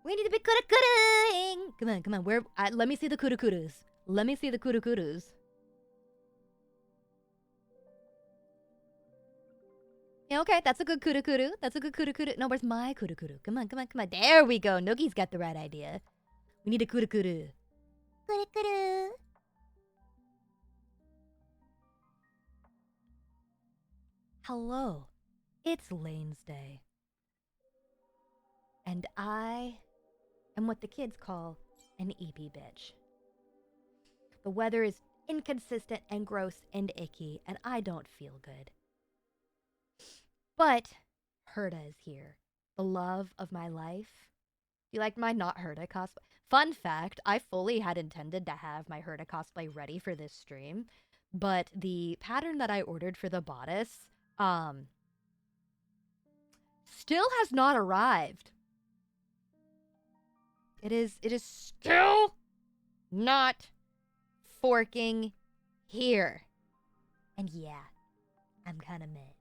We need to be kuru-kuruing. Come on, come on. Where? Let me see the kuru-kurus. Let me see the kuru-kurus. Yeah, okay, that's a good kuru-kuru. That's a good kuru-kuru. No, where's my kuru-kuru? Come on, come on, come on. There we go. Nogi's got the right idea. We need a kuru-kuru. Kuru-kuru. Hello. It's Lane's Day. And I am what the kids call an EP bitch. The weather is inconsistent and gross and icky, and I don't feel good. But Herda is here, the love of my life. You like my not Herda cosplay? Fun fact, I fully had intended to have my Herda cosplay ready for this stream, but the pattern that I ordered for the bodice, still has not arrived. It is still not forking here. And yeah, I'm kind of mad.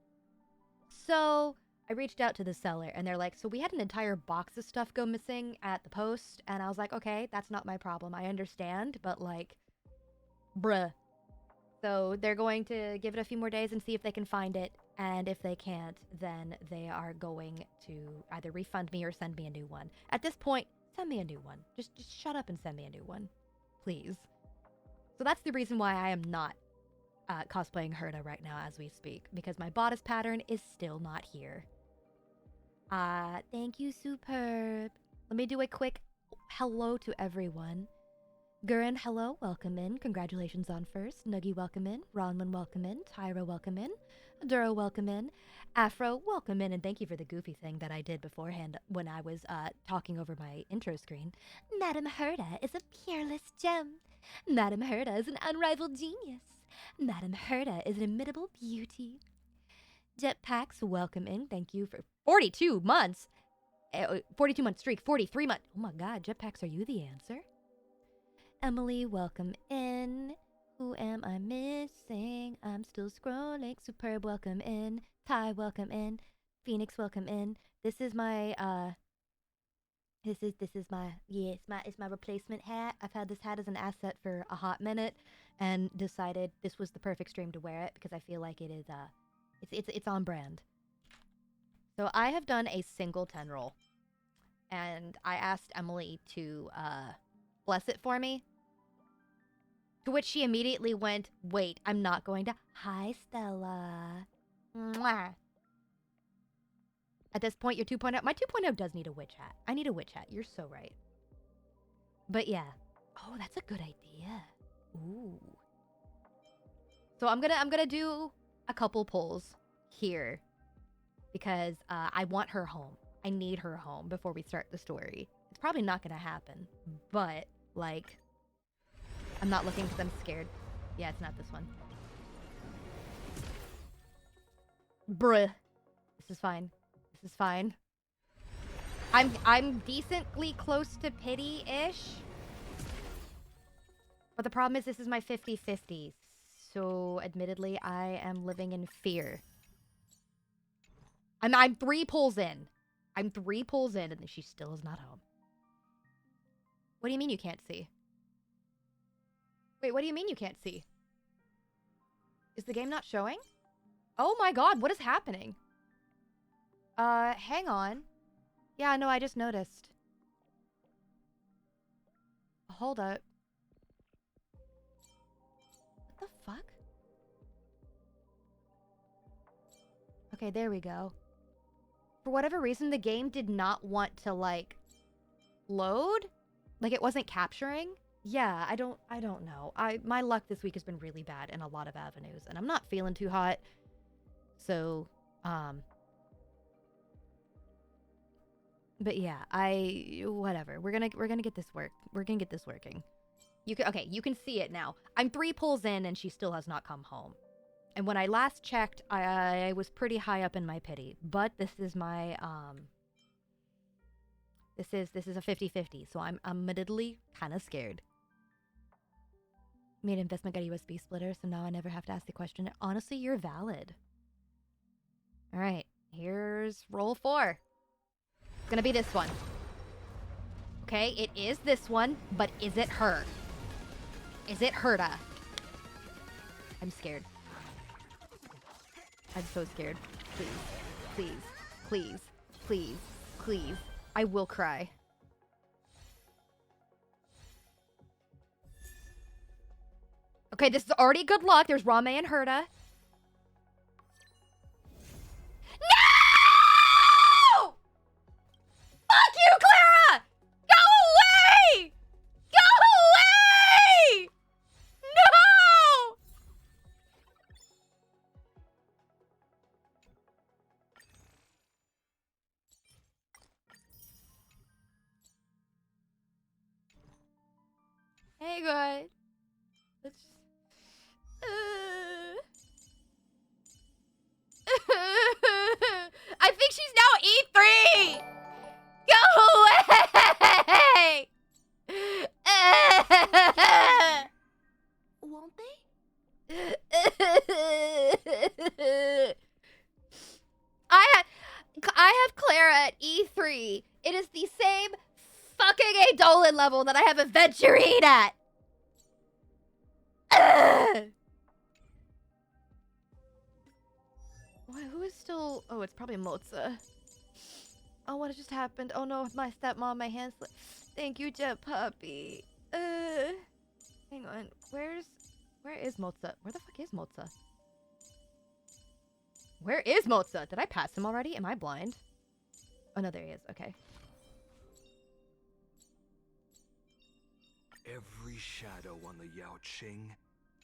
So I reached out to the seller and they're like, so we had an entire box of stuff go missing at the post. And I was like, okay, that's not my problem. I understand, but like, bruh. So they're going to give it a few more days and see if they can find it. And if they can't, then they are going to either refund me or send me a new one. At this point, send me a new one. Just shut up and send me a new one. Please. So that's the reason why I am not cosplaying Herda right now as we speak. Because my bodice pattern is still not here. Thank you, Superb. Let me do a quick hello to everyone. Gurren, hello, welcome in. Congratulations on first. Nuggy, welcome in. Ronlin, welcome in. Tyra, welcome in. Duro, welcome in. Afro, welcome in. And thank you for the goofy thing that I did beforehand when I was talking over my intro screen. Madame Herda is a peerless gem. Madame Herda is an unrivaled genius. Madame Herda is an inimitable beauty. Jetpacks, welcome in. Thank you for 42 months. 42 month streak, 43 months. Oh my god, Jetpacks, are you the answer? Emily, welcome in. Who am I missing? I'm still scrolling. Superb, welcome in. Ty, welcome in. Phoenix, welcome in. This is my it's my replacement hat. I've had this hat as an asset for a hot minute and decided this was the perfect stream to wear it because I feel like it is it's on brand. So I have done a single 10 roll and I asked Emily to bless it for me. To which she immediately went, wait, I'm not going to. Hi, Stella. Mwah. At this point, your 2.0. My 2.0 does need a witch hat. I need a witch hat. You're so right. But yeah. Oh, that's a good idea. Ooh. So I'm gonna do a couple polls here because I want her home. I need her home before we start the story. It's probably not gonna happen, but like, I'm not looking because I'm scared. Yeah, it's not this one. Bruh. This is fine. This is fine. I'm decently close to pity-ish. But the problem is this is my 50-50. So, admittedly, I am living in fear. I'm 3 pulls in. I'm 3 pulls in and she still is not home. What do you mean you can't see? Wait, what do you mean you can't see? Is the game not showing? Oh my god, what is happening? Hang on. Yeah, no, I just noticed. Hold up. What the fuck? Okay, there we go. For whatever reason, the game did not want to, like, load? Like, it wasn't capturing? Yeah, I don't know. My luck this week has been really bad in a lot of avenues, and I'm not feeling too hot. So, but yeah, whatever. We're gonna get this work. We're gonna get this working. You can see it now. I'm 3 pulls in and she still has not come home. And when I last checked, I was pretty high up in my pity. But this is my this is a 50-50, so I'm admittedly kind of scared. Made investment, got a USB splitter, so now I never have to ask the question. Honestly, you're valid. All right, here's roll 4. It's gonna be this one. Okay, it is this one, but is it her? Is it Herta? I'm scared. I'm so scared. Please, please, please, please, please. I will cry. Okay, this is already good luck. There's Rame and Herta. No! Fuck you, Clara! Go away! Go away! No! Hey, guys. Let's just... I think she's now E3! Go away! Won't they? I have Clara at E3. It is the same fucking Adolin level that I have Aventurine at. Why, who is still... Oh, it's probably Motza. Oh, what just happened? Oh no, my stepmom, my hand slipped. Thank you, Jet Puppy. Hang on. Where is Motza? Where the fuck is Motza? Where is Motza? Did I pass him already? Am I blind? Oh no, there he is. Okay. Every shadow on the Yao Qing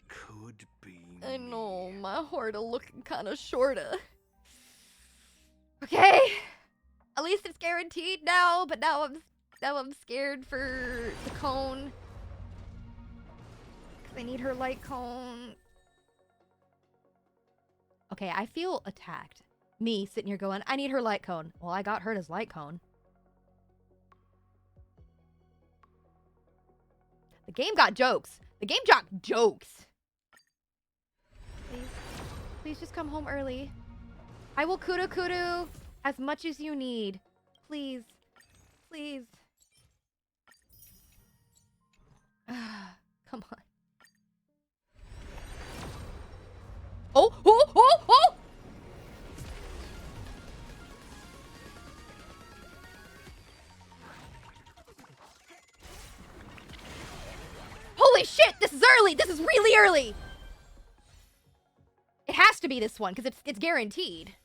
could be I know, me. my heart looking kind of shorter. Okay. At least it's guaranteed now, but now I'm scared for the cone. Cause I need her light cone. Okay, I feel attacked. Me sitting here going, I need her light cone. Well, I got Herta's light cone. The game got jokes. The game got jokes. Please. Please just come home early. I will kuru as much as you need. Please. Please. Come on. Oh! Oh! Oh! Oh! Holy shit! This is early! This is really early! It has to be this one, because it's guaranteed.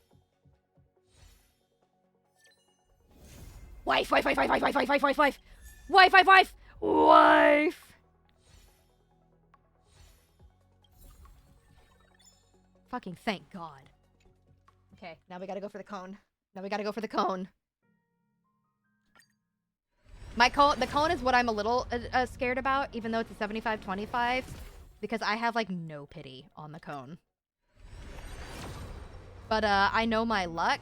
Wife! Wife! Wife! Wife! Wife! Wife! Wife! Wife! Wife! Wife! Wife! Wife! Wife! Wife! Fucking thank God. Okay, now we gotta go for the cone. Now we gotta go for the cone. The cone is what I'm a little scared about, even though it's a 75-25, because I have, like, no pity on the cone. But, I know my luck,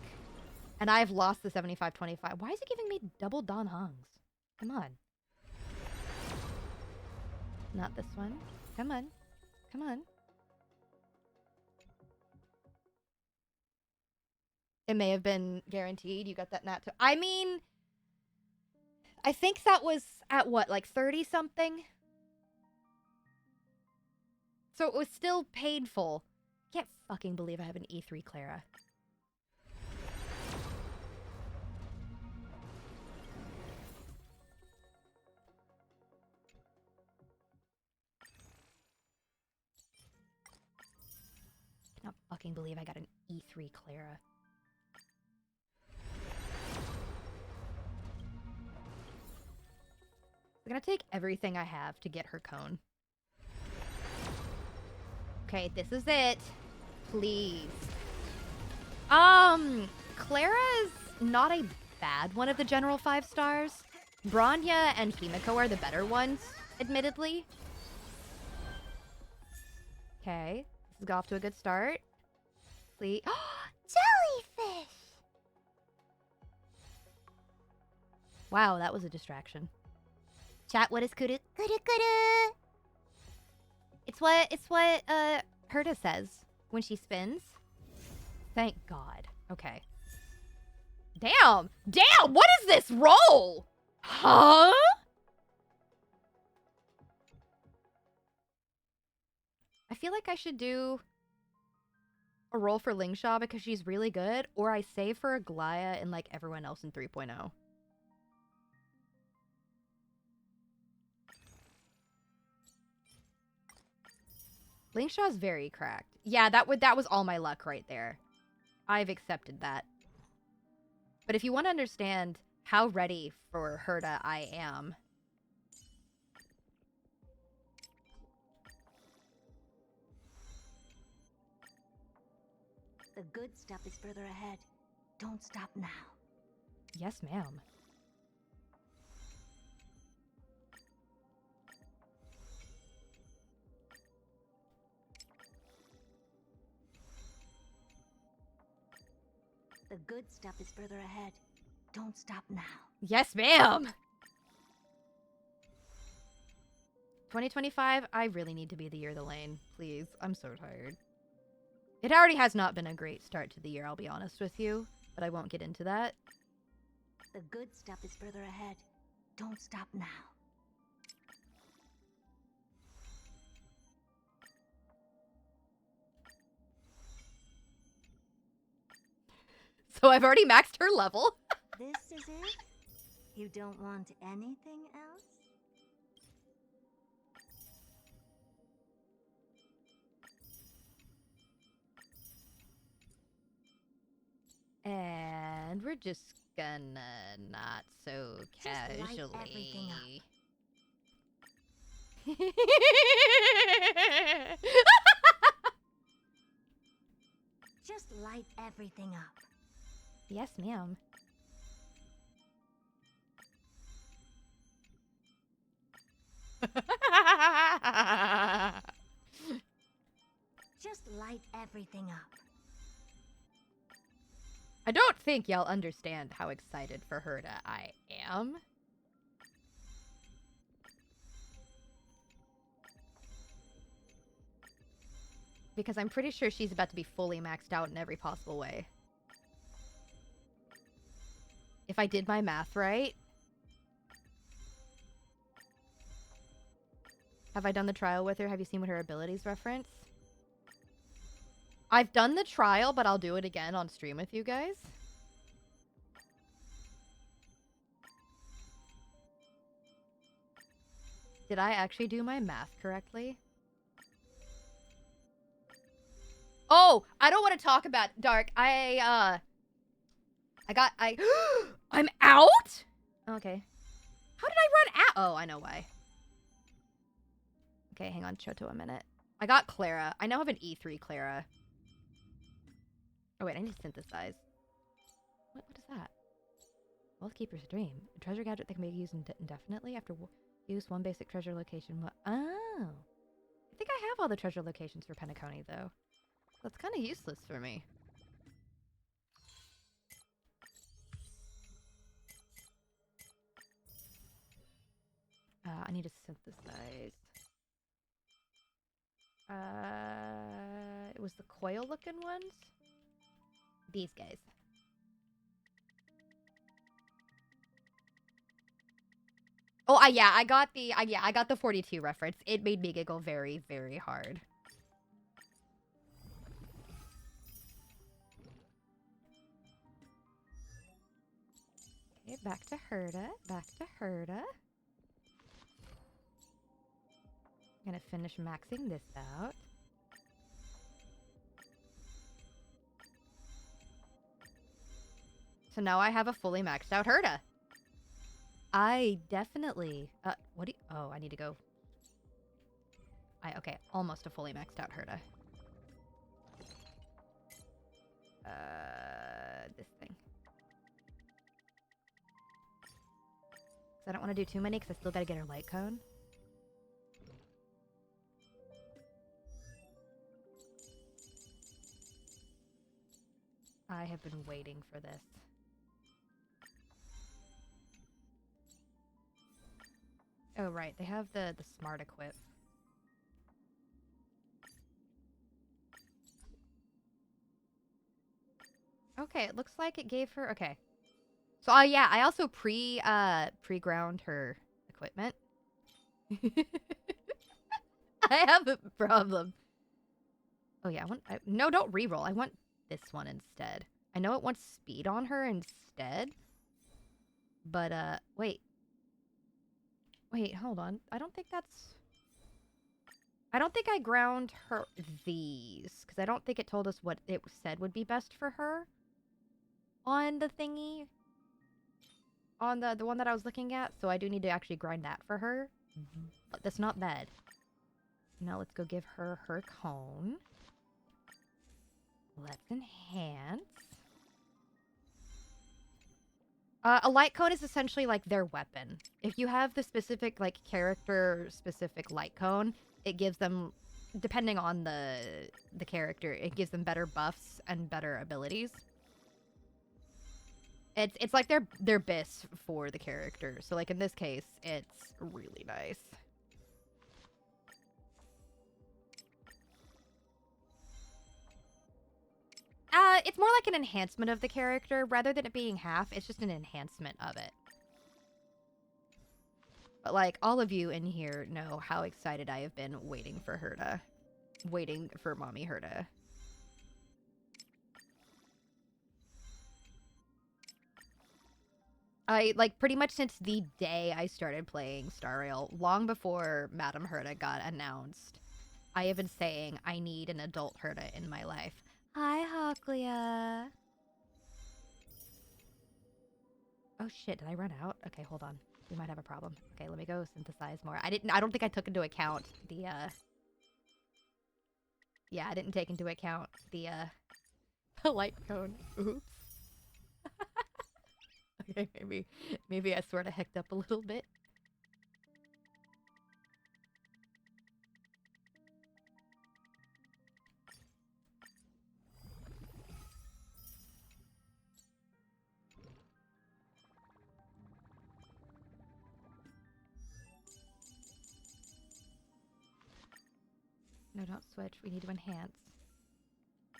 and I've lost the 75-25. Why is it giving me double Don Hongs? Come on. Not this one. Come on. Come on. It may have been guaranteed. You got that nat. I mean, I think that was at what, like 30-something? So it was still painful. Can't fucking believe I have an E3 Clara. Cannot fucking believe I got an E3 Clara. I'm gonna take everything I have to get her cone. Okay, this is it. Please. Clara's not a bad one of the general 5 stars. Bronya and Himiko are the better ones, admittedly. Okay, this is off to a good start. Please. Jellyfish! Wow, that was a distraction. Chat, what is kuru? Kuru! It's what Herta says when she spins. Thank God. Okay. Damn! Damn! What is this roll? Huh? feel like I should do a roll for Lingshaw because she's really good, or I save for Aglaya and like everyone else in 3.0. Lingshaw's very cracked. Yeah, that was all my luck right there. I've accepted that. But if you want to understand how ready for Herta I am, The good stuff is further ahead. Don't stop now. yes, ma'am. The good stuff is further ahead. Don't stop now. Yes, ma'am! 2025, I really need to be the year of the lane. Please. I'm so tired. It already has not been a great start to the year, I'll be honest with you. But I won't get into that. The good stuff is further ahead. Don't stop now. So I've already maxed her level. This is it? You don't want anything else? And we're just gonna not so Just light everything casually. Just light everything up. Yes, ma'am. Just light everything up. I don't think y'all understand how excited for Herta I am. Because I'm pretty sure she's about to be fully maxed out in every possible way. If I did my math right. Have I done the trial with her? Have you seen what her abilities reference? I've done the trial, but I'll do it again on stream with you guys. Did I actually do my math correctly? Oh, I don't want to talk about Dark. I'm out? Okay. How did I run out? Oh, I know why. Okay, hang on, Choto a minute. I got Clara. I now have an E3 Clara. Oh wait, I need to synthesize. What is that? Wealthkeeper's Dream. A treasure gadget that can be used indefinitely after use one basic treasure location. Oh. I think I have all the treasure locations for Penacony, though. That's kind of useless for me. I need to synthesize. It was the coil-looking ones? These guys. Oh, yeah, I got the 42 reference. It made me giggle very, very hard. Okay, back to Herta. Back to Herta. I'm gonna finish maxing this out. So now I have a fully maxed out Herta. I definitely... what do you... Oh, I need to go... Okay, almost a fully maxed out Herta. This thing. I don't want to do too many because I still gotta get her light cone. I have been waiting for this. Oh, right. They have the smart equip. Okay, it looks like it gave her... Okay. So, yeah, I also pre-ground her equipment. I have a problem. Oh yeah, no, don't reroll. I want this one instead. I know it wants speed on her instead. But, wait. Wait, hold on. I don't think I ground her these. Because I don't think it told us what it said would be best for her. On the thingy. On the one that I was looking at. So I do need to actually grind that for her. But that's not bad. Now let's go give her her cone. Let's enhance. A light cone is essentially like their weapon. If you have the specific, like, character-specific light cone, it gives them, depending on the character, it gives them better buffs and better abilities. It's like their bis for the character. So, like, in this case, it's really nice. It's more like an enhancement of the character. Rather than it being half, it's just an enhancement of it. But, like, all of you in here know how excited I have been waiting for Mommy Herta. Like, pretty much since the day I started playing Star Rail, long before Madame Herta got announced, I have been saying I need an adult Herta in my life. Hi, Hawklia. Oh shit, did I run out? Okay, hold on. We might have a problem. Okay, let me go synthesize more. I don't think I took into account the, yeah, I didn't take into account the, the light cone. Oops. Okay, maybe I sort of hecked up a little bit. No, don't switch. We need to enhance.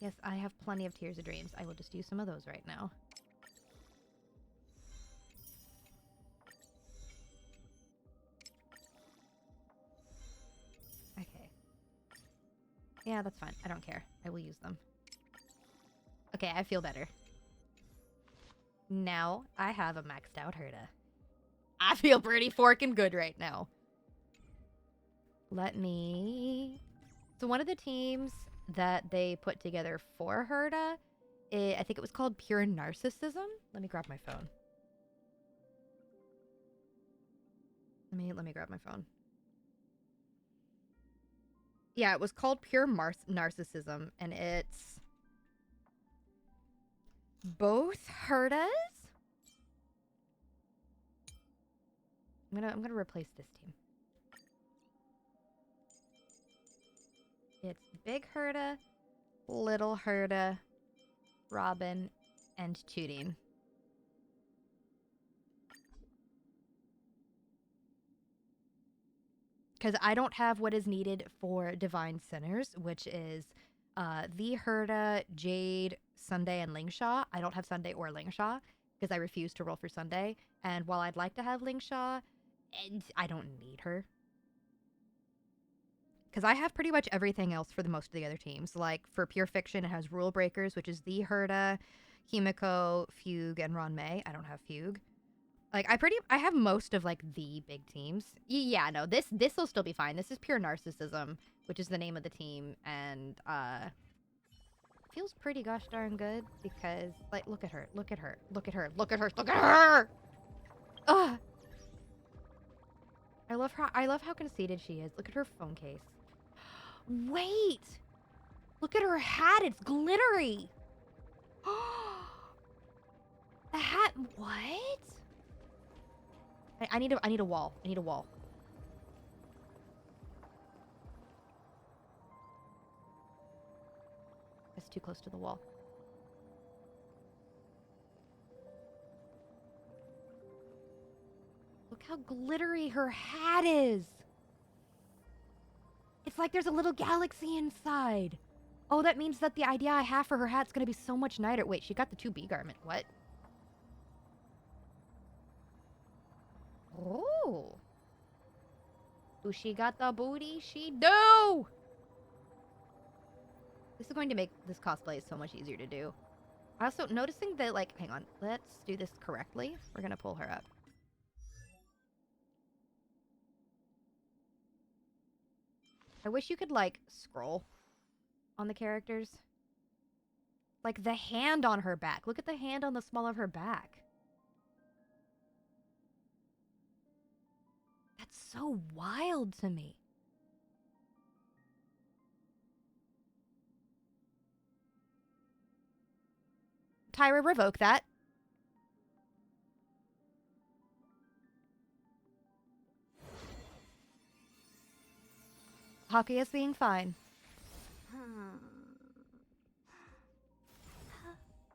Yes, I have plenty of Tears of Dreams. I will just use some of those right now. Okay. Yeah, that's fine. I don't care. I will use them. Okay, I feel better. Now I have a maxed out Herta. I feel pretty forking good right now. Let me... So one of the teams that they put together for Herta, I think it was called Pure Narcissism. Let me grab my phone. Let me grab my phone. Yeah, it was called Pure Narcissism, and it's both Hertas. I'm gonna replace this team. It's Big Herta, Little Herta, Robin, and Tudine. Because I don't have what is needed for Divine Sinners, which is the Herta, Jade, Sunday, and Lingshaw. I don't have Sunday or Lingshaw because I refuse to roll for Sunday. And while I'd like to have Lingshaw, I don't need her. Because I have pretty much everything else for the most of the other teams. Like, for Pure Fiction, it has Rule Breakers, which is the Herta, Himiko, Fugue, and Ron-Mei. I don't have Fugue. Like, I have most of, like, the big teams. Yeah, no, this will still be fine. This is Pure Narcissism, which is the name of the team, and, feels pretty gosh darn good, because, like, look at her, look at her, look at her, look at her, look at her! Ugh! I love how conceited she is. Look at her phone case. Wait! Look at her hat, it's glittery! The hat, what? I need a wall. I need a wall. It's too close to the wall. Look how glittery her hat is. It's like there's a little galaxy inside. Oh, that means that the idea I have for her hat's gonna be so much nicer. Wait, she got the 2B garment. What? Oh. Do she got the booty? She do! This is going to make this cosplay so much easier to do. Also, noticing that, like, hang on, let's do this correctly. We're gonna pull her up. I wish you could, like, scroll on the characters. Like, the hand on her back. Look at the hand on the small of her back. That's so wild to me. Tyra, revoke that. Hockey is being fine.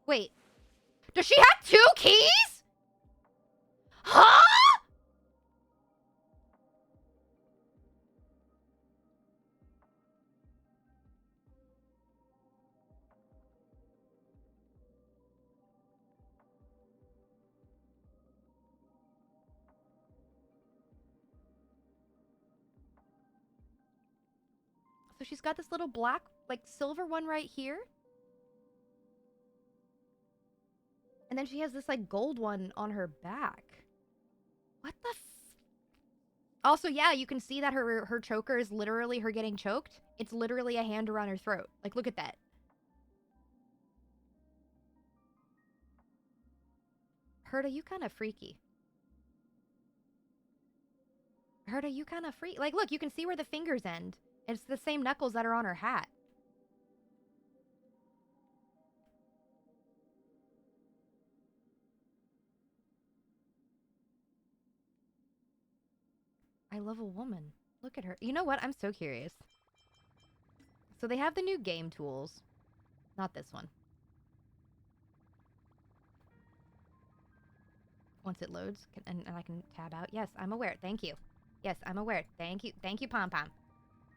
Wait. Does she have 2 keys? Huh? So she's got this little black, like, silver one right here. And then she has this, like, gold one on her back. What the Also, yeah, you can see that her choker is literally her getting choked. It's literally a hand around her throat. Like, look at that. Herta, you kind of freaky. Herta, you kind of freak. Like, look, you can see where the fingers end. It's the same knuckles that are on her hat. I love a woman. Look at her. You know what? I'm so curious. So they have the new game tools. Not this one. Once it loads, and I can tab out. Yes, I'm aware. Thank you. Yes, I'm aware. Thank you. Thank you, Pom Pom.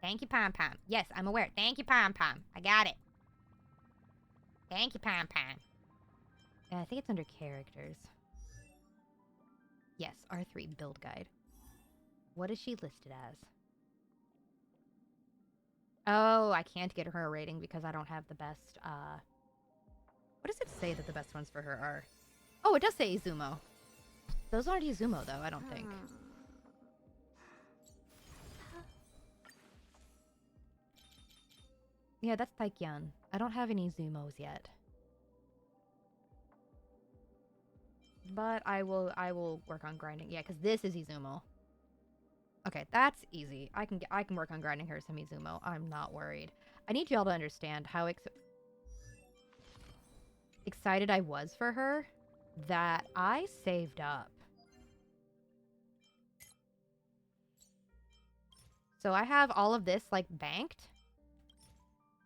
Thank you, Pom Pom. Yes, I'm aware. Thank you, Pom Pom. I got it. Thank you, Pom Pom. I think it's under characters. Yes, R3 build guide. What is she listed as? Oh, I can't get her a rating because I don't have the best, What does it say that the best ones for her are? Oh, it does say Izumo. Those aren't Izumo, though, I don't think. Yeah, that's Taikyan. I don't have any Izumos yet. But I will work on grinding. Yeah, because this is Izumo. Okay, that's easy. I can work on grinding her some Izumo. I'm not worried. I need y'all to understand how excited I was for her that I saved up. So I have all of this, like, banked.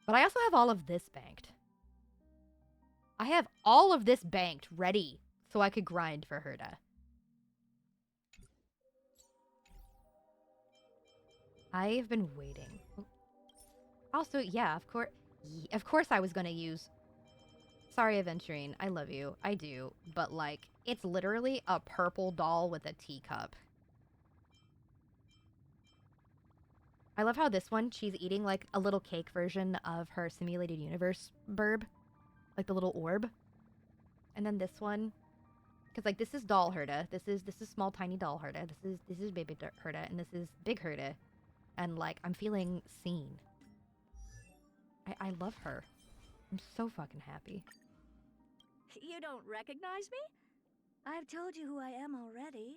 But I also have all of this banked. I have all of this banked ready so I could grind for Herta. I've been waiting. Also, yeah, of course I was gonna use... Sorry, Aventurine, I love you. I do. But, like, it's literally a purple doll with a teacup. I love how this one, she's eating, like, a little cake version of her simulated universe burb. Like, the little orb. And then this one... Because, like, this is doll Herta. This is small, tiny doll Herta. This is baby Herta. And this is big Herta. And, like, I'm feeling seen. I love her. I'm so fucking happy. You don't recognize me? I've told you who I am already.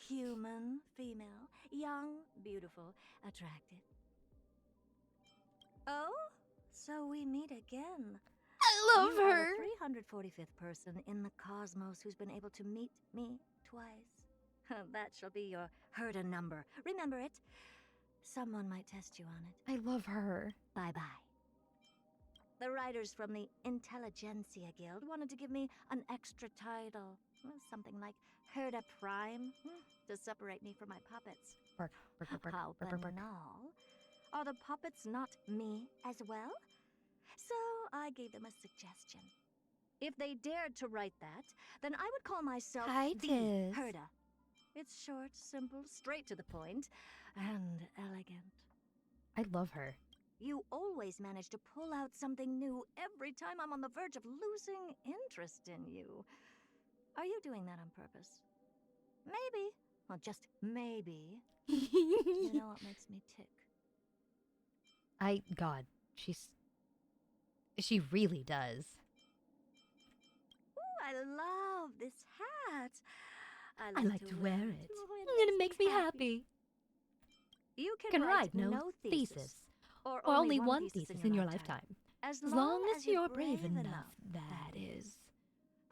Human, female, young, beautiful, attractive. Oh? So we meet again. I love You are her! the 345th person in the cosmos who's been able to meet me twice. That shall be your Herta number. Remember it. Someone might test you on it. I love her. Bye-bye. The writers from the Intelligentsia Guild wanted to give me an extra title. Something like Herta Prime, to separate me from my puppets. Bark, bark, bark, bark, How bark, bark, bark. banal. Are the puppets not me as well? So I gave them a suggestion. If they dared to write that, then I would call myself Hi, the Tiz. Herta. It's short, simple, straight to the point, and elegant. I love her. You always manage to pull out something new every time I'm on the verge of losing interest in you. Are you doing that on purpose? Maybe. Well, just maybe. You know what makes me tick? God, she really does. Ooh, I love this hat. I like to wear it. And it makes me happy. You Can write no thesis. Or only one thesis in your lifetime. As long as you're brave enough, that is.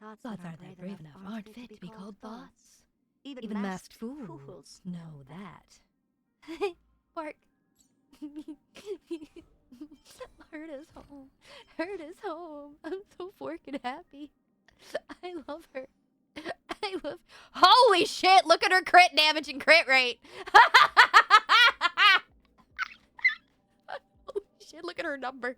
Thoughts Thoughts aren't that brave enough aren't fit to be called thoughts. Even masked masked fools know that. Bark. Hurt is home. Hurt is home. I'm so forking happy. I love her. I love. Holy shit! Look at her crit damage and crit rate. Holy shit! Look at her numbers.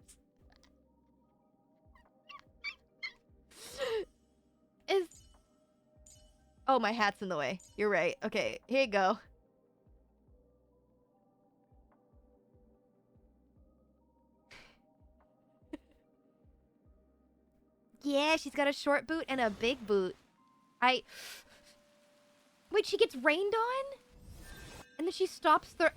Oh, my hat's in the way. You're right. Okay, here you go. Yeah, she's got a short boot and a big boot. Wait, she gets rained on? And then she stops the...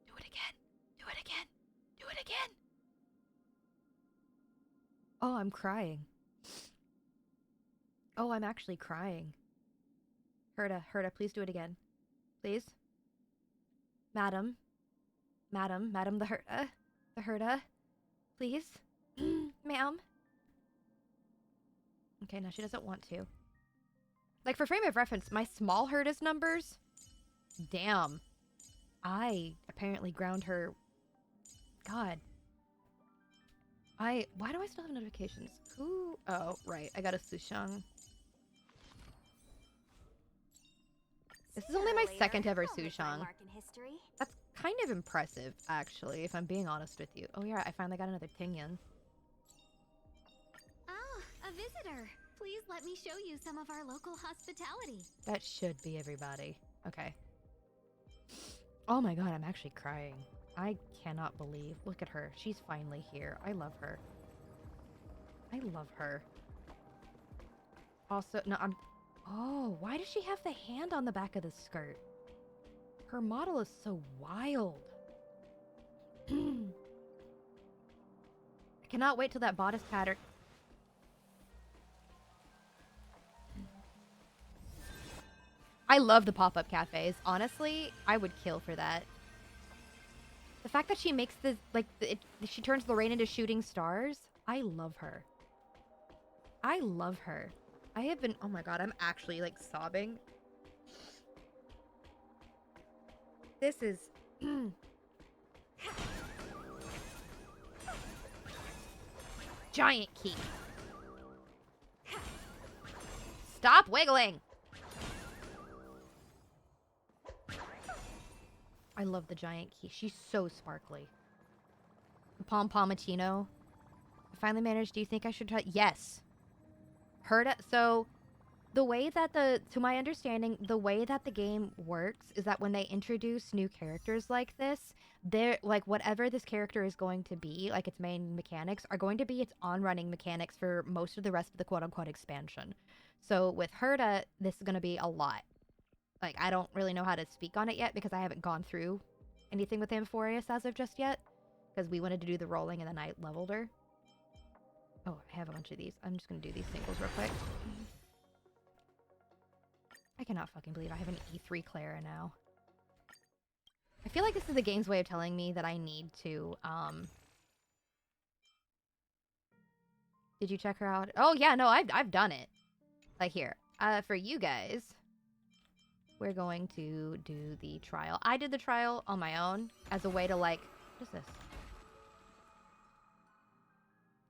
Do it again. Do it again. Do it again. Oh, I'm crying. Oh, I'm actually crying. Herta, please do it again. Please. Madam the Herta. Please. Ma'am. Okay, now she doesn't want to. Like, for frame of reference, my small Herta's numbers... Damn. I apparently ground her... God. Why do I still have notifications? Who? Oh, right. I got a Sushang. This is only my second ever Sushang. That's kind of impressive, actually, if I'm being honest with you. Oh yeah, I finally got another Tingyan. Ah, a visitor. Please let me show you some of our local hospitality. That should be everybody. Okay. Oh my god, I'm actually crying. I cannot believe. Look at her. She's finally here. I love her. I love her. Also, no, Oh, why does she have the hand on the back of the skirt? Her model is so wild. I cannot wait till that bodice pattern... I love the pop-up cafes. Honestly, I would kill for that. The fact that she makes the, like, she turns Lorraine into shooting stars. I love her. I love her. I have been, oh my god, I'm actually, like, sobbing. This is... Giant key. Stop wiggling! I love the giant key. She's so sparkly. Pom-pomatino. I finally managed. Do you think I should try? Yes. Herta. So, the way that to my understanding, the way that the game works is that when they introduce new characters like this, they're like whatever this character is going to be, like its main mechanics, are going to be its on-running mechanics for most of the rest of the quote-unquote expansion. So with Herta, this is going to be a lot. Like, I don't really know how to speak on it yet because I haven't gone through anything with Amphoreus as of just yet. Because we wanted to do the rolling and then I leveled her. Oh, I have a bunch of these. I'm just going to do these singles real quick. I cannot fucking believe I have an E3 Clara now. I feel like this is the game's way of telling me that I need to, Did you check her out? Oh, yeah, no, I've done it. Like, here. For you guys... We're going to do the trial. I did the trial on my own as a way to, like... What is this?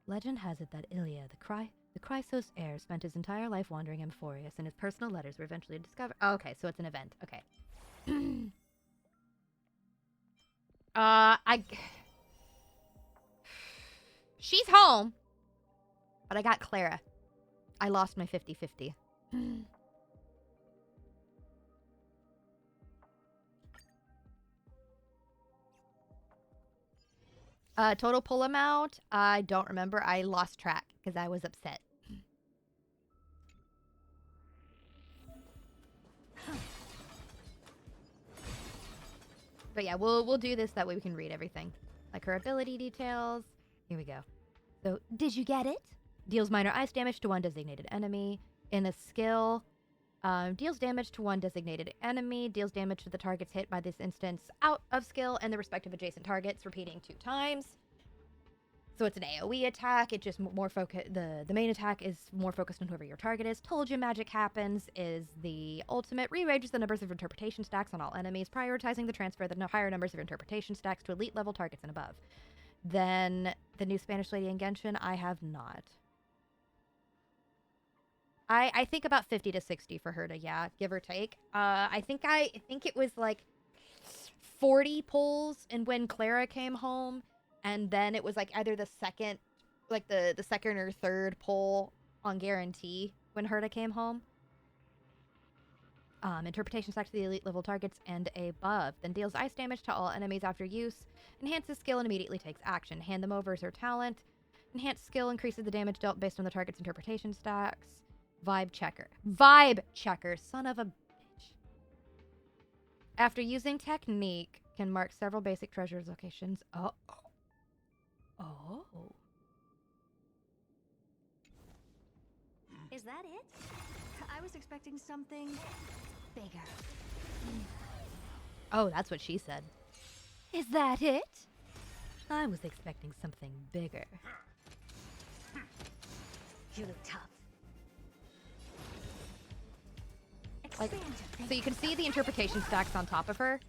Legend has it that Ilya, the Chrysos heir, spent his entire life wandering Amphoreus, and his personal letters were eventually discovered. Oh, okay, so it's an event. Okay. She's home, but I got Clara. I lost my 50-50. Total pull amount, I don't remember. I lost track because I was upset. But yeah, we'll do this that way we can read everything. Like her ability details. Here we go. So, did you get it? Deals minor ice damage to one designated enemy. In a skill, deals damage to one designated enemy. Deals damage to the targets hit by this instance out of skill and the respective adjacent targets, repeating 2 times. So it's an AoE attack. It just more focus. The main attack is more focused on whoever your target is. Told you magic happens is the ultimate. Rearranges the numbers of interpretation stacks on all enemies, prioritizing the transfer of the higher numbers of interpretation stacks to elite level targets and above. Then the new Spanish Lady in Genshin, I have not. I think about 50 to 60 for her to, yeah, give or take. I think it was like 40 pulls, and when Clara came home. And then it was like either the second, like the second or third pull on guarantee when Herta came home. Interpretation stacks to the elite level targets and above. Then deals ice damage to all enemies after use. Enhances skill and immediately takes action. Hand them over as her talent. Enhanced skill increases the damage dealt based on the target's interpretation stacks. Vibe checker. Vibe checker, son of a bitch. After using technique, can mark several basic treasures locations. Oh. Is that it? I was expecting something bigger. Oh, that's what she said. Is that it? I was expecting something bigger. You look tough. Like, so you can see the interpretation stacks on top of her.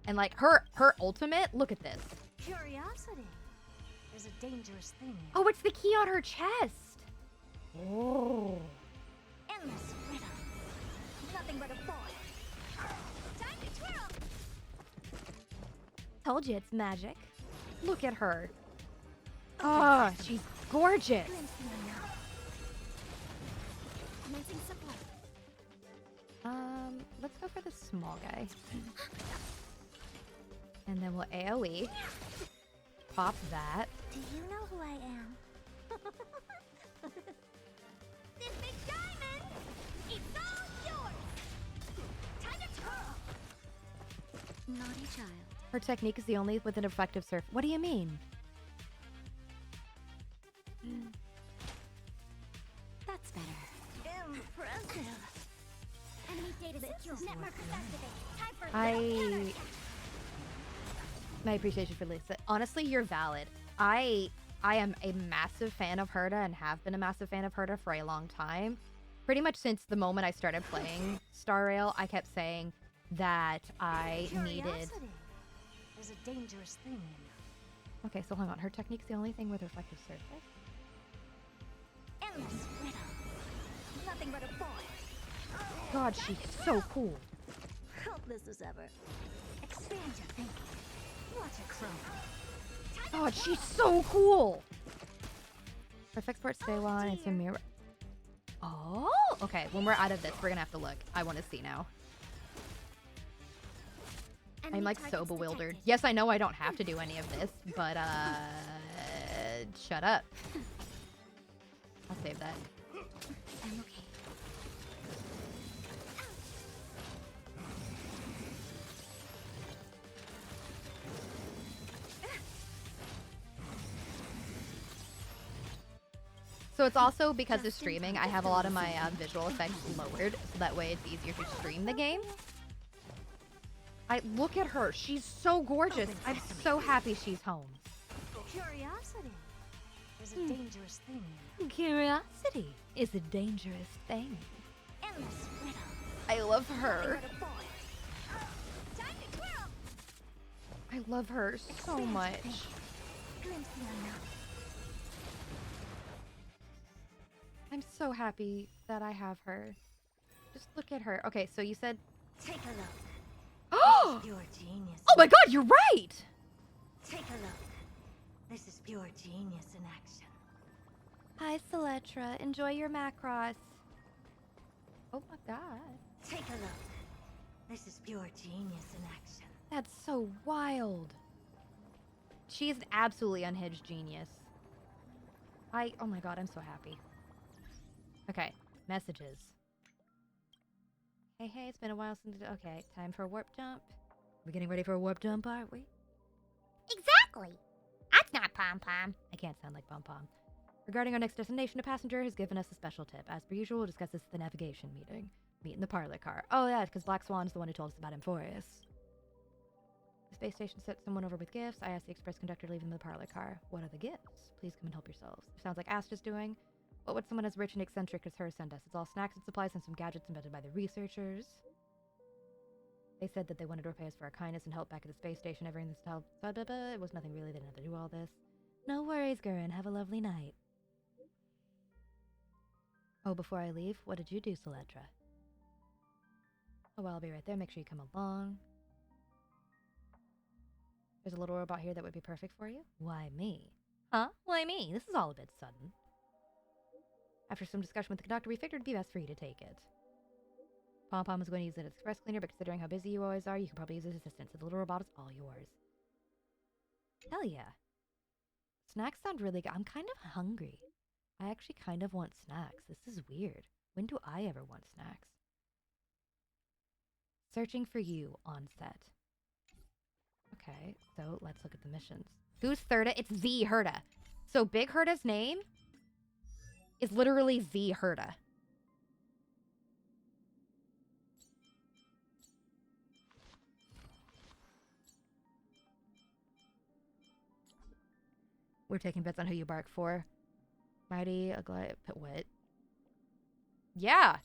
And like her ultimate, look at this. Curiosity is a dangerous thing. Oh, it's the key on her chest. Oh. Endless riddle. Nothing but a void. Time to twirl. Told you it's magic. Look at her. Oh, she's gorgeous. Let's go for the small guy. And then we'll AoE. Pop that. Do you know who I am? This big diamond! It's all yours! Time to twirl! Naughty child. Her technique is the only with an effective surf. What do you mean? That's better. Impressive. Enemy data secure. Net markers activate. Time for My appreciation for Lisa. Honestly, you're valid. I am a massive fan of Herta and have been a massive fan of Herta for a long time. Pretty much since the moment I started playing Star Rail, I kept saying that I needed... Is a dangerous thing. Okay, so hang on. Her technique's the only thing with reflective surface? Endless riddle. Nothing but a void. God, she's so cool. Helpless as ever. Expand your thinking. Watch it grow. God, she's so cool. Perfect Sport stay on. It's a mirror. Oh, okay. When we're out of this, we're gonna have to look. I want to see now. I'm like so bewildered. Yes, I know I don't have to do any of this, but shut up. I'll save that. I'm okay. So it's also because of streaming, I have a lot of my visual effects lowered, so that way it's easier to stream the game. Look at her. She's so gorgeous. I'm so happy she's home. Curiosity is a dangerous thing. Curiosity is a dangerous thing. Endless riddle. I love her. Nothing but a void. Time to twirl. I love her so much. Glimpse the unknown. so happy that I have her. Just look at her. Okay, so you said... Take a look. Oh Pure genius. my god, you're right! Take a look. This is pure genius in action. Hi, Celetra. Enjoy your Macross. Oh my god. Take a look. This is pure genius in action. That's so wild. She is an absolutely unhinged genius. Oh my god, I'm so happy. Okay, messages. Hey, it's been a while since... Okay, time for a warp jump. We're getting ready for a warp jump, aren't we? Exactly. That's not pom-pom. I can't sound like pom-pom. Regarding our next destination, a passenger has given us a special tip. As per usual, we'll discuss this at the navigation meeting. Meet in the parlor car. Oh yeah, because Black Swan's the one who told us about Amphoreus. The space station sent someone over with gifts. I asked the express conductor to leave them in the parlor car. What are the gifts? Please come and help yourselves. Sounds like Asta's doing. What would someone as rich and eccentric as her send us? It's all snacks and supplies and some gadgets invented by the researchers. They said that they wanted to repay us for our kindness and help back at the space station. Everything this help. It was nothing really. They didn't have to do all this. No worries, Gurren. Have a lovely night. Oh, before I leave, what did you do, Celetra? Oh, well, I'll be right there. Make sure you come along. There's a little robot here that would be perfect for you. Why me? Huh? Why me? This is all a bit sudden. After some discussion with the conductor, we figured it'd be best for you to take it. Pom-Pom is going to use an express cleaner, but considering how busy you always are, you can probably use his assistance. So the little robot is all yours. Hell yeah. Snacks sound really good. I'm kind of hungry. I actually kind of want snacks. This is weird. When do I ever want snacks? Searching for you on set. Okay, so let's look at the missions. Who's Thirda? It's Z Herda. So Big Herda's name is literally Z Herda. We're taking bets on who you bark for. Mighty, what? Yeah,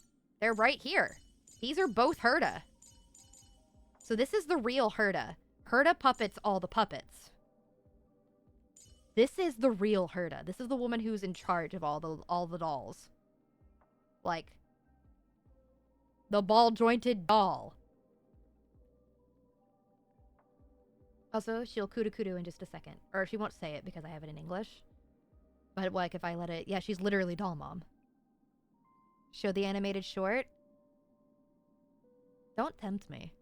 they're right here. These are both Herda. So this is the real Herda. Herda puppets all the puppets. This is the real Herda. This is the woman who's in charge of all the dolls. Like, the ball-jointed doll. Also, she'll kudu in just a second. Or she won't say it because I have it in English. But, like, if I let it... Yeah, she's literally Doll Mom. Show the animated short. Don't tempt me.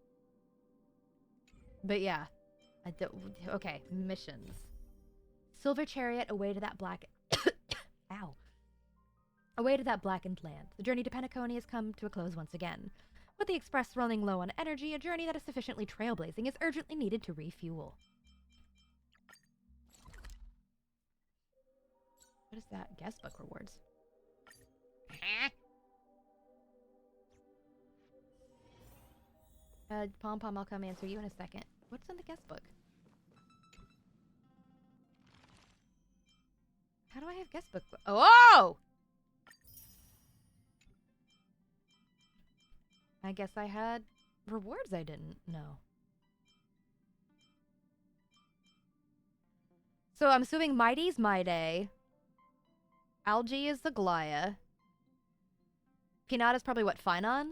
But yeah. Okay, missions. Silver Chariot, away to that black... Ow. Away to that blackened land. The journey to Penacony has come to a close once again. With the Express running low on energy, a journey that is sufficiently trailblazing is urgently needed to refuel. What is that? Guest book rewards. Pom-Pom, I'll come answer you in a second. What's in the guest book? How do I have guest book? Oh! I guess I had rewards I didn't know. So I'm assuming Mighty's Miday. Algae is the Glaya. Peanut is probably what, Finon?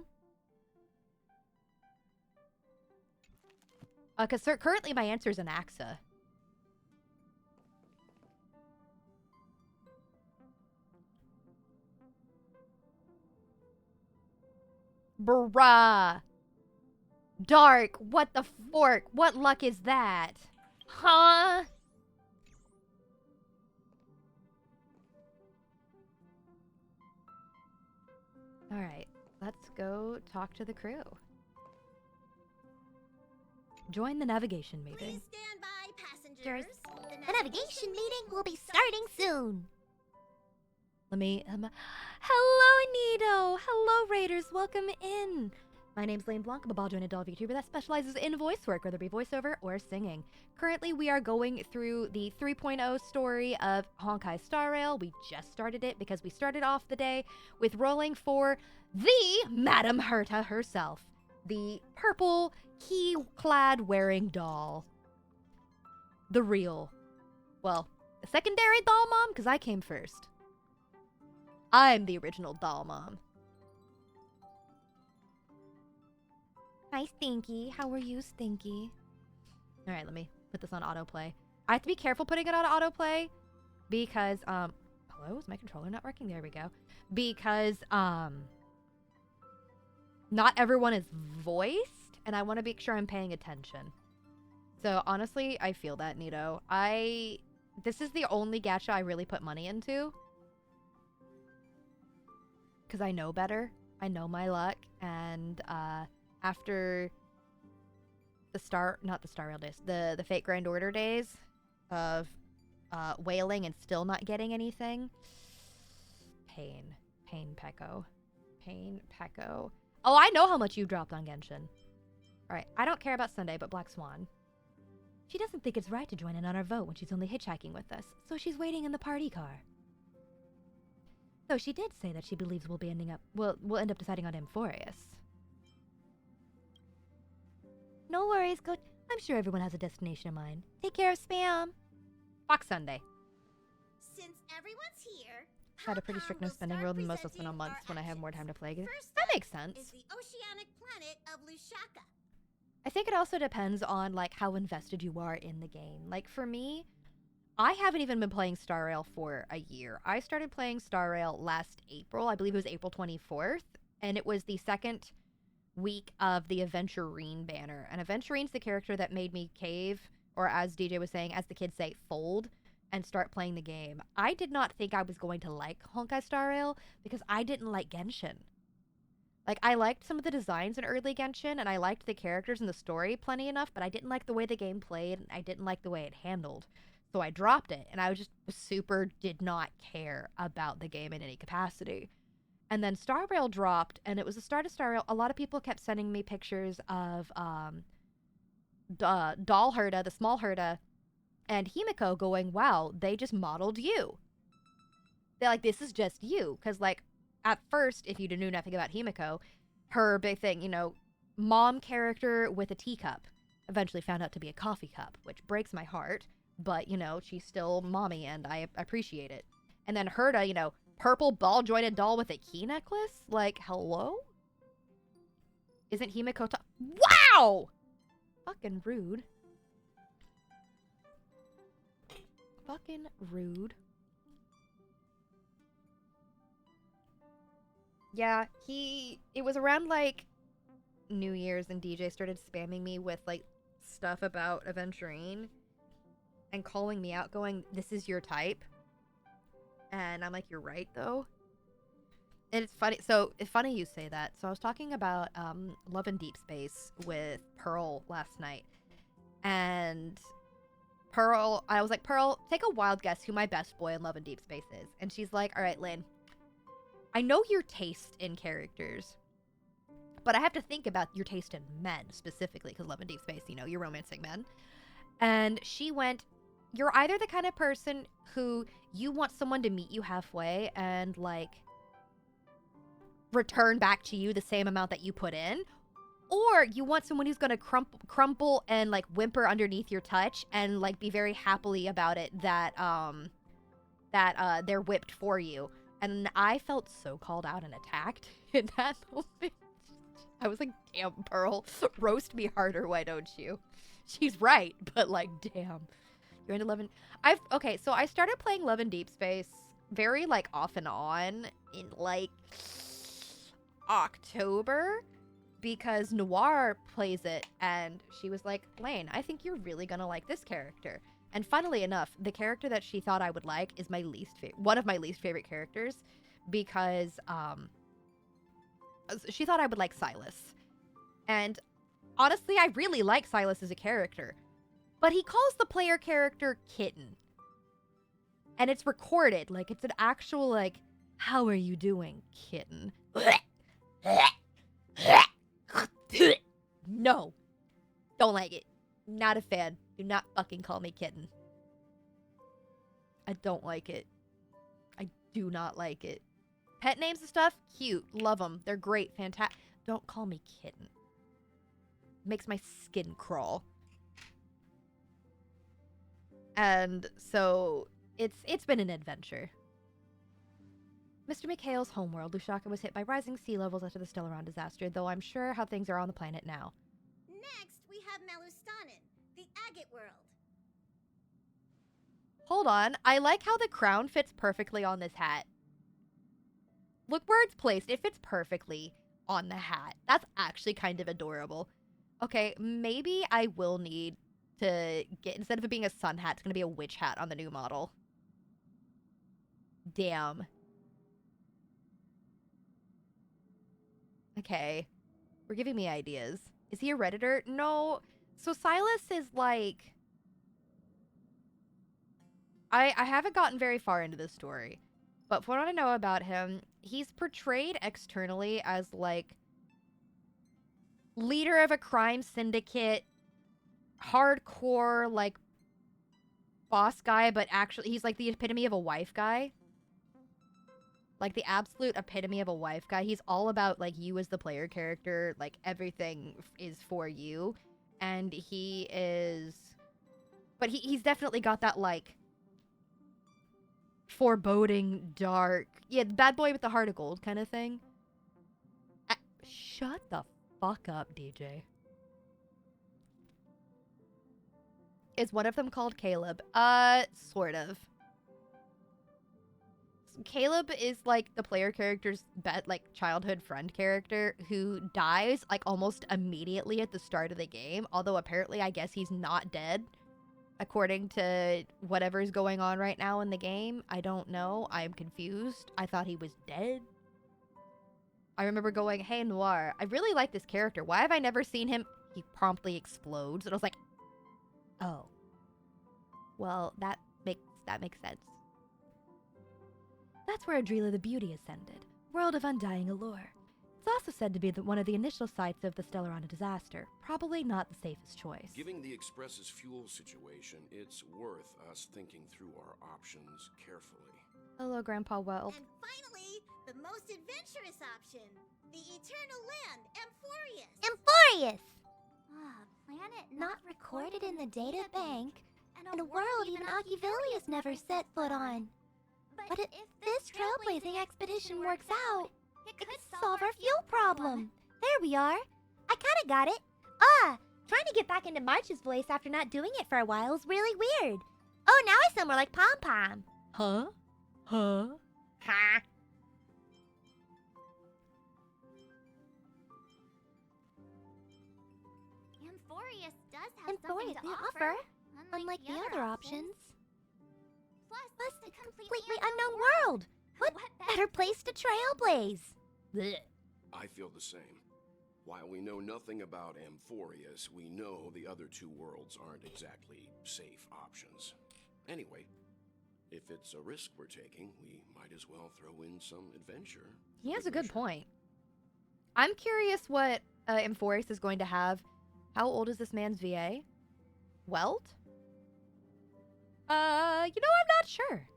Because currently my answer is an Axa. Bruh. Dark, what the fork? What luck is that? Huh? Alright, let's go talk to the crew. Join the navigation meeting. Please stand by, passengers. The navigation meeting will be starting soon. Let me, hello, Nido! Hello, Raiders! Welcome in! My name's LainBlanc. I'm a ball-jointed doll VTuber that specializes in voice work, whether it be voiceover or singing. Currently, we are going through the 3.0 story of Honkai Star Rail. We just started it because we started off the day with rolling for the Madame Herta herself. The purple, key-clad wearing doll. The real. Well, the secondary doll mom, because I came first. I'm the original doll mom. Hi, Stinky. How are you, Stinky? All right, let me put this on autoplay. I have to be careful putting it on autoplay because, hello? Is my controller not working? There we go. Because, not everyone is voiced, and I want to make sure I'm paying attention. So, honestly, I feel that, Nito. This is the only gacha I really put money into. Because I know better. I know my luck. And, after the Fate Grand Order days of, wailing and still not getting anything. Pain, Peko. Pain, Peko. Oh, I know how much you dropped on Genshin. Alright, I don't care about Sunday, but Black Swan. She doesn't think it's right to join in on our vote when she's only hitchhiking with us, so she's waiting in the party car. Though she did say that she believes we'll end up deciding on Amphoreus. No worries, Coach. I'm sure everyone has a destination in mind. Take care of Spam. Fox Sunday. Since everyone's here, I had a pretty strict no spending rule, and most will spend on months when I have more time to play. That makes sense. Is the oceanic planet of Lushaka. I think it also depends on, like, how invested you are in the game. Like, for me, I haven't even been playing Star Rail for a year. I started playing Star Rail last April. I believe it was April 24th. And it was the second week of the Aventurine banner. And Aventurine's the character that made me cave, or as DJ was saying, as the kids say, fold, and start playing the game. I did not think I was going to like Honkai Star Rail because I didn't like Genshin. Like, I liked some of the designs in early Genshin, and I liked the characters and the story plenty enough, but I didn't like the way the game played, and I didn't like the way it handled. So I dropped it, and I was just super did not care about the game in any capacity. And then Star Rail dropped, and it was the start of Star Rail. A lot of people kept sending me pictures of Doll Herda, the small Herda, and Himiko going, wow, they just modeled you. They're like, this is just you. Because, like, at first, if you knew nothing about Himiko, her big thing, you know, mom character with a teacup, eventually found out to be a coffee cup, which breaks my heart. But, you know, she's still mommy, and I appreciate it. And then Herda, you know, purple ball-jointed doll with a key necklace? Like, hello? Isn't Himiko Wow! Fucking rude. Fucking rude. Yeah, it was around, like, New Year's, and DJ started spamming me with, like, stuff about Aventurine and calling me out, going, this is your type. And I'm like, you're right, though. And it's funny. So, it's funny you say that. So, I was talking about Love in Deep Space with Pearl last night. And Pearl, I was like, Pearl, take a wild guess who my best boy in Love in Deep Space is. And she's like, all right, Lynn, I know your taste in characters, but I have to think about your taste in men specifically, because Love in Deep Space, you know, you're romancing men. And she went, you're either the kind of person who you want someone to meet you halfway and, like, return back to you the same amount that you put in, or you want someone who's going to crumple and, like, whimper underneath your touch and, like, be very happily about it that they're whipped for you. And I felt so called out and attacked in that moment. I was like, damn, Pearl, roast me harder, why don't you? She's right, but, like, damn. You're into Love in... Okay, so I started playing Love in Deep Space very, like, off and on in, like, October, because Noir plays it, and she was like, Lain, I think you're really gonna like this character. And funnily enough, the character that she thought I would like is one of my least favorite characters, because she thought I would like Silas. And honestly, I really like Silas as a character, but he calls the player character Kitten. And it's recorded, like, it's an actual, like, how are you doing, kitten? No. Don't like it. Not a fan. Do not fucking call me kitten. I don't like it. I do not like it. Pet names and stuff, cute. Love them. They're great. Fantastic. Don't call me kitten. Makes my skin crawl. And so it's been an adventure. Mr. McHale's homeworld, Lusaka was hit by rising sea levels after the Stellaron disaster, though I'm sure how things are on the planet now. Next, we have Malustanin, the agate world. Hold on, I like how the crown fits perfectly on this hat. Look where it's placed, it fits perfectly on the hat. That's actually kind of adorable. Okay, maybe I will need to get, instead of it being a sun hat, it's gonna be a witch hat on the new model. Damn. Okay. We're giving me ideas. Is he a Redditor? No. So Silas is like... I haven't gotten very far into this story. But from what I know about him, he's portrayed externally as like... leader of a crime syndicate. Hardcore, like... boss guy, but actually he's like the epitome of a wife guy. Like, the absolute epitome of a wife guy. He's all about, like, you as the player character. Like, everything is for you. And he is... But he's definitely got that, like... foreboding, dark... Yeah, the bad boy with the heart of gold kind of thing. Shut the fuck up, DJ. Is one of them called Caleb? Sort of. Caleb is like the player character's childhood friend character who dies like almost immediately at the start of the game, although apparently I guess he's not dead according to whatever's going on right now in the game. I don't know. I'm confused. I thought he was dead. I remember going, "Hey Noir, I really like this character. Why have I never seen him?" He promptly explodes and I was like, "Oh. Well, that makes sense." That's where Adrila the Beauty ascended, world of undying allure. It's also said to be one of the initial sites of the Stellaron disaster, probably not the safest choice. Given the Express's fuel situation, it's worth us thinking through our options carefully. Hello, Grandpa Well. And finally, the most adventurous option, the Eternal Land, Amphoreus. Amphoreus! Planet Not recorded in the data bank, and a world even Akivilius never set foot on. But if this trailblazing expedition works out, it could solve our fuel problem. There we are. I kinda got it. Trying to get back into March's voice after not doing it for a while is really weird. Oh, now I sound more like Pom Pom. Huh? Huh? Ha! Amphoreus does have Amphoreus something to the offer, unlike the other options. Plus, A completely unknown world. What better place to trailblaze? Blech. I feel the same. While we know nothing about Amphoreus, we know the other two worlds aren't exactly safe options. Anyway, if it's a risk we're taking, we might as well throw in some adventure. He has a good point. I'm curious what Amphoreus is going to have. How old is this man's VA? Welt? I'm not sure.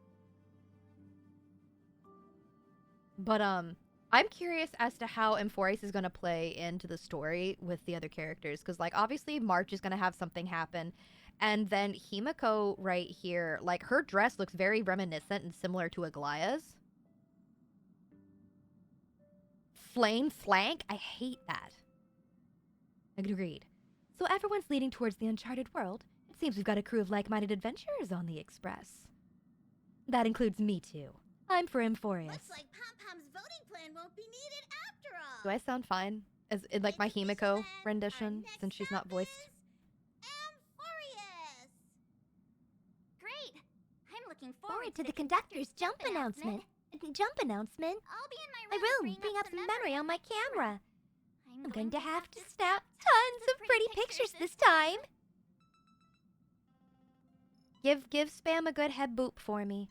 But, I'm curious as to how Amphoreus is going to play into the story with the other characters. Because, like, obviously March is going to have something happen. And then Himiko right here, like, her dress looks very reminiscent and similar to Aglaya's. Flame flank? I hate that. Agreed. So everyone's leading towards the uncharted world. It seems we've got a crew of like-minded adventurers on the Express. That includes me, too. I'm for Amphoreus. Looks like Pom Pom's voting plan won't be needed after all. Do I sound fine? As in, like, my Himiko rendition, since she's not voiced? Amphoreus! Great! I'm looking Forward to the conductor's jump announcement. Jump announcement? I'll be in my My room, room, bring up some memory on my camera. I'm I'm going to have to snap tons of pretty pictures this time. Give Spam a good head boop for me.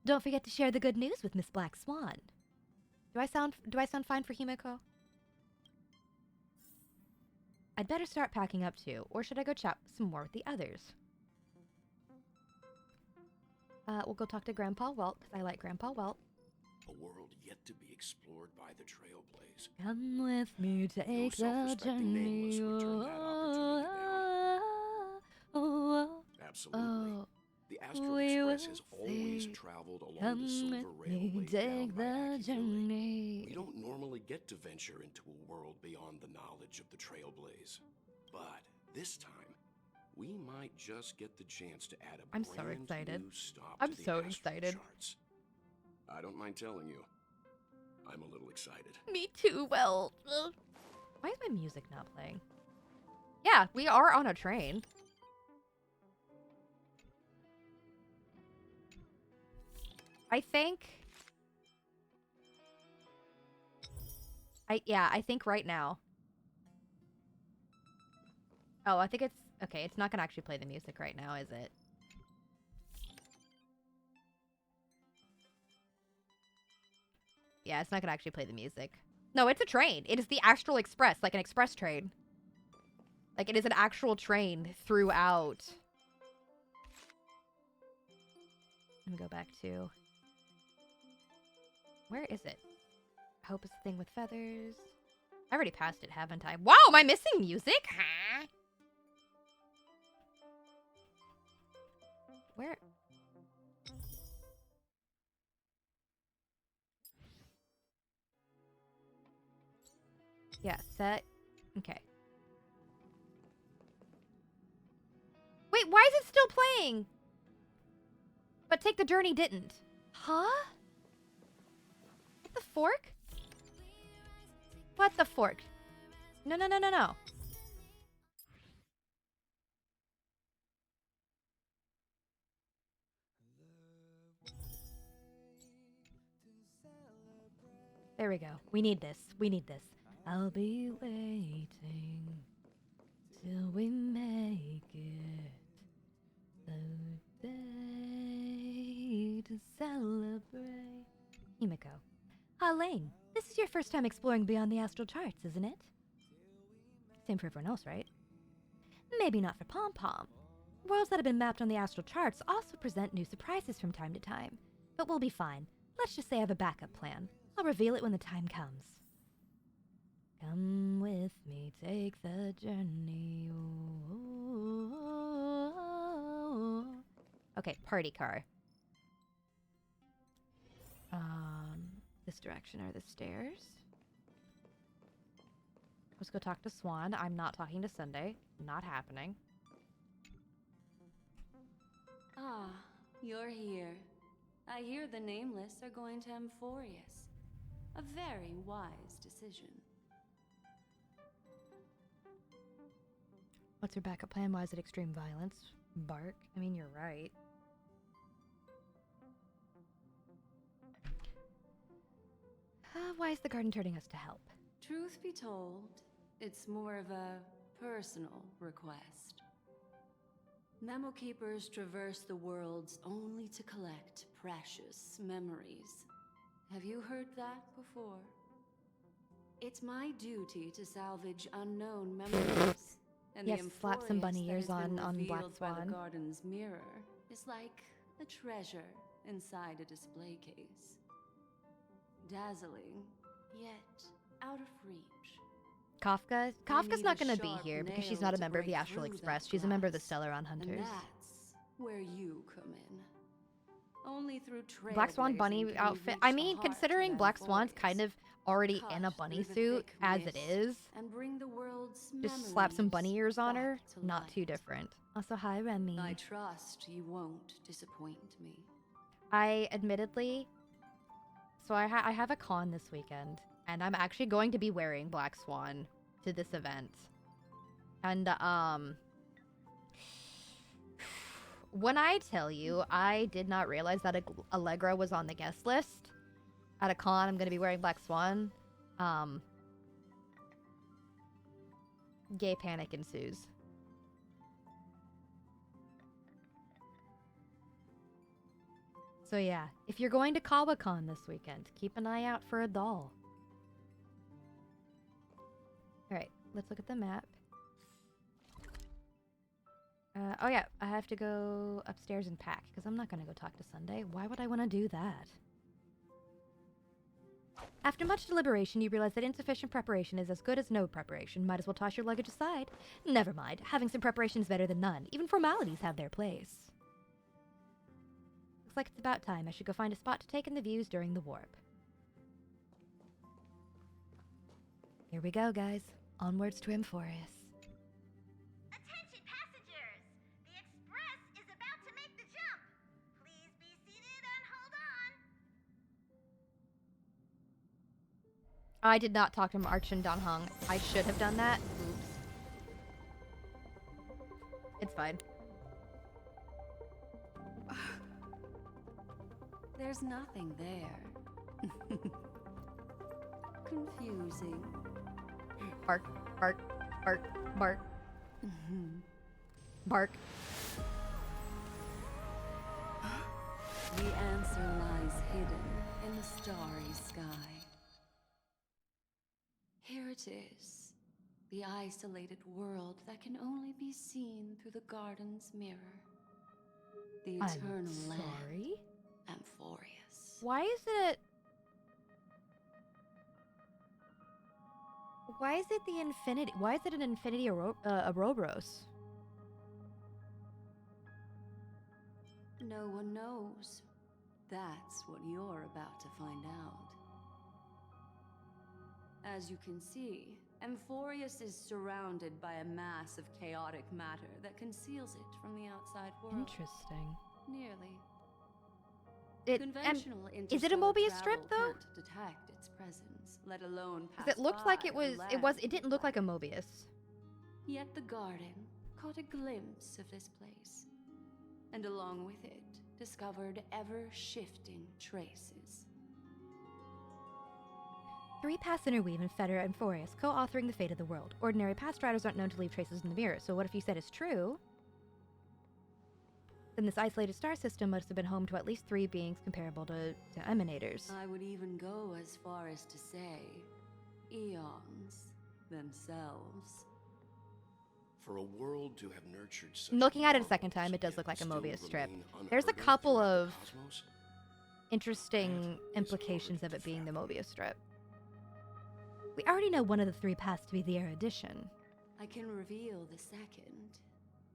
Don't forget to share the good news with Miss Black Swan. Do I sound fine for Himiko? I'd better start packing up too, or should I go chat some more with the others? We'll go talk to Grandpa Welt, because I like Grandpa Welt. A world yet to be explored by the Trailblaze. Come with me, take No the self-respecting nameless journey. would turn that opportunity down. Oh, Absolutely. oh, The Astral we Express will has always see. just traveled along Come the Silver with me, Railway take down by the Gatcha-game. journey. We don't normally get to venture into a world beyond the knowledge of the Trailblaze. But this time, we might just get the chance to add a I'm so brand excited. new stop I'm to the so astral excited. charts. I don't mind telling you, I'm a little excited. Me too, well. Why is my music not playing? Yeah, we are on a train. I think... I think right now. Oh, I think it's... Okay, it's not gonna actually play the music right now, is it? Yeah, it's not gonna actually play the music. No, it's a train. It is the Astral Express, like an express train. Like, it is an actual train throughout. Let me go back to... Where is it? Hope it's the thing with feathers. I already passed it, haven't I? Wow, am I missing music? Huh? Where? Yeah, set. Okay. Wait, why is it still playing? But Take the Journey didn't. Huh? What the fork? What the fork? No, no, no, no, no. There we go. We need this. We need this. I'll be waiting till we make it the day to celebrate. Himiko. Ah, Lane, this is your first time exploring beyond the astral charts, isn't it? Same for everyone else, right? Maybe not for Pom Pom. Worlds that have been mapped on the astral charts also present new surprises from time to time. But we'll be fine. Let's just say I have a backup plan. I'll reveal it when the time comes. Come with me, take the journey. Ooh. Okay, party car. This direction are the stairs. Let's go talk to Swan. I'm not talking to Sunday. Not happening. Ah, you're here. I hear the Nameless are going to Amphoreus. A very wise decision. What's her backup plan? Why is it extreme violence? Bark? I mean, you're right. Why is the garden turning us to help? Truth be told, it's more of a personal request. Memo Keepers traverse the worlds only to collect precious memories. Have you heard that before? It's my duty to salvage unknown memories. And yes, the slap some bunny Amphoreus ears that has been on Black revealed by Swan. the garden's mirror is like a treasure inside a display case. Dazzling, yet out of reach. Kafka? Kafka's need not a going to be sharp here because she's nail not a to member of the break Astral through Express. that She's a member of the glass. Stellaron Hunters. And that's where you come in. Only through Black Swan bunny trailblazing can we outfit. reach I the mean, heart of considering Black Swan's Amphoreus. kind of already in a Cut bunny through the suit thick as it mist is, and bring the world's just slap some bunny memories ears on her. back to Not light. too different. Also, hi, Remy. I trust you won't disappoint me. I admittedly, so I have a con this weekend, and I'm actually going to be wearing Black Swan to this event. And when I tell you, I did not realize that Allegra was on the guest list at a con. I'm going to be wearing Black Swan. Gay panic ensues. So yeah, if you're going to Kawa-Con this weekend, keep an eye out for a doll. Alright, let's look at the map. Oh yeah, I have to go upstairs and pack, because I'm not going to go talk to Sunday. Why would I want to do that? After much deliberation, you realize that insufficient preparation is as good as no preparation. Might as well toss your luggage aside. Never mind, having some preparation is better than none. Even formalities have their place. Looks like it's about time. I should go find a spot to take in the views during the warp. Here we go, guys. Onwards to Amphoreus. Attention passengers! The express is about to make the jump. Please be seated and hold on. I did not talk to March and Don Hung. I should have done that. Oops. It's fine. There's nothing there. Confusing. Bark, bark, bark, bark. Bark. The answer lies hidden in the starry sky. Here it is, the isolated world that can only be seen through the garden's mirror. The eternal land, Sorry? Amphoreus. Why is it the infinity? Why is it an infinity Ouroboros? No one knows. That's what you're about to find out. As you can see, Amphoreus is surrounded by a mass of chaotic matter that conceals it from the outside world. Interesting. Nearly. Conventional is it a interstellar Mobius strip travel though? can't detect its presence, let alone pass Because it looked like it by was. the It didn't look like a Mobius. Yet the garden caught a glimpse of this place, and along with it, discovered ever-shifting traces. Three paths interweave and fetter Amphoreus, co-authoring the fate of the world. Ordinary past riders aren't known to leave traces in the mirror, so what if you said is true? Then this isolated star system must have been home to at least 3 beings comparable to emanators. I would even go as far as to say, eons themselves. For a world to have nurtured such Looking at it a marvels, second time, it does yet look like a still Mobius strip. remain There's a unheard of couple throughout the of cosmos? interesting implications of it being the Mobius strip. We already know one of the 3 paths to be the erudition. I can reveal the second.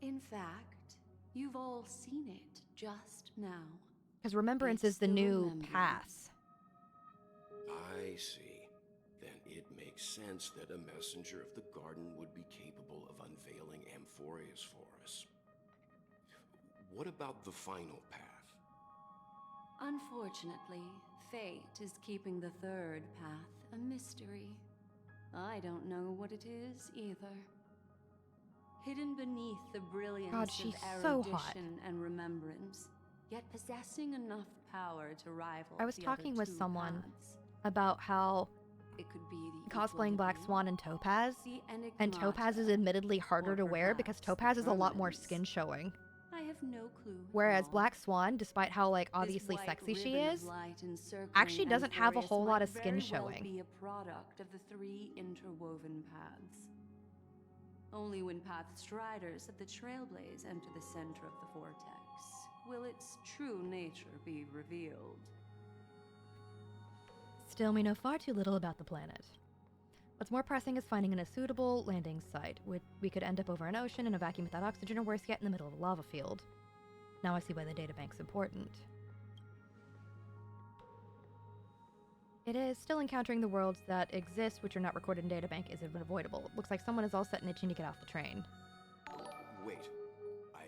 In fact, you've all seen it just now. Because remembrance It's is the the new remembrance. path. I see. Then it makes sense that a messenger of the garden would be capable of unveiling Amphoreus for us. What about the final path? Unfortunately, fate is keeping the third path a mystery. I don't know what it is either. Hidden beneath the brilliance God, of she's erudition so hot. and remembrance, yet possessing enough power to rival I was the talking other with 2 someone paths. about how It could be the cosplaying Black equilibrium, Swan and Topaz, the and Topaz is enigmata, admittedly harder or to wear because perhaps Topaz is a lot more permanence. skin showing. I have no clue. Whereas Paul. Black Swan, despite how like This obviously white sexy she ribbon of is, light encircling actually doesn't have a Amphoreus whole lot might of skin very showing. Well be a product of the 3 interwoven paths. Only when path striders of the Trailblaze enter the center of the vortex will its true nature be revealed. Still, we know far too little about the planet. What's more pressing is finding a suitable landing site. We could end up over an ocean in a vacuum without oxygen, or worse yet, in the middle of a lava field. Now I see why the databank's important. It is. Still, encountering the worlds that exist which are not recorded in databank is unavoidable. Looks like someone is all set and itching to get off the train. Wait, I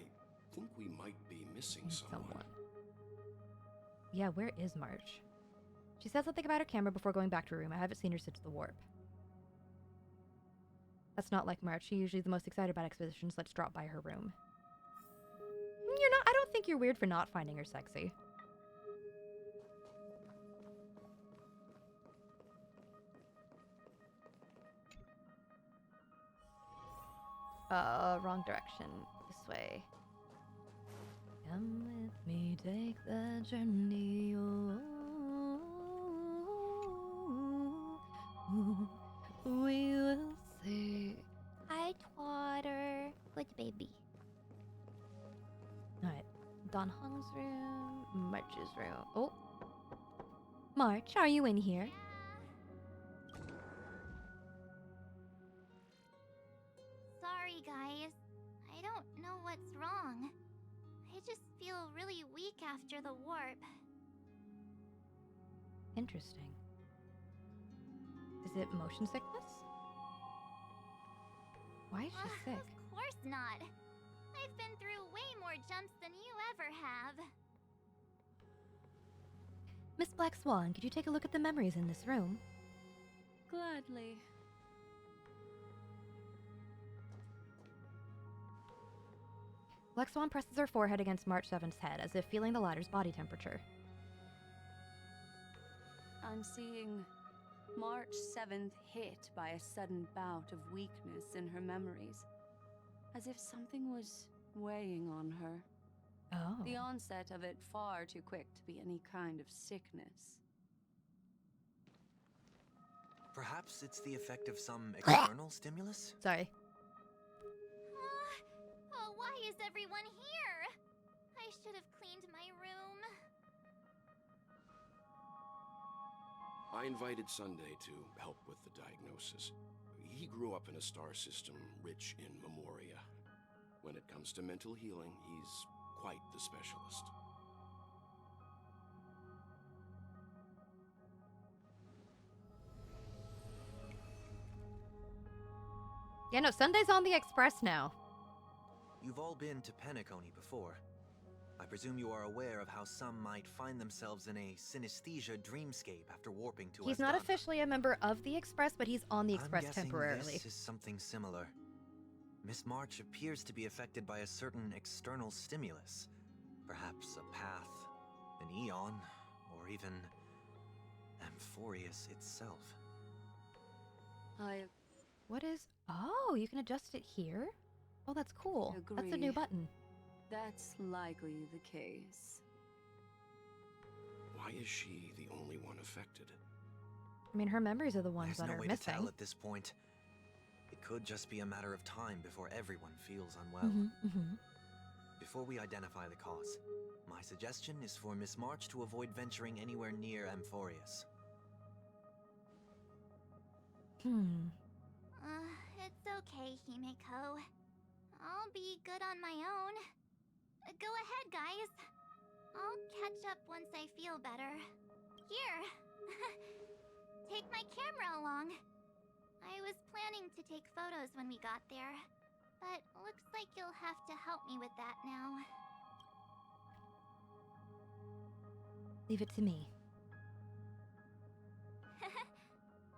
think we might be missing someone. Yeah, where is March? She said something about her camera before going back to her room. I haven't seen her since the warp. That's not like March. She's usually the most excited about expeditions. Let's drop by her room. You're not. I don't think you're weird for not finding her sexy. Wrong direction. This way. Come with me, take the journey. We will see. Hi, Twatter. Good baby. Alright. Don Hung's room. March's room. Oh. March, are you in here? Sorry, guys. I don't know what's wrong. I just feel really weak after the warp. Interesting. Is it motion sickness? Why is she sick? Of course not. I've been through way more jumps than you ever have. Miss Black Swan, could you take a look at the memories in this room? Gladly. Black Swan presses her forehead against March 7th's head, as if feeling the latter's body temperature. I'm seeing March 7th hit by a sudden bout of weakness in her memories, as if something was weighing on her. Oh. The onset of it far too quick to be any kind of sickness. Perhaps it's the effect of some external stimulus? Sorry. Oh, why is everyone here? I should have cleaned my room. I invited Sunday to help with the diagnosis. He grew up in a star system rich in memoria. When it comes to mental healing, he's quite the specialist. Yeah, no, Sunday's on the Express now. You've all been to Penacony before. I presume you are aware of how some might find themselves in a synesthesia dreamscape after warping to He's not Asdana. officially a member of the Express, but he's on the Express I'm guessing temporarily. This is something similar. Miss March appears to be affected by a certain external stimulus. Perhaps a path, an eon, or even Amphoreus itself. What is... Oh, you can adjust it here? Oh, that's cool. That's a new Agree. button. That's likely the case. Why is she the only one affected? I mean, her memories are the ones There's that no are way missing. to tell at this point. It could just be a matter of time before everyone feels unwell. Mm-hmm. Before we identify the cause, my suggestion is for Miss March to avoid venturing anywhere near Amphoreus. It's okay, Himeko. I'll be good on my own. Go ahead, guys. I'll catch up once I feel better. Here. Take my camera along. I was planning to take photos when we got there, but looks like you'll have to help me with that now. Leave it to me.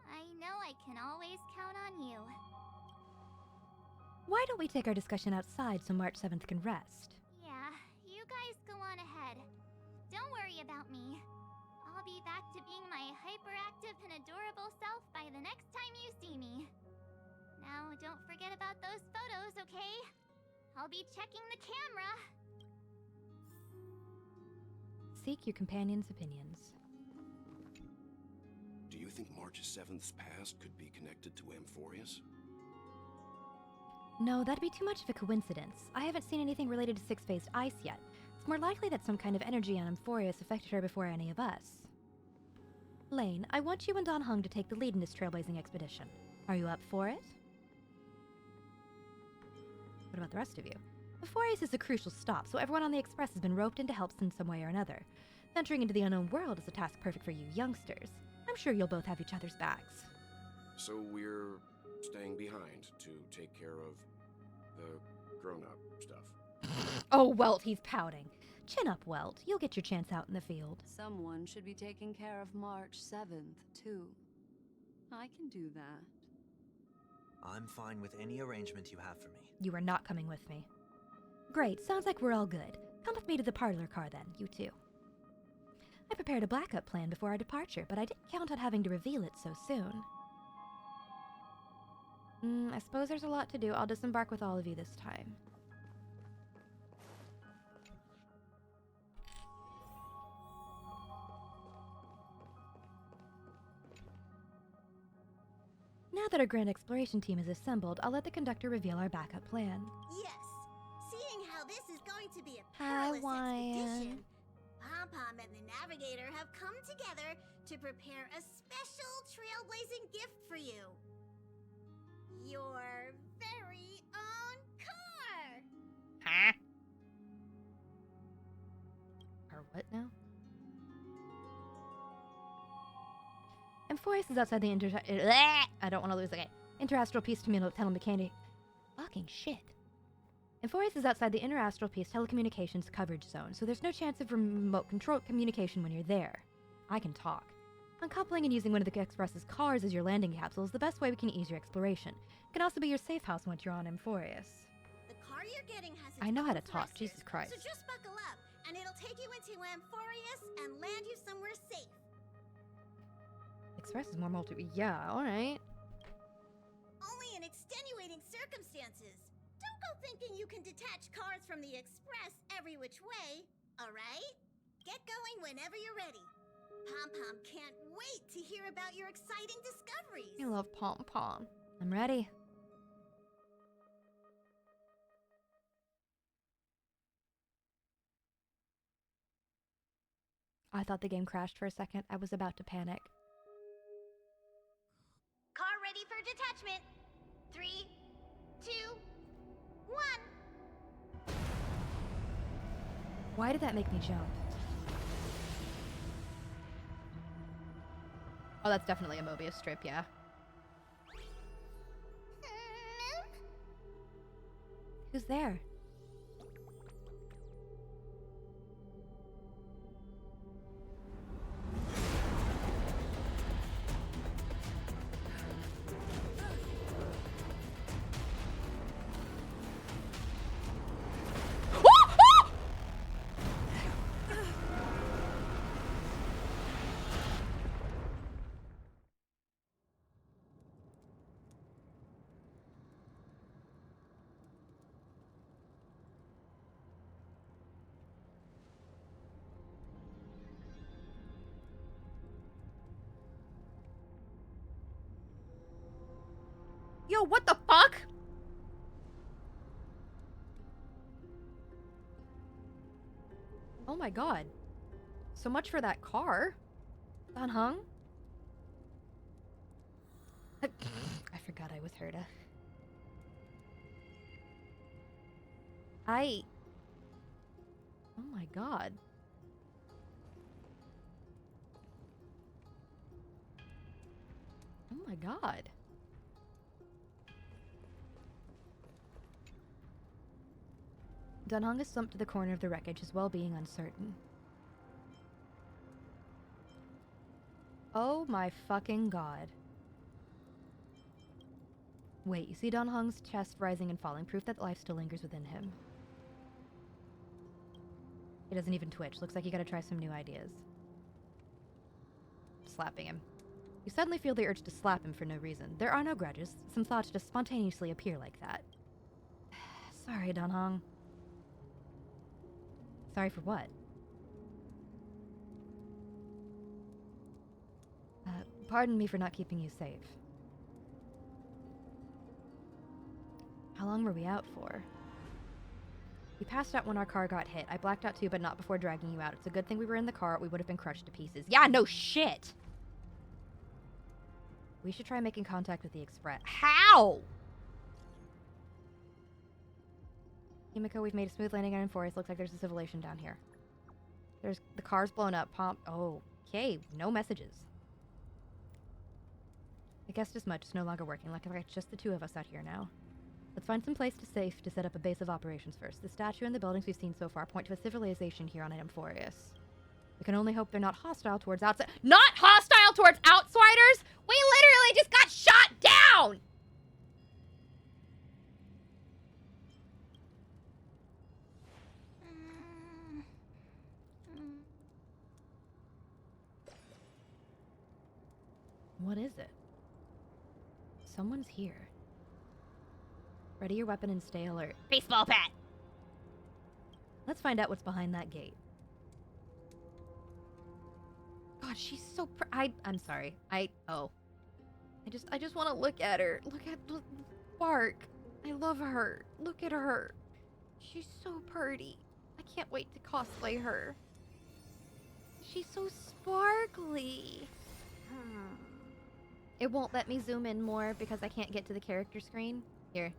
I know I can always count on you. Why don't we take our discussion outside so March 7th can rest? Yeah, you guys go on ahead. Don't worry about me. I'll be back to being my hyperactive and adorable self by the next time you see me. Now, don't forget about those photos, okay? I'll be checking the camera. Seek your companion's opinions. Do you think March 7th's past could be connected to Amphoreus? No, that'd be too much of a coincidence. I haven't seen anything related to Six-Faced Ice yet. It's more likely that some kind of energy on Amphoreus affected her before any of us. Lain, I want you and Don Hung to take the lead in this trailblazing expedition. Are you up for it? What about the rest of you? Amphoreus is a crucial stop, so everyone on the Express has been roped in to help in some way or another. Venturing into the unknown world is a task perfect for you youngsters. I'm sure you'll both have each other's backs. So we're staying behind to take care of the grown-up stuff. Oh, Welt, he's pouting. Chin up, Welt. You'll get your chance out in the field. Someone should be taking care of March 7th, too. I can do that. I'm fine with any arrangement you have for me. You are not coming with me. Great, sounds like we're all good. Come with me to the parlor car then, you two. I prepared a backup plan before our departure, but I didn't count on having to reveal it so soon. I suppose there's a lot to do. I'll disembark with all of you this time. Now that our grand exploration team is assembled, I'll let the conductor reveal our backup plan. Yes. Seeing how this is going to be a Hi, perilous Wyan. expedition, Pom-Pom and the Navigator have come together to prepare a special trailblazing gift for you. Your very own car! Huh? What now? Amphoreus is outside the I don't want to lose the game. Interastral piece telemechanic. Fucking shit. Amphoreus is outside the interastral piece telecommunications coverage zone, so there's no chance of remote control communication when you're there. I can talk. Uncoupling and using one of the Express's cars as your landing capsule is the best way we can ease your exploration. It can also be your safe house once you're on Amphoreus. The car you're getting has its I know how to own talk, thrusters, Jesus Christ. So just buckle up, and it'll take you into Amphoreus and land you somewhere safe. Express is more yeah, alright. Only in extenuating circumstances. Don't go thinking you can detach cars from the Express every which way, alright? Get going whenever you're ready. Pom-Pom can't wait to hear about your exciting discoveries. I love Pom-Pom. I'm ready. I thought the game crashed for a second. I was about to panic. Car ready for detachment. 3, 2, 1. Why did that make me jump? Oh, that's definitely a Mobius strip, yeah. Who's there? Yo, what the fuck? Oh my god. So much for that car. Danhong? I forgot I was Herda. Oh my god. Oh my god. Dunhong is slumped to the corner of the wreckage, his well-being uncertain. Oh my fucking god. Wait, you see Dunhong's chest rising and falling, proof that life still lingers within him. He doesn't even twitch. Looks like you gotta try some new ideas. Slapping him. You suddenly feel the urge to slap him for no reason. There are no grudges. Some thoughts just spontaneously appear like that. Sorry, Dunhong. Sorry for what? Pardon me for not keeping you safe. How long were we out for? We passed out when our car got hit. I blacked out too, but not before dragging you out. It's a good thing we were in the car. We would have been crushed to pieces. Yeah, no shit! We should try making contact with the Express. How?! Himiko, we've made a smooth landing on Amphoreus. Looks like there's a civilization down here. The car's blown up. Oh, okay. No messages. I guessed as much. It's no longer working. Like it's just the two of us out here now. Let's find some place safe to set up a base of operations first. The statue and the buildings we've seen so far point to a civilization here on Amphoreus. We can only hope they're not hostile towards outside. Not hostile towards outsiders? We literally just got shot down! What is it? Someone's here. Ready your weapon and stay alert. Baseball bat! Let's find out what's behind that gate. God, she's so I'm sorry. I just want to look at her. Look at Spark. I love her. Look at her. She's so pretty. I can't wait to cosplay her. She's so sparkly. It won't let me zoom in more because I can't get to the character screen. Here.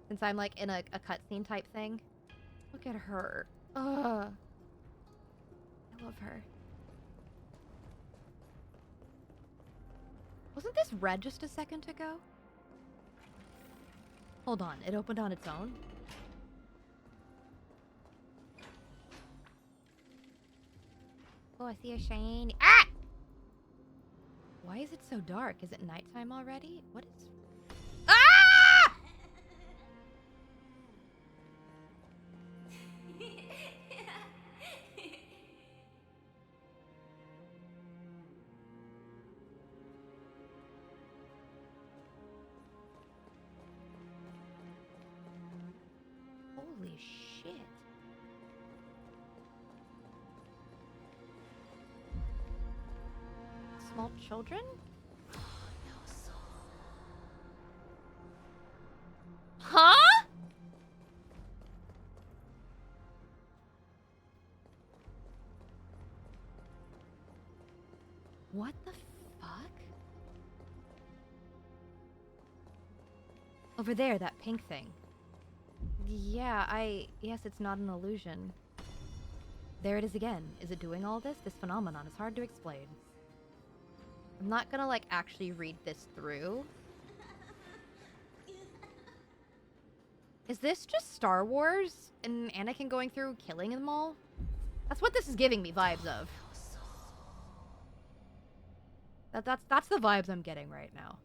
Since I'm like in a cutscene type thing. Look at her. Ugh. I love her. Wasn't this red just a second ago? Hold on, it opened on its own? Oh, I see a shiny. Ah! Why is it so dark? Is it nighttime already? What is... Ah! Holy shit. Small children? Huh? What the fuck? Over there, that pink thing. Yeah, yes, it's not an illusion. There it is again. Is it doing all this? This phenomenon is hard to explain. I'm not gonna, like, actually read this through. Is this just Star Wars and Anakin going through killing them all? That's what this is giving me vibes of. That's the vibes I'm getting right now.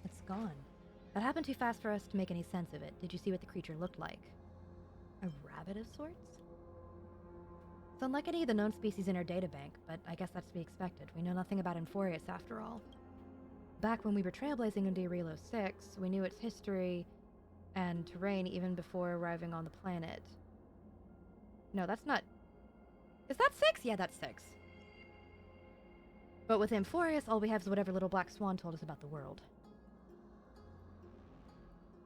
It's gone. That happened too fast for us to make any sense of it. Did you see what the creature looked like? A rabbit of sorts? It's unlike any of the known species in our databank, but I guess that's to be expected. We know nothing about Amphoreus after all. Back when we were trailblazing in Relo 6, we knew its history and terrain even before arriving on the planet. No, that's not... Is that 6? Yeah, that's 6. But with Amphoreus, all we have is whatever little black swan told us about the world.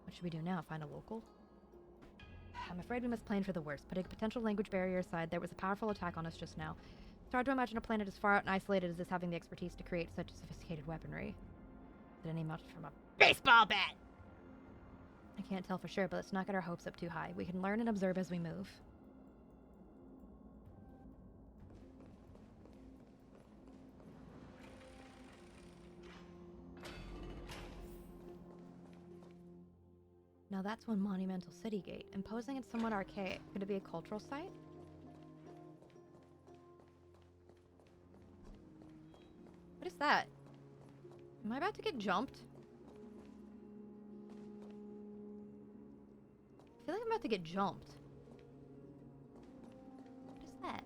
What should we do now? Find a local? I'm afraid we must plan for the worst. Putting a potential language barrier aside, there was a powerful attack on us just now. It's hard to imagine a planet as far out and isolated as this having the expertise to create such sophisticated weaponry. Did any much from a baseball bat? I can't tell for sure, but let's not get our hopes up too high. We can learn and observe as we move. Now that's one monumental city gate. Imposing and somewhat archaic. Could it be a cultural site? What is that? Am I about to get jumped? I feel like I'm about to get jumped. What is that?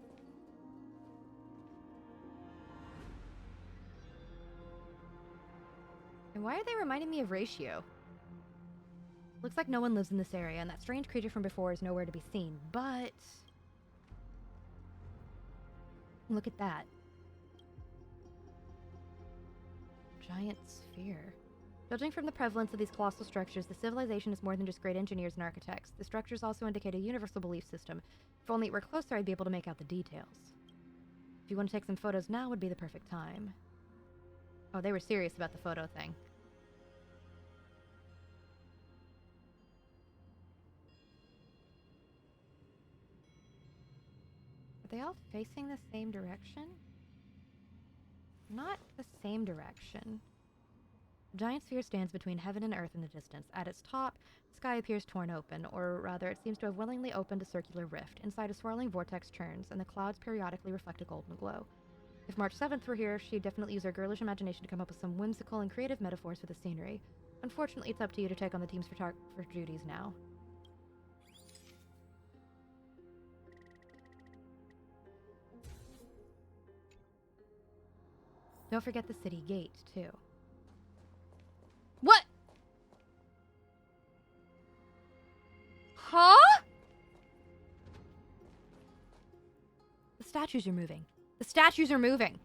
And why are they reminding me of Ratio? Looks like no one lives in this area, and that strange creature from before is nowhere to be seen, but... Look at that. Giant sphere. Judging from the prevalence of these colossal structures, the civilization is more than just great engineers and architects. The structures also indicate a universal belief system. If only it were closer, I'd be able to make out the details. If you want to take some photos now would be the perfect time. Oh, they were serious about the photo thing. Are they all facing the same direction? Not the same direction. The giant sphere stands between heaven and earth in the distance. At its top, the sky appears torn open, or rather, it seems to have willingly opened a circular rift. Inside, a swirling vortex churns, and the clouds periodically reflect a golden glow. If March 7th were here, she'd definitely use her girlish imagination to come up with some whimsical and creative metaphors for the scenery. Unfortunately, it's up to you to take on the team's photographer duties now. Don't forget the city gate, too. What? Huh? The statues are moving. The statues are moving.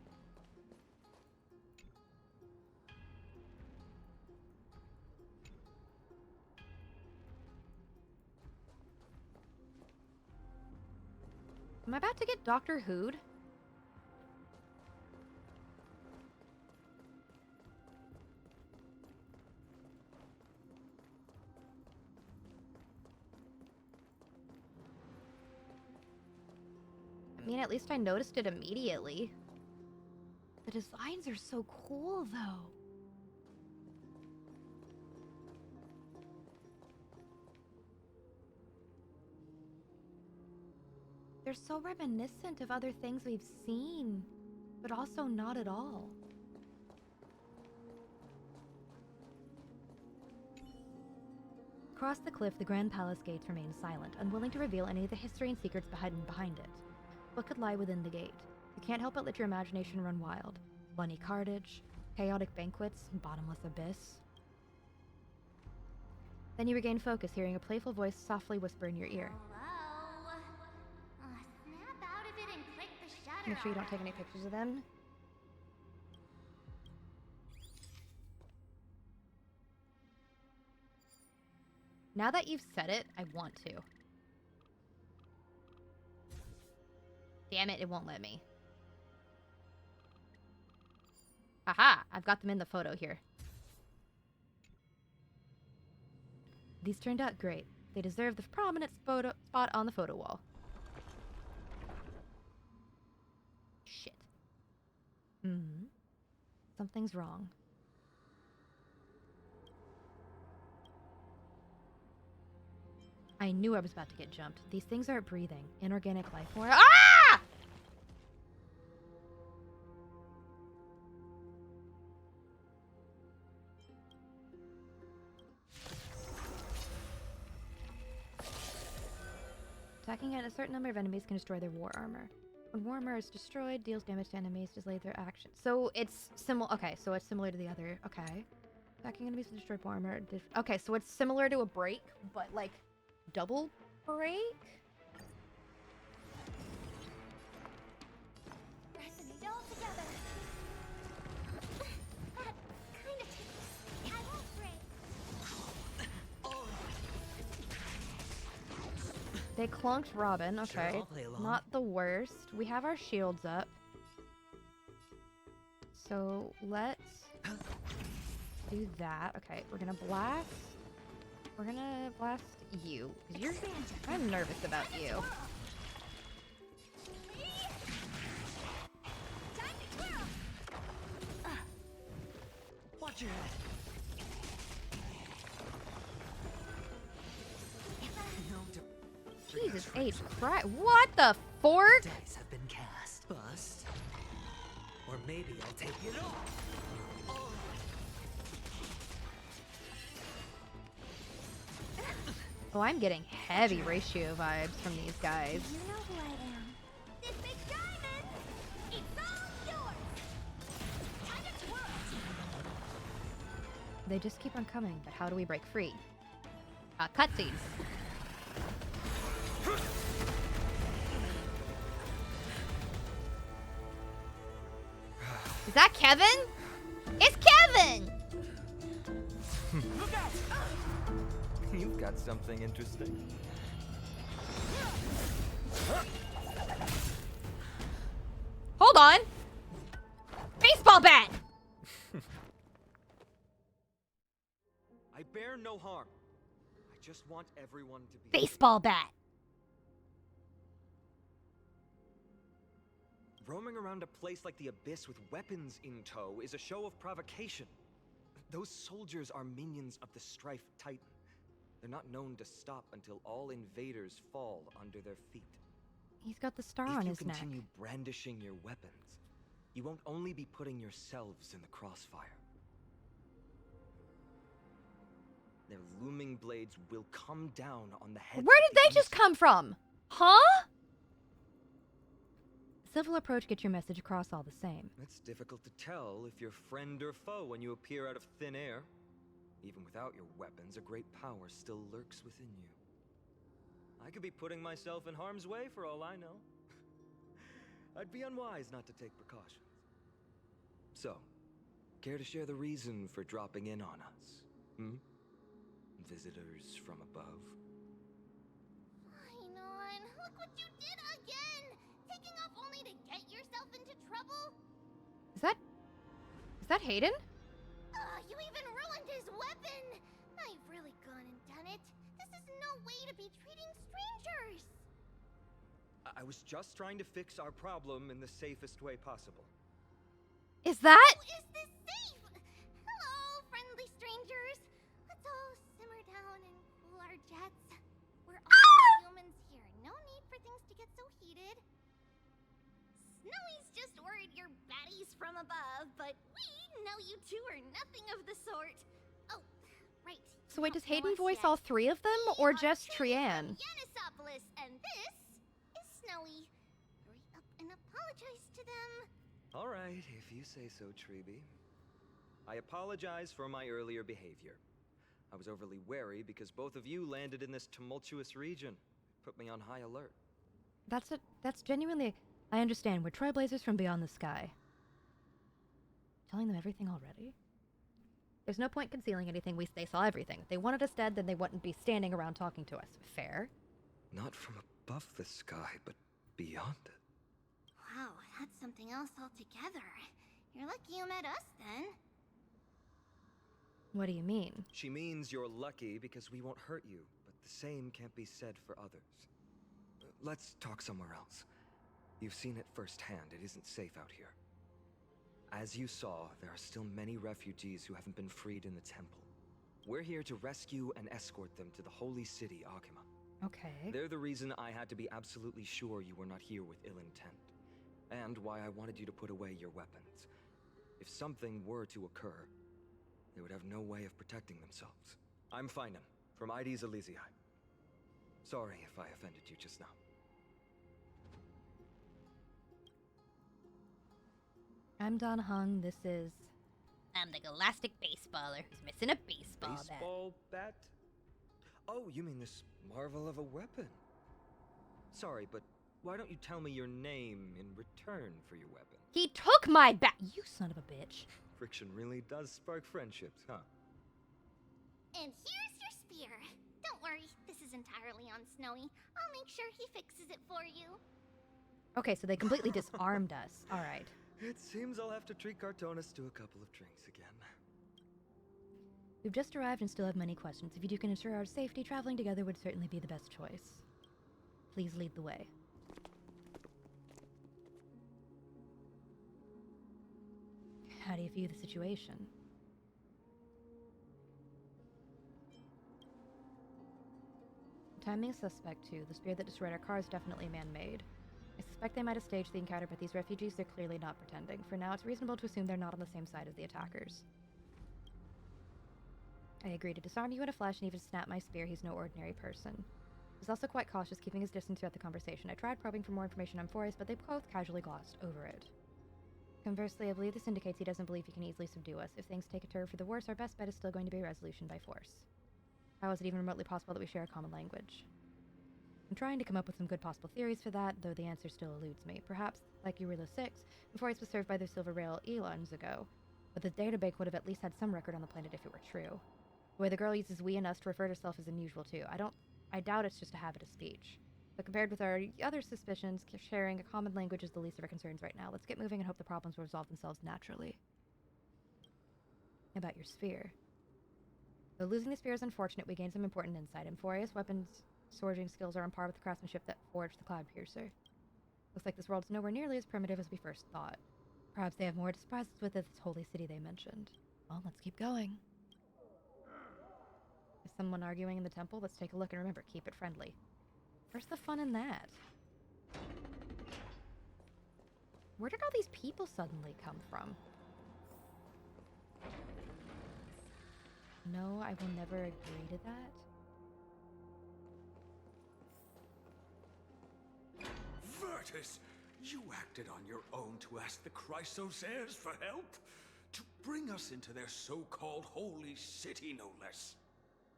Am I about to get Doctor Who'd? mean, at least I noticed it immediately. The designs are so cool, though. They're so reminiscent of other things we've seen, but also not at all. Across the cliff, the Grand Palace gates remain silent, unwilling to reveal any of the history and secrets behind it. What could lie within the gate? You can't help but let your imagination run wild. Bloody carnage, chaotic banquets, bottomless abyss. Then you regain focus, hearing a playful voice softly whisper in your ear. Hello? Snap out of it and click the shutter. Make sure you don't take any pictures of them. Now that you've said it, I want to. Damn it, it won't let me. Aha! I've got them in the photo here. These turned out great. They deserve the prominent spot on the photo wall. Shit. Something's wrong. I knew I was about to get jumped. These things aren't breathing. Inorganic life form. Ah! Attacking at a certain number of enemies can destroy their war armor. When war armor is destroyed, deals damage to enemies, delays their action. So it's similar. Okay, so it's similar to the other. Okay. Attacking enemies to destroy war armor. Okay, so it's similar to a break, but like double break? Resonate all together. That kind of tickles. I won't break. They clunked Robin. Okay. Sure, I'll play along. Not the worst. We have our shields up. So let's do that. Okay, we're gonna blast. We're gonna blast you. 'Cause I'm nervous about you. Watch your head. Jesus H. Christ. What the fork? Dice have been cast. Bust. Or maybe I'll take it all. Oh, I'm getting heavy ratio vibes from these guys. You know who I am. This big diamond! It's all yours! Time to twirl! They just keep on coming, but how do we break free? Cutscenes. Is that Kevin? It's Kevin! Look out! You've got something interesting. Hold on! Baseball bat! I bear no harm. I just want everyone to be... Baseball bat! Roaming around a place like the Abyss with weapons in tow is a show of provocation. Those soldiers are minions of the Strife Titan. They're not known to stop until all invaders fall under their feet. He's got the star on his neck. If you continue brandishing your weapons, you won't only be putting yourselves in the crossfire. Their looming blades will come down on the head. Where did they just come from? Huh? Civil approach gets your message across all the same. It's difficult to tell if you're friend or foe when you appear out of thin air. Even without your weapons, a great power still lurks within you. I could be putting myself in harm's way for all I know. I'd be unwise not to take precautions. So, care to share the reason for dropping in on us? Visitors from above? Fine on. Look what you did again! Taking off only to get yourself into trouble? Is that Hayden? You even ruined his weapon! Now you've really gone and done it. This is no way to be treating strangers! I was just trying to fix our problem in the safest way possible. Is that? Is this safe? Hello, friendly strangers. Let's all simmer down and cool our jets. We're all humans here. No need for things to get so heated. Snowy's just worried you're baddies from above, but we know you two are nothing of the sort. Oh, right. So wait, does You don't Hayden know us voice yet. all three of them, We or are just truly Trianne? from Yanisopolis, and this is Snowy. Hurry up and apologize to them. All right, if you say so, Treeby. I apologize for my earlier behavior. I was overly wary because both of you landed in this tumultuous region. Put me on high alert. That's genuinely... I understand. We're trailblazers from beyond the sky. Telling them everything already? There's no point concealing anything. They saw everything. If they wanted us dead, then they wouldn't be standing around talking to us. Fair? Not from above the sky, but beyond it. Wow, that's something else altogether. You're lucky you met us then. What do you mean? She means you're lucky because we won't hurt you, but the same can't be said for others. Let's talk somewhere else. You've seen it firsthand. It isn't safe out here. As you saw, there are still many refugees who haven't been freed in the temple. We're here to rescue and escort them to the holy city, Akima. Okay. They're the reason I had to be absolutely sure you were not here with ill intent, and why I wanted you to put away your weapons. If something were to occur, they would have no way of protecting themselves. I'm Finan, from ID's Elysiae. Sorry if I offended you just now. I'm Don Hung. This is... I'm the galactic baseballer who's missing a baseball bat. Baseball bat? Oh, you mean this marvel of a weapon? Sorry, but why don't you tell me your name in return for your weapon? He took my bat! You son of a bitch. Friction really does spark friendships, huh? And here's your spear. Don't worry, this is entirely on Snowy. I'll make sure he fixes it for you. Okay, so they completely disarmed us. Alright. It seems I'll have to treat Cartonis to a couple of drinks again. We've just arrived and still have many questions. If you two can ensure our safety, traveling together would certainly be the best choice. Please lead the way. How do you view the situation? Timing is suspect too. The spear that destroyed our car is definitely man-made. I suspect they might have staged the encounter, but these refugees are clearly not pretending. For now, it's reasonable to assume they're not on the same side as the attackers. I agree to disarm you in a flash and even snap my spear. He's no ordinary person. He's also quite cautious, keeping his distance throughout the conversation. I tried probing for more information on Amphoreus, but they both casually glossed over it. Conversely, I believe this indicates he doesn't believe he can easily subdue us. If things take a turn for the worse, our best bet is still going to be a resolution by force. How is it even remotely possible that we share a common language? I'm trying to come up with some good possible theories for that, though the answer still eludes me. Perhaps, like Urilla 6, Amphoreus was served by the Silver Rail eons ago, but the databank would have at least had some record on the planet if it were true. The way the girl uses we and us to refer to herself is unusual too. I doubt it's just a habit of speech. But compared with our other suspicions, sharing a common language is the least of our concerns right now. Let's get moving and hope the problems will resolve themselves naturally. About your sphere. Though losing the spear is unfortunate, we gained some important insight. Amphoreus' weapons forging skills are on par with the craftsmanship that forged the Cloud Piercer. Looks like this world's nowhere nearly as primitive as we first thought. Perhaps they have more to surprise us with this holy city they mentioned. Well, let's keep going. Is someone arguing in the temple? Let's take a look and remember, keep it friendly. Where's the fun in that? Where did all these people suddenly come from? No, I will never agree to that. Virtus, you acted on your own to ask the Chrysosaires for help? To bring us into their so-called holy city, no less.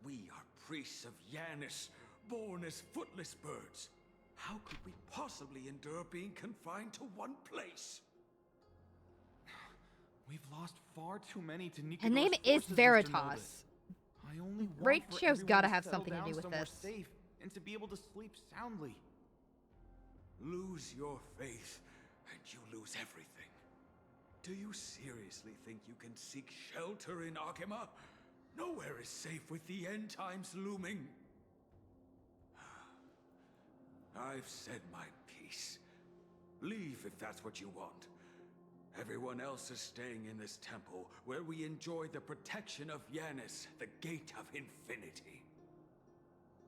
We are priests of Yanis, born as footless birds. How could we possibly endure being confined to one place? We've lost far too many to Nico's Her name is forces, Mr. Veritas. Novus. I only want Ratio's for everyone gotta to have settle something to down do with somewhere this. safe and to be able to sleep soundly. Lose your faith, and you lose everything. Do you seriously think you can seek shelter in Akima? Nowhere is safe with the end times looming. I've said my piece. peace. Leave if that's what you want. Everyone else is staying in this temple, where we enjoy the protection of Yanis, the Gate of Infinity.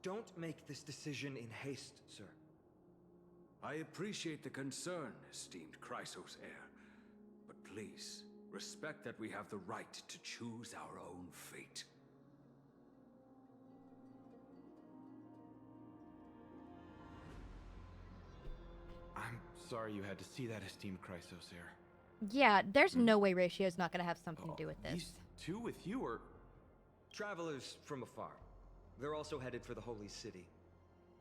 Don't make this decision in haste, sir. I appreciate the concern, esteemed Chrysos heir. But please, respect that we have the right to choose our own fate. I'm sorry you had to see that, esteemed Chrysos heir. Yeah, there's no way Ratio's not gonna have something to do with this. These two with you, or... Travelers from afar. They're also headed for the Holy City.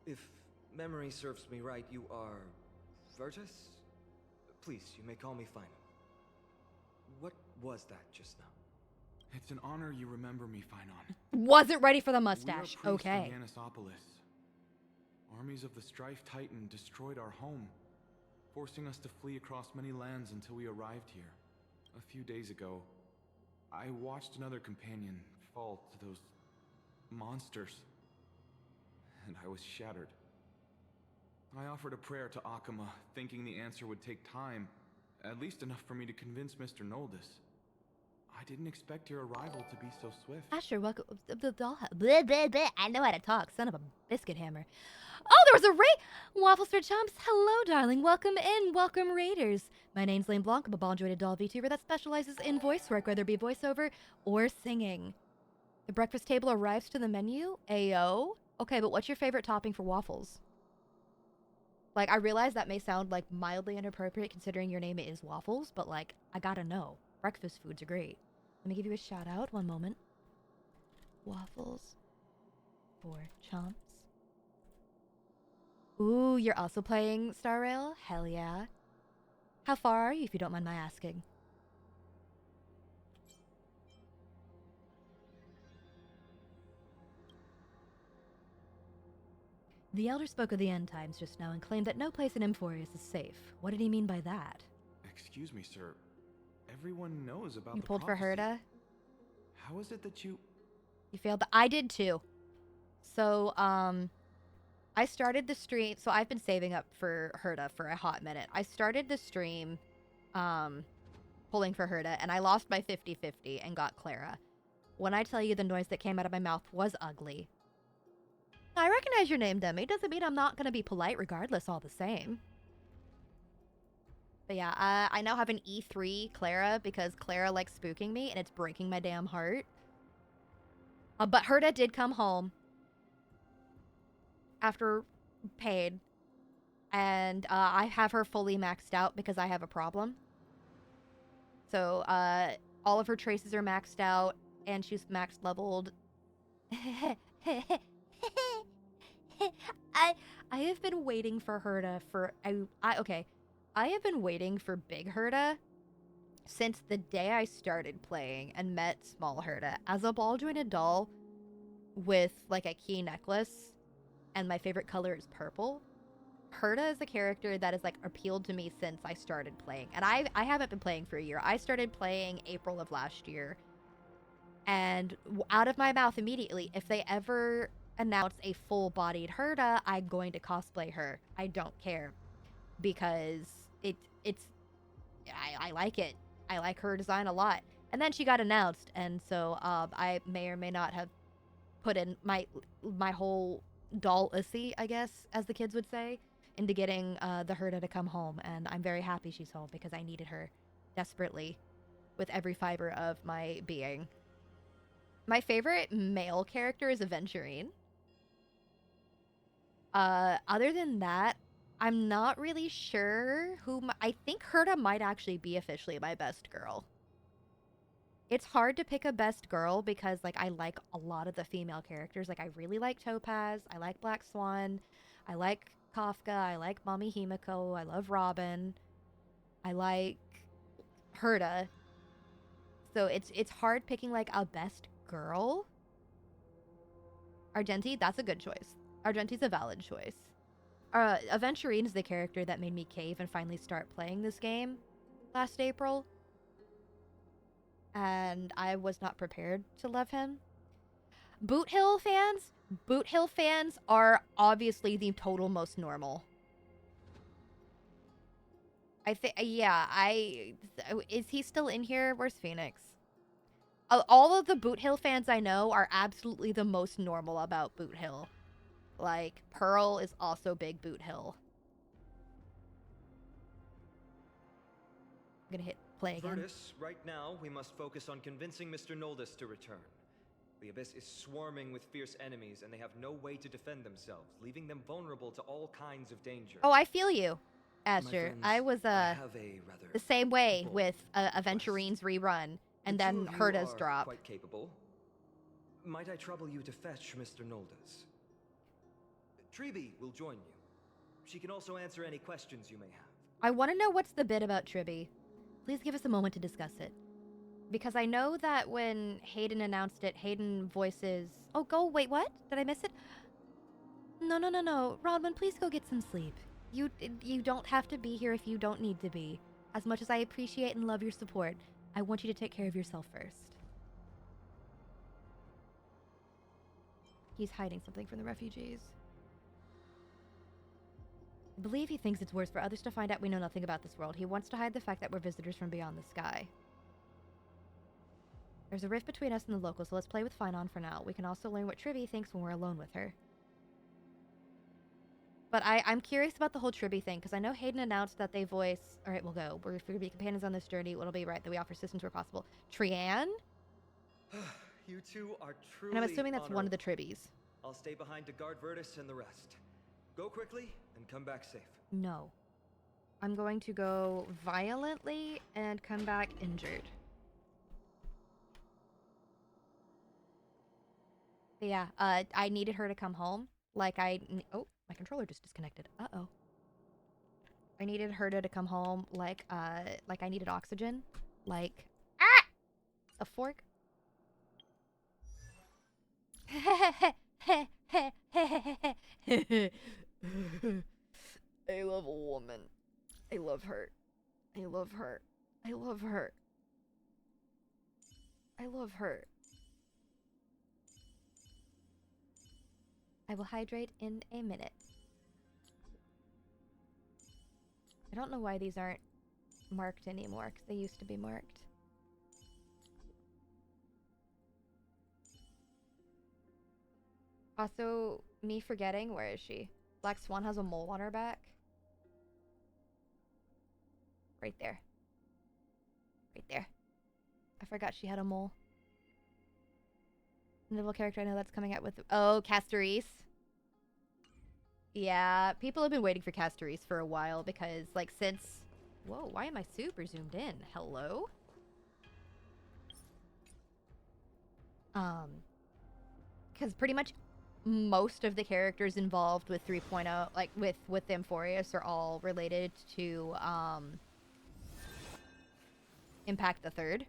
If memory serves me right, you are... Virtus? Please, you may call me Final. What was that just now? It's an honor you remember me, Finon. Wasn't ready for the We are mustache. priests Okay. from Yanisopolis. Armies of the Strife Titan destroyed our home, forcing us to flee across many lands until we arrived here. A few days ago, I watched another companion fall to those monsters, and I was shattered. I offered a prayer to Akama, thinking the answer would take time, at least enough for me to convince Mr. Noldus. I didn't expect your arrival to be so swift. Asher, welcome. The doll. Bleh, bleh, bleh. I know how to talk. Son of a biscuit hammer. Oh, there was a Waffles for Chumps. Hello, darling. Welcome in. Welcome, Raiders. My name's LainBlanc. I'm a ball-jointed doll VTuber that specializes in voice work, whether it be voiceover or singing. The breakfast table arrives to the menu. Ayo. Okay, but what's your favorite topping for waffles? Like, I realize that may sound, like, mildly inappropriate considering your name is Waffles, but, like, I gotta know. Breakfast foods are great. Let me give you a shout out. One moment. Waffles for Chumps. Ooh, you're also playing Star Rail? Hell yeah. How far are you, if you don't mind my asking? The Elder spoke of the end times just now and claimed that no place in Amphoreus is safe. What did he mean by that? Excuse me, sir. Everyone knows about You the pulled for prophecy. Herda? How is it that you... You failed. I did too. So, I started the stream. So I've been saving up for Herda for a hot minute. I started the stream, pulling for Herda, and I lost my 50-50 and got Clara. When I tell you the noise that came out of my mouth was ugly. I recognize your name, Demi. Doesn't mean I'm not going to be polite regardless all the same. But yeah, I now have an E3 Clara because Clara likes spooking me and it's breaking my damn heart. But Herda did come home after paid. And I have her fully maxed out because I have a problem. So all of her traces are maxed out and she's max leveled. I have been waiting for Herda for I have been waiting for Big Herda since the day I started playing and met Small Herda. As a ball-jointed doll with like a key necklace and my favorite color is purple, Herda is a character that has like appealed to me since I started playing. And I haven't been playing for a year. I started playing April of last year. And out of my mouth immediately, if they ever announce a full-bodied Herda, I'm going to cosplay her. I don't care. Because I like it. I like her design a lot. And then she got announced, and so I may or may not have put in my whole doll-ussy, I guess, as the kids would say, into getting the Herda to come home. And I'm very happy she's home because I needed her desperately with every fiber of my being. My favorite male character is Aventurine. Other than that, I'm not really sure who... I think Herda might actually be officially my best girl. It's hard to pick a best girl because, like, I like a lot of the female characters. Like, I really like Topaz. I like Black Swan. I like Kafka. I like Mommy Himiko. I love Robin. I like Herda. So it's hard picking, like, a best girl. Argenti, that's a good choice. Argenti's a valid choice. Aventurine is the character that made me cave and finally start playing this game last April. And I was not prepared to love him. Boot Hill fans are obviously the total most normal. I think, yeah, is he still in here? Where's Phoenix? All of the Boot Hill fans I know are absolutely the most normal about Boot Hill. Like, Pearl is also big Boot Hill. I'm gonna hit play again. Virtus, right now, we must focus on convincing Mr. Noldus to return. The Abyss is swarming with fierce enemies, and they have no way to defend themselves, leaving them vulnerable to all kinds of danger. Oh, I feel you, My Asher. friends, I was I have a rather the same way bold with Aventurine's rerun, and The two then of you Herta's are drop. quite capable. Might I trouble you to fetch Mr. Noldus? Tribi will join you. She can also answer any questions you may have. I want to know what's the bit about Tribi. Please give us a moment to discuss it. Because I know that when Hayden announced it, Hayden voices... Oh, go, wait, what? Did I miss it? No. Rodman, please go get some sleep. You don't have to be here if you don't need to be. As much as I appreciate and love your support, I want you to take care of yourself first. He's hiding something from the refugees. I believe he thinks it's worse for others to find out we know nothing about this world. He wants to hide the fact that we're visitors from beyond the sky. There's a rift between us and the locals, so let's play with Finon for now. We can also learn what Tribi thinks when we're alone with her. But I'm curious about the whole Tribi thing, because I know Hayden announced that they voice... Alright, we'll go. We're going to be companions on this journey. It'll be right that we offer assistance where possible. Trian? You two are truly And I'm assuming that's one of the honorable. Tribis. I'll stay behind to guard Virtus and the rest. Go quickly and come back safe. No. I'm going to go violently and come back injured. But yeah, I needed her to come home. Like oh, my controller just disconnected. Uh-oh. I needed her to come home like I needed oxygen. Like, a fork. I love a woman. I love her. I love her. I love her. I love her. I will hydrate in a minute. I don't know why these aren't marked anymore, because they used to be marked. Also, me forgetting, where is she? Black Swan has a mole on her back. Right there. Right there. I forgot she had a mole. Nibble character I know that's coming out with... Oh, Castorise. Yeah, people have been waiting for Castorise for a while because, like, since... Whoa, why am I super zoomed in? Hello? Because pretty much most of the characters involved with 3.0, like, with Amphoreus are all related to, Impact the Third.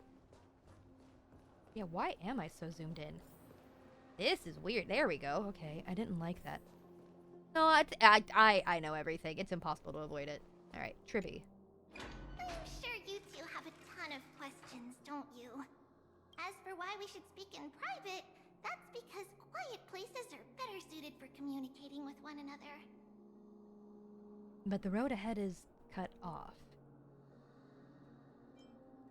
Yeah, why am I so zoomed in? This is weird. There we go. Okay, I didn't like that. No, I know everything. It's impossible to avoid it. Alright, Tribi. I'm sure you two have a ton of questions, don't you? As for why we should speak in private, that's because quiet places are better suited for communicating with one another. But the road ahead is cut off.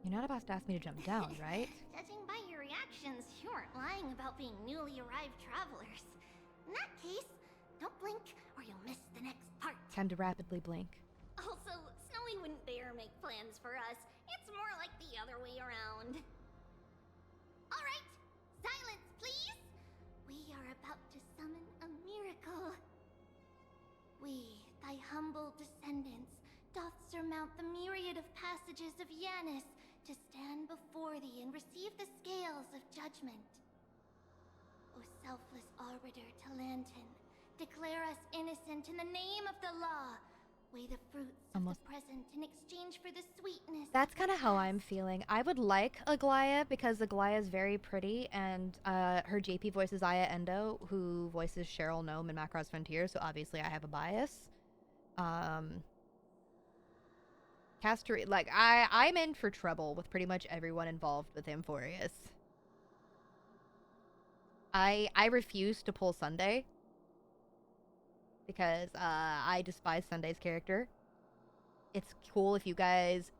You're not about to ask me to jump down, right? Judging by your reactions, you aren't lying about being newly arrived travelers. In that case, don't blink or you'll miss the next part. Time to rapidly blink. Also, Snowy wouldn't dare make plans for us. It's more like the other way around. Alright, silence please! We are about to summon a miracle. We, thy humble descendants, doth surmount the myriad of passages of Yanis to stand before thee and receive the scales of judgment. O selfless arbiter Talantin, declare us innocent in the name of the law. Weigh the fruits of the present in exchange for the sweetness. That's kind of how I'm feeling. I would like Aglaya because Aglaya is very pretty, and her JP voices Aya Endo, who voices Cheryl Gnome in Macross Frontier, so obviously I have a bias. Castory, like, I'm in for trouble with pretty much everyone involved with Amphoreus. I refuse to pull Sunday because I despise Sunday's character. it's cool if you guys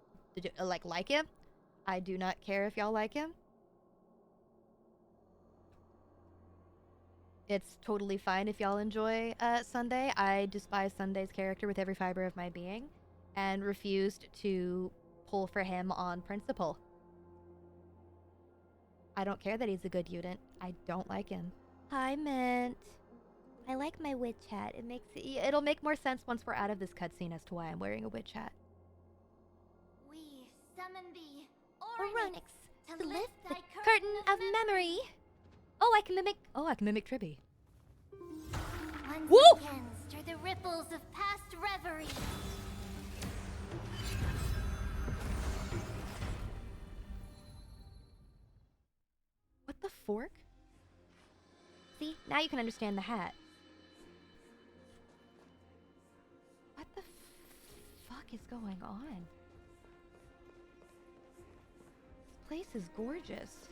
like him. I do not care if y'all like him. It's totally fine if y'all enjoy Sunday. I despise Sunday's character with every fiber of my being and refused to pull for him on principle. I don't care that he's a good mutant. I don't like him. Hi, Mint. I like my witch hat. It'll make more sense once we're out of this cutscene as to why I'm wearing a witch hat. We summon thee, Oryx, to lift thy the curtain of memory. Oh, I can mimic Tribby. Once Woo! again stir the ripples of past reverie. What the fork? See, now you can understand the hat. What the fuck is going on? This place is gorgeous.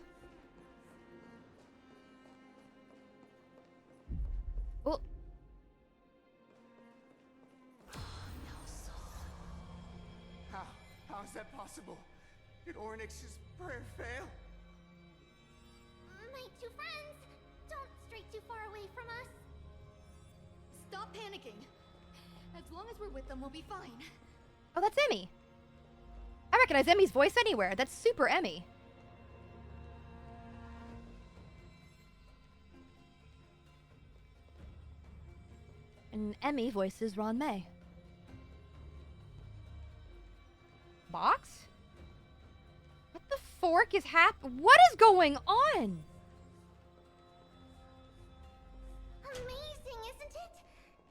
Oh. How is that possible? Did Ornyx's prayer fail? My two friends, don't stray too far away from us. Stop panicking. As long as we're with them, we'll be fine. Oh, that's Emmy. I recognize Emmy's voice anywhere. That's super Emmy. And Emmy voices Ron May. Box? What the fork is what is going on? Amazing, isn't it?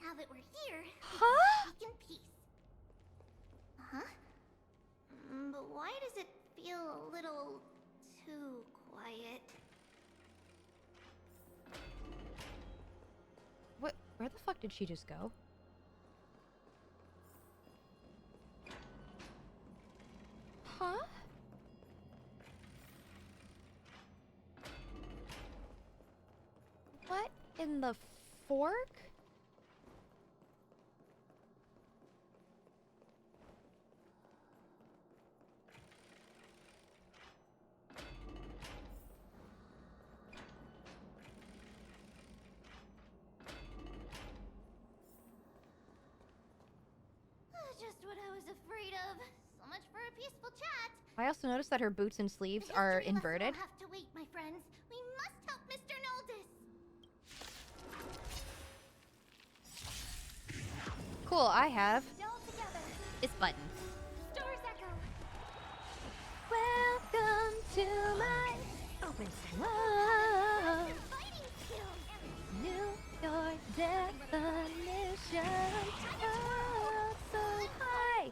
Now that we're here, Huh? we can peace. Huh? But why does it feel a little too quiet? Where the fuck did she just go? Huh? What in the fork? Just what I was afraid of. So much for a peaceful chat. I also noticed that her boots and sleeves The are history lesson inverted. will have to wait, my friends. We must help Mr. Noldus. Cool, I have All together. this button. Stars echo. Welcome to my open world. Fighting skills. New York definition. Oh, so high.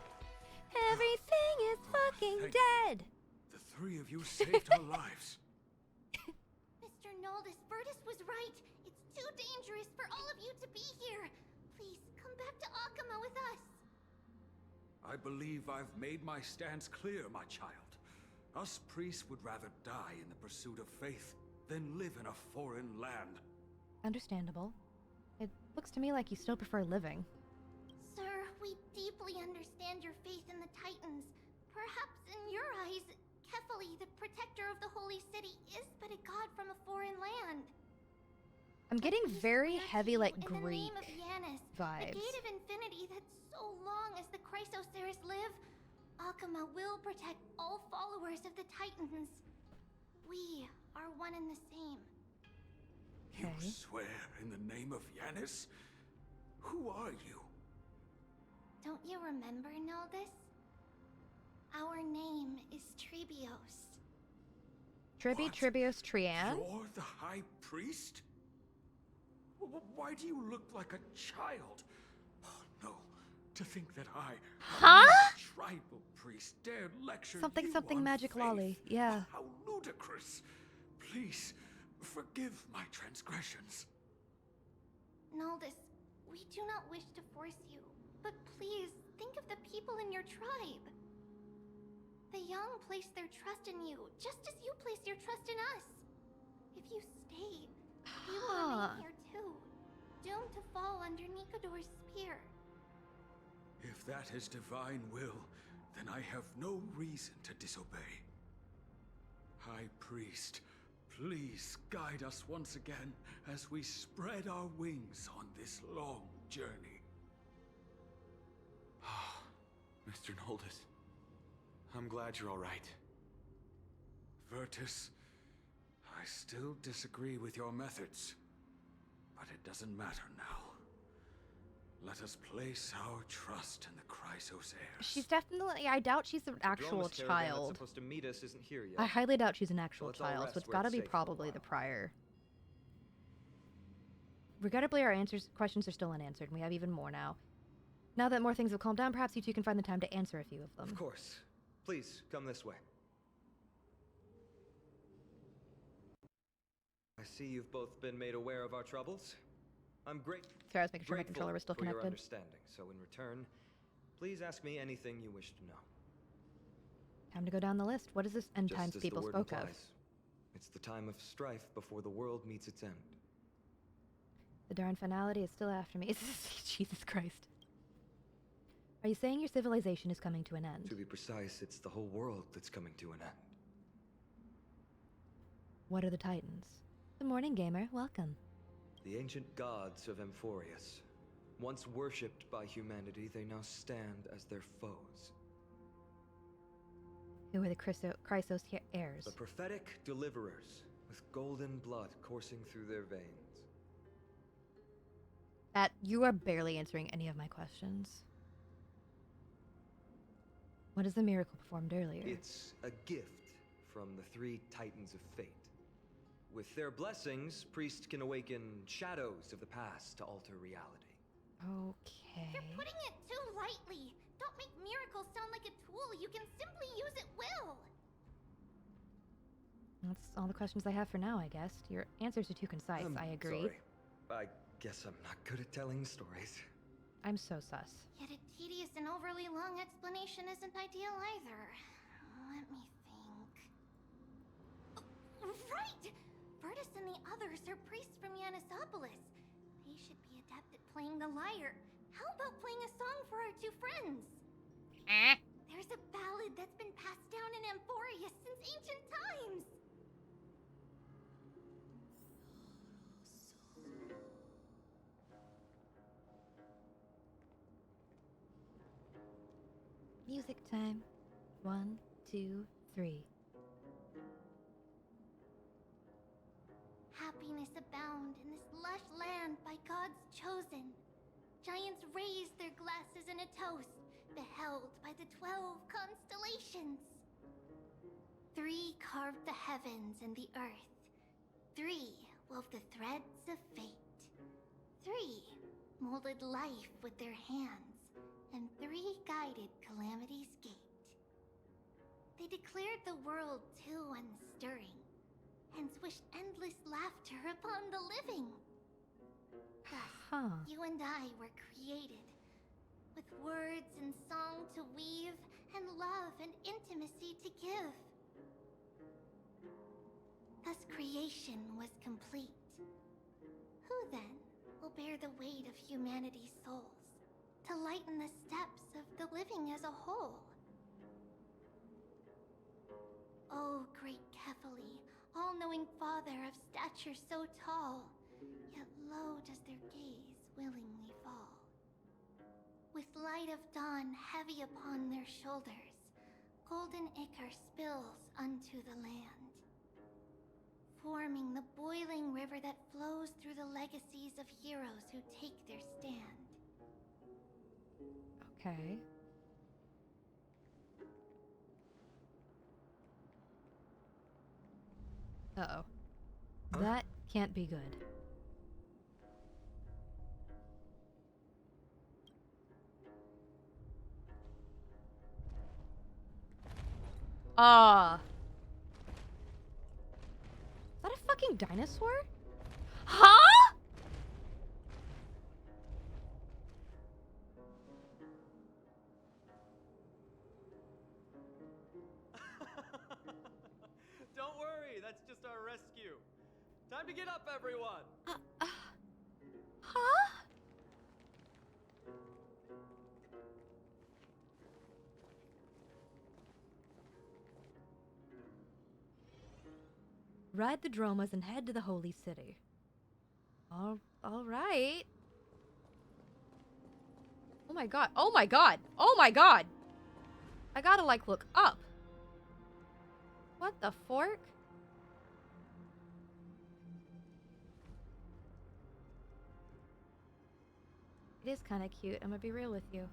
Everything is fucking Thank dead. The three of you saved our lives. Mr. Noldus, Virtus was right. It's too dangerous for all of you to be here. Please come back to Akama with us. I believe I've made my stance clear, my child. Us priests would rather die in the pursuit of faith than live in a foreign land. Understandable. It looks to me like you still prefer living. Sir, we deeply understand your faith in the Titans. Perhaps in your eyes, Kefali, the protector of the Holy City, is but a god from a foreign land. I'm getting We very swear to heavy, you like, in the Greek name of Yanis, vibes. the gate of infinity that's so long as the Chrysoceres live, Akama will protect all followers of the Titans. We are one and the same. You Okay. swear in the name of Yanis? Who are you? Don't you remember, Noldus? Our name is Trebios. Tribby, What? Tribios, Trian? You're the High Priest? Why do you look like a child? Oh no, to think that I, Huh? a tribal priest, dared lecture Something, you something on magic faith. lolly. Yeah. How ludicrous. Please, forgive my transgressions. Noldus, we do not wish to force you, but please think of the people in your tribe. The young place their trust in you, just as you place your trust in us. If you stay, we will Huh. remain here too, doomed to fall under Nikodor's spear. If that is divine will, then I have no reason to disobey. High Priest, please guide us once again as we spread our wings on this long journey. Mr. Noldus, I'm glad you're all right. Virtus, I still disagree with your methods, but it doesn't matter now. Let us place our trust in the Chrysos heirs. She's definitely, I doubt she's an actual Dromus caravan that's child. supposed to meet us isn't here yet. I highly doubt she's an actual let's all child, rest so it's where gotta it's be safe for a probably the while. prior. Regrettably, our questions are still unanswered, and we have even more now. Now that more things have calmed down, perhaps you two can find the time to answer a few of them. Of course. Please, come this way. I see you've both been made aware of our troubles. I'm Sorry, I was making sure my controller was still for your connected. understanding, so in return, please ask me anything you wish to know. Time to go down the list. What is this end Just times as people the word spoke of? implies, it's the time of strife before the world meets its end. The darn finality is still after me. Jesus Christ. Are you saying your civilization is coming to an end? To be precise, it's the whole world that's coming to an end. What are the Titans? Good morning, gamer. Welcome. The ancient gods of Amphoreus. Once worshipped by humanity, they now stand as their foes. Who are the Chrysos heirs? The prophetic deliverers, with golden blood coursing through their veins. You are barely answering any of my questions. What is the miracle performed earlier? It's a gift from the three Titans of Fate. With their blessings, priests can awaken shadows of the past to alter reality. Okay. You're putting it too lightly. Don't make miracles sound like a tool you can simply use at will. That's all the questions I have for now, I guess. Your answers are too concise, I agree. Sorry. I guess I'm not good at telling stories. I'm so sus. Yet a tedious and overly long explanation isn't ideal either. Let me think. Right! Virtus and the others are priests from Yanisopolis. They should be adept at playing the lyre. How about playing a song for our two friends? There's a ballad that's been passed down in Amphoreus since ancient times. Music time. 1, 2, 3. Happiness abound in this lush land by God's chosen. Giants raise their glasses in a toast, beheld by the 12 constellations. 3 carved the heavens and the earth. 3 wove the threads of fate. 3 molded life with their hands. And 3 guided Calamity's gate. They declared the world too unstirring, hence wished endless laughter upon the living. Thus, you and I were created, with words and song to weave, and love and intimacy to give. Thus creation was complete. Who then will bear the weight of humanity's souls, to lighten the steps of the living as a whole? O great Kephali, all-knowing father of stature so tall, yet low does their gaze willingly fall. With light of dawn heavy upon their shoulders, golden ichor spills unto the land, forming the boiling river that flows through the legacies of heroes who take their stand. Okay. Uh-oh. That can't be good. Is that a fucking dinosaur? Huh? Don't worry, that's just our rescue. Time to get up, everyone! Huh? Ride the Dromas and head to the Holy City. All right. Oh my god. Oh my god. Oh my god. I gotta, like, look up. What the fork? It is kind of cute. I'm gonna be real with you.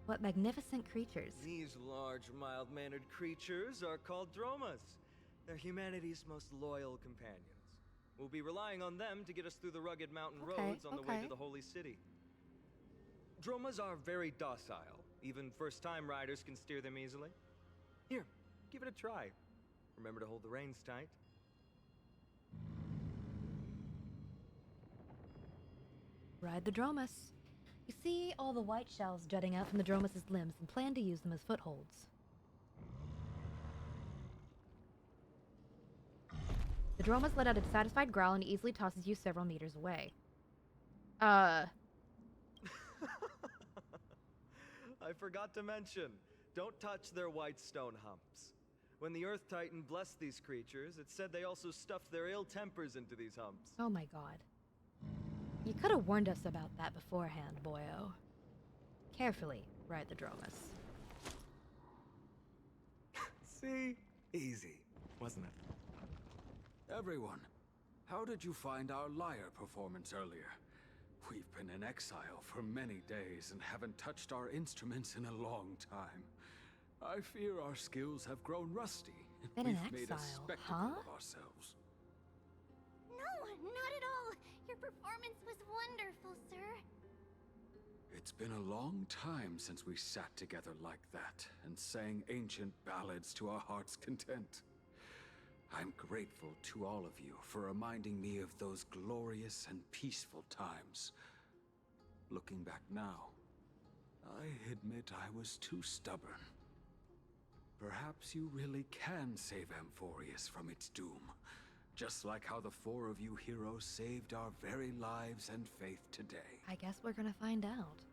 What magnificent creatures. These large, mild-mannered creatures are called Dromas. They're humanity's most loyal companions. We'll be relying on them to get us through the rugged mountain roads on the way to the Holy City. Dromas are very docile. Even first-time riders can steer them easily. Here, give it a try. Remember to hold the reins tight. Ride the Dromas. You see all the white shells jutting out from the Dromas' limbs and plan to use them as footholds. The Dromas let out a satisfied growl and easily tosses you several meters away. I forgot to mention, don't touch their white stone humps. When the Earth Titan blessed these creatures, it said they also stuffed their ill tempers into these humps. Oh my god. You could have warned us about that beforehand, boyo. Carefully, ride the Dromas. See? Easy, wasn't it? Everyone, how did you find our lyre performance earlier? We've been in exile for many days and haven't touched our instruments in a long time. I fear our skills have grown rusty. Been We've in made a exile, spectacle of ourselves. No, not at all. Your performance was wonderful, sir. It's been a long time since we sat together like that and sang ancient ballads to our heart's content. I'm grateful to all of you for reminding me of those glorious and peaceful times. Looking back now, I admit I was too stubborn. Perhaps you really can save Amphoreus from its doom, just like how the four of you heroes saved our very lives and faith today. I guess we're gonna find out.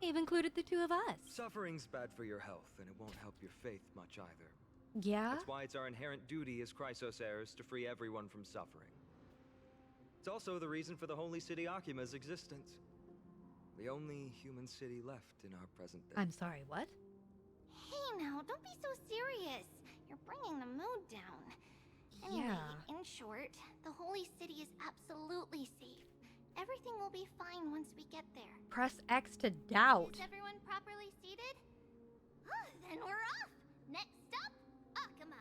They've included the two of us. Suffering's bad for your health, and it won't help your faith much either. Yeah? That's why it's our inherent duty as Chrysos heirs to free everyone from suffering. It's also the reason for the Holy City Akima's existence. The only human city left in our present day. I'm sorry, what? Hey now, don't be so serious. You're bringing the mood down. Anyway, in short, the Holy City is absolutely safe. Everything will be fine once we get there. Press X to doubt. Is everyone properly seated? Then we're off! Next stop, Akama!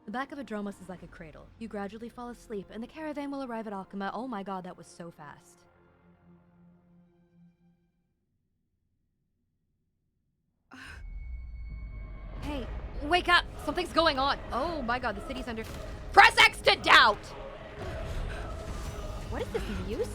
The back of a Dromas is like a cradle. You gradually fall asleep, and the caravan will arrive at Akama. Oh my god, that was so fast. Hey, wake up! Something's going on! Oh my god, the city's under... Press X to doubt! What is this music?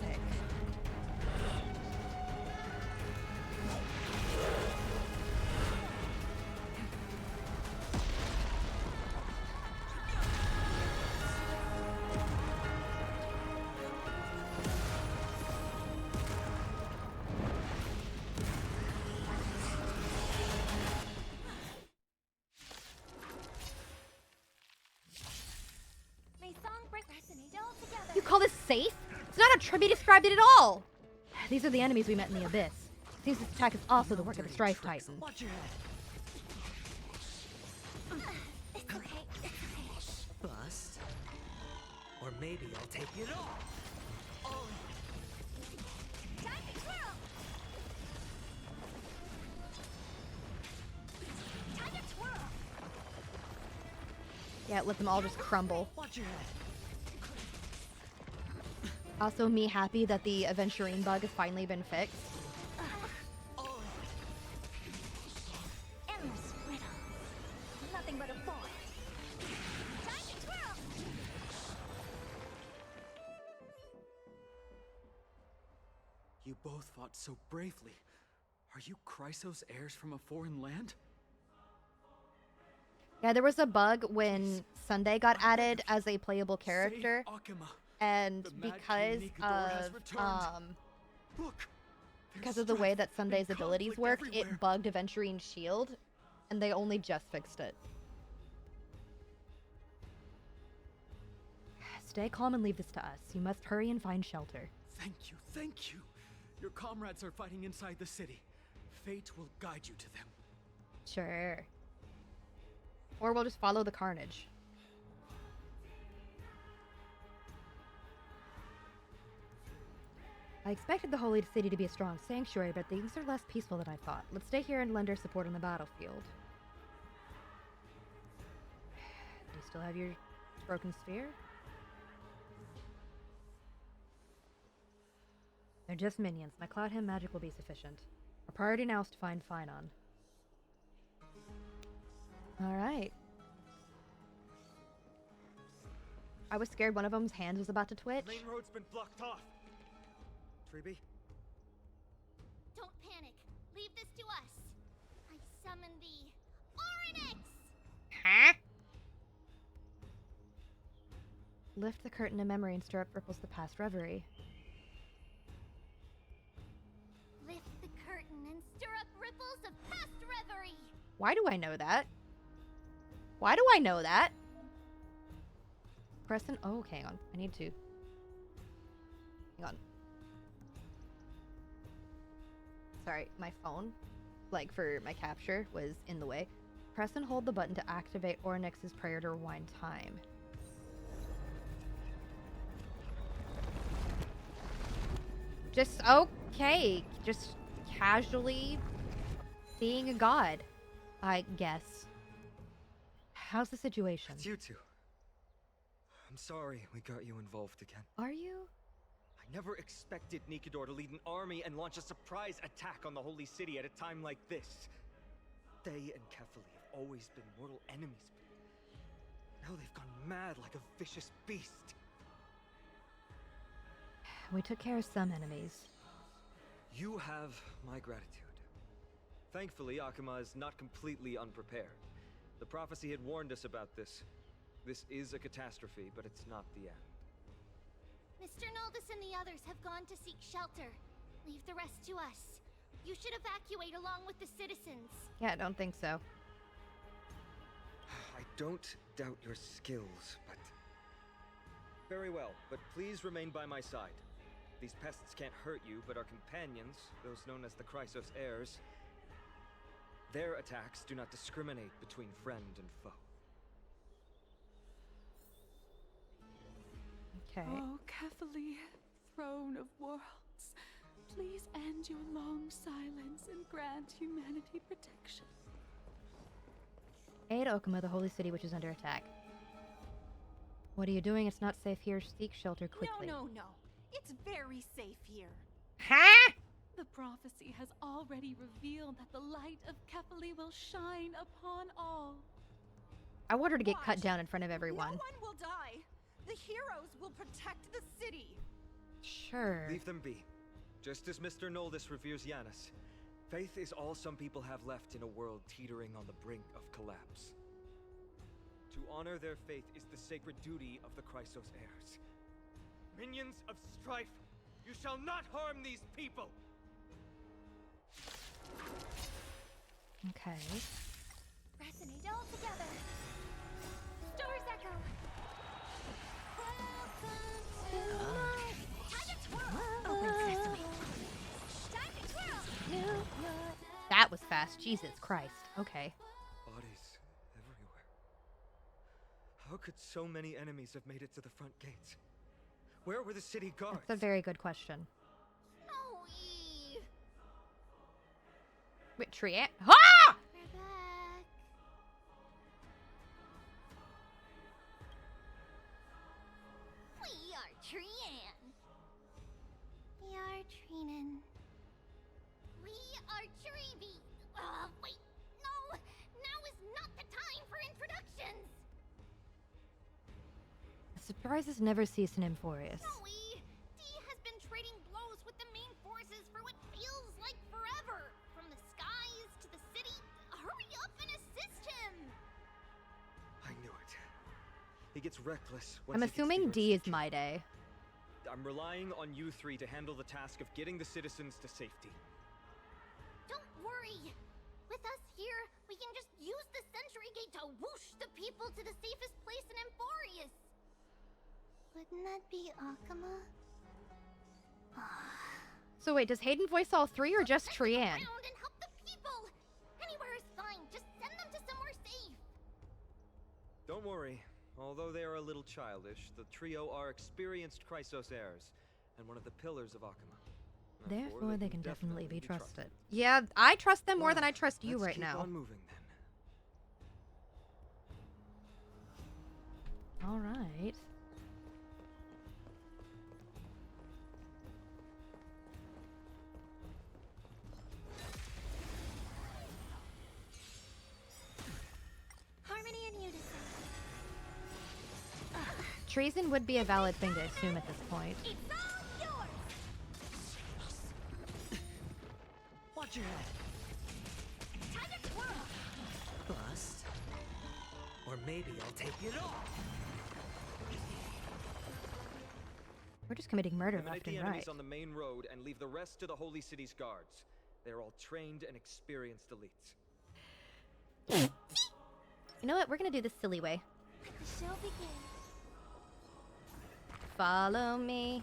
You call this safe? It's not how Tribby described it at all! These are the enemies we met in the Abyss. Seems this attack is also the work of the Strife Titan. Watch your head. It's okay, it's okay. Bust. Or maybe I'll take it all. Oh. Time to twirl! Time to twirl! Yeah, let them all just crumble. Watch your head. Also, me happy that the Aventurine bug has finally been fixed. Endless riddle. Nothing but a boy. Time to twirl! You both fought so bravely. Are you Chrysos heirs from a foreign land? Yeah, there was a bug when Sunday got added as a playable character. And because of the way that Sunday's abilities worked, it bugged Aventurine Shield. and they only just fixed it. Stay calm and leave this to us. You must hurry and find shelter. Thank you, thank you. Your comrades are fighting inside the city. Fate will guide you to them. Sure. Or we'll just follow the carnage. I expected the Holy City to be a strong sanctuary, but things are less peaceful than I thought. Let's stay here and lend our support on the battlefield. Do you still have your broken sphere? They're just minions. My Cloud Hymn magic will be sufficient. Our priority now is to find Finon. Alright. I was scared one of them's hands was about to twitch. Main road's been blocked off. Treeby? Don't panic. Leave this to us. I summon the Oryx! Huh? Lift the curtain of memory and stir up ripples of the past reverie. Lift the curtain and stir up ripples of past reverie. Why do I know that? Why do I know that? Press an... Oh, hang on. I need to... Hang on. Sorry, my phone, like for my capture, was in the way. Press and hold the button to activate Ornyx's prayer to rewind time. Just, okay. Just casually being a god, I guess. How's the situation? It's you two. I'm sorry we got you involved again. Are you? I never expected Nikador to lead an army and launch a surprise attack on the Holy City at a time like this. They and Kefali have always been mortal enemies, but now they've gone mad like a vicious beast. We took care of some enemies. You have my gratitude. Thankfully, Akuma is not completely unprepared. The prophecy had warned us about this. This is a catastrophe, but it's not the end. Mr. Noldus and the others have gone to seek shelter. Leave the rest to us. You should evacuate along with the citizens. Yeah, I don't think so. I don't doubt your skills, but... Very well, but please remain by my side. These pests can't hurt you, but our companions, those known as the Chrysos heirs, their attacks do not discriminate between friend and foe. Okay. Oh, Kefali, throne of worlds, please end your long silence and grant humanity protection. Aid Okuma, the holy city which is under attack. What are you doing? It's not safe here. Seek shelter quickly. No. It's very safe here. Huh? The prophecy has already revealed that the light of Kefali will shine upon all. I want her to get cut down in front of everyone. No one will die. The heroes will protect the city. Sure. Leave them be. Just as Mr. Noldus reveres Janus, faith is all some people have left in a world teetering on the brink of collapse. To honor their faith is the sacred duty of the Chrysos heirs. Minions of strife, you shall not harm these people! Okay. Resonate all together. Stars echo. Time to twirl. Open sesame. Time to twirl. That was fast. Jesus Christ. Okay. Bodies everywhere. How could so many enemies have made it to the front gates? Where were the city guards? That's a very good question. No-ee. Wait, Trian? Ah! We're back. We are Trian. We are Trinan. We are Treeby. Wait. No. Now is not the time for introductions. The surprises never cease in Amphoreus. Zoe, D has been trading blows with the main forces for what feels like forever. From the skies to the city. Hurry up and assist him. I knew it. He gets reckless. I'm assuming D is my day. I'm relying on you three to handle the task of getting the citizens to safety. Don't worry. With With us here, we can just use the Century Gate to whoosh the people to the safest place in Amphoreus. Wouldn't that be Akama? So wait, does Hayden voice all three or just Trian? Around and help the people. Anywhere is fine. Just send them to somewhere safe. Don't worry. Although they are a little childish, the trio are experienced Chrysos heirs, and one of the pillars of Akama. Therefore, they can definitely be trusted. Yeah, I trust them more than I trust you right now. Let's keep on moving then. All right. Harmony and unison. Treason would be a valid thing to assume at this point. It's all yours. Watch your head. Time to twirl. Bust. Or maybe I'll take it off. We're just committing murder Eliminate left the and enemies right. on the main road and leave the rest to the Holy City's guards. They're all trained and experienced elites. You know what? We're gonna do this silly way. The show begins. Follow me.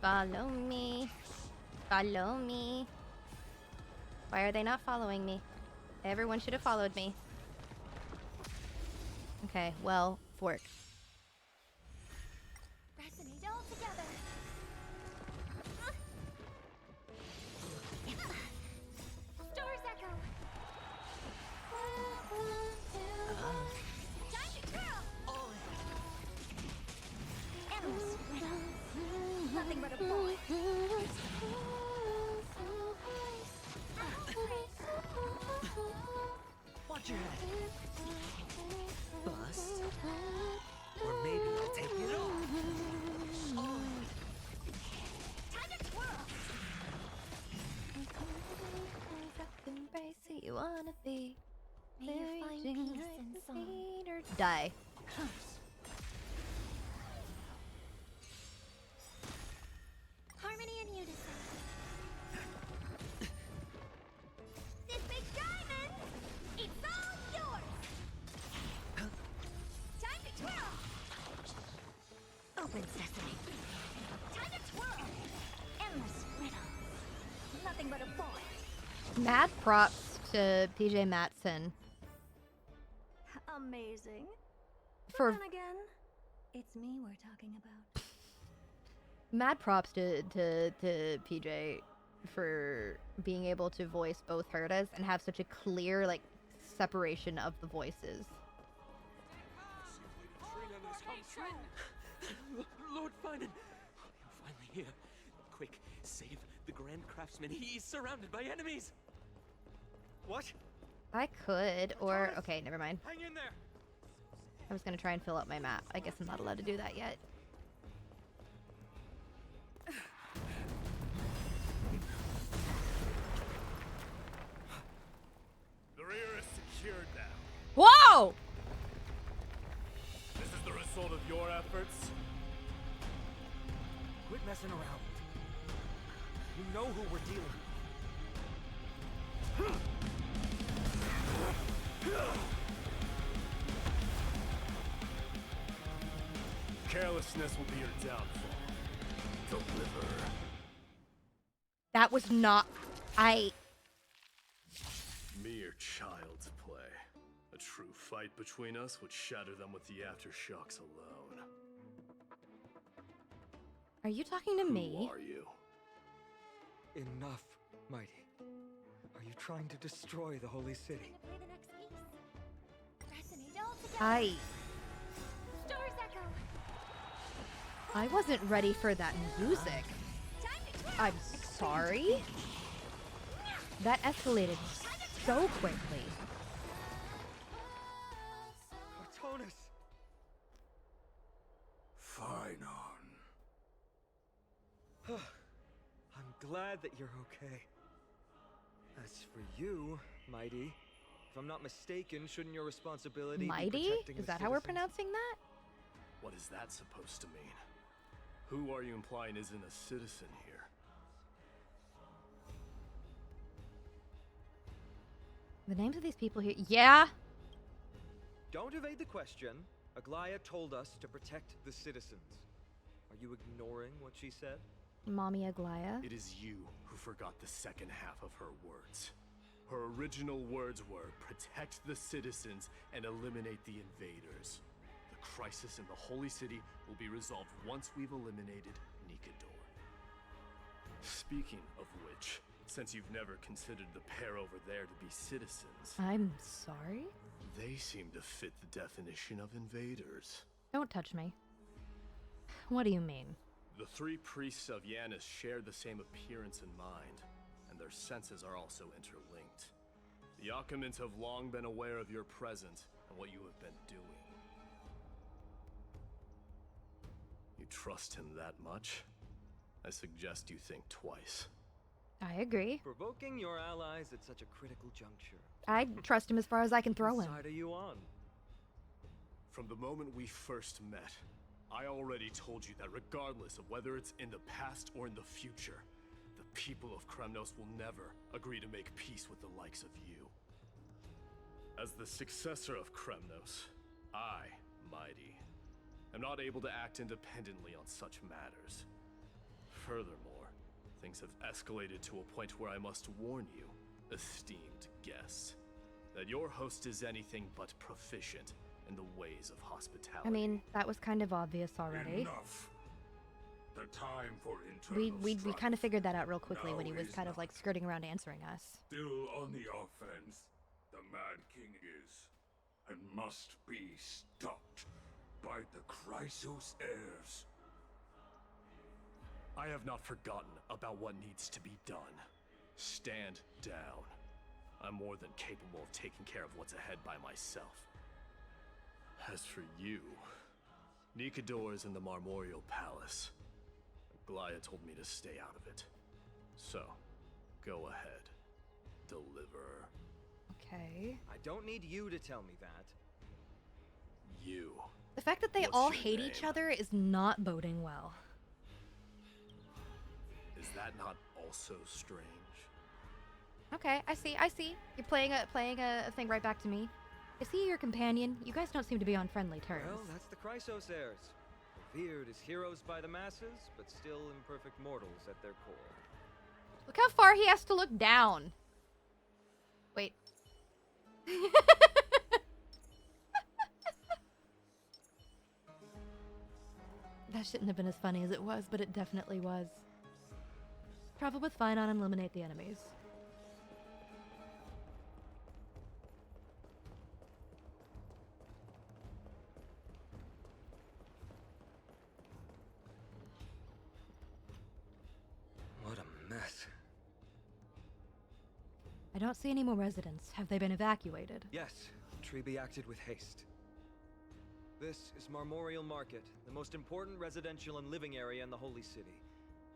Follow me. Follow me. Why are they not following me? Everyone should have followed me. Okay, well, fork. Resonate all together. Stars echo. Time to twirl. Endless rhythm. Nothing but a boy. Watch your head. Bust. Or maybe I'll take it off. Time to twirl. Embrace who you wanna be. May you find peace in song. Die. Harmony and unison. This big diamond, it's all yours. Time to twirl. Open sesame. Time to twirl. Endless riddle. Nothing but a boy. Mad props to PJ Matson Amazing. for Then again, it's me we're talking about. mad props to PJ for being able to voice both Herdas and have such a clear like separation of the voices. Lord Finan! I'm finally here. Quick, save the Grand Craftsman. He's surrounded by enemies! What? I could, or okay, never mind. Hang in there! I was gonna try and fill out my map. I guess I'm not allowed to do that yet. The rear is secured now. Whoa! This is the result of your efforts. Quit messing around. You know who we're dealing with. Carelessness will be your downfall. Deliver. That was not. Mere child's play. A true fight between us would shatter them with the aftershocks alone. Are you talking to me? Who are you? Enough, Mighty. Are you trying to destroy the Holy City? Play the next piece. Resonate all together. Stars echo. I wasn't ready for that music. Time to twirl. I'm sorry. That escalated so quickly. Cortonus! Finon. I'm glad that you're okay. As for you, Mighty, if I'm not mistaken, shouldn't your responsibility Mighty? be protecting Is the that how we're citizens? pronouncing that? What is that supposed to mean? Who are you implying isn't a citizen here? The names of these people here. Yeah. Don't evade the question. Aglaya told us to protect the citizens. Are you ignoring what she said? Mommy Aglaya. It is you who forgot the second half of her words. Her original words were, protect the citizens and eliminate the invaders. The crisis in the Holy City will be resolved once we've eliminated Nikador. Speaking of which, since you've never considered the pair over there to be citizens... I'm sorry? They seem to fit the definition of invaders. Don't touch me. What do you mean? The three priests of Yanis share the same appearance and mind, and their senses are also interlinked. The Achaemins have long been aware of your presence and what you have been doing. You trust him that much? I suggest you think twice. I agree. Provoking your allies at such a critical juncture. I trust him as far as I can throw him. What side are you on? From the moment we first met, I already told you that regardless of whether it's in the past or in the future, the people of Kremnos will never agree to make peace with the likes of you. As the successor of Kremnos, I, Mighty, am not able to act independently on such matters. Furthermore, things have escalated to a point where I must warn you, esteemed guests, that your host is anything but proficient in the ways of hospitality. I mean, that was kind of obvious already. Enough. The time for internal We strife kind of figured that out real quickly now when he was is kind of like skirting around answering us. Still on the offense, the Mad King is, and must be stopped by the Chrysos heirs. I have not forgotten about what needs to be done. Stand down. I'm more than capable of taking care of what's ahead by myself. As for you, Nikador is in the Marmorial Palace. Aglaya told me to stay out of it. So, go ahead. Deliver. Okay. I don't need you to tell me that. You. The fact that they What's all your hate name? each other is not boding well. Is that not also strange? Okay, I see. You're playing a thing right back to me. Is he your companion? You guys don't seem to be on friendly terms. Well, that's the Chrysos heirs. Revered as heroes by the masses, but still imperfect mortals at their core. Look how far he has to look down. Wait. That shouldn't have been as funny as it was, but it definitely was. Travel with Finon and eliminate the enemies. What a mess. I don't see any more residents. Have they been evacuated? Yes, Treby acted with haste. This is Marmorial Market, the most important residential and living area in the Holy City.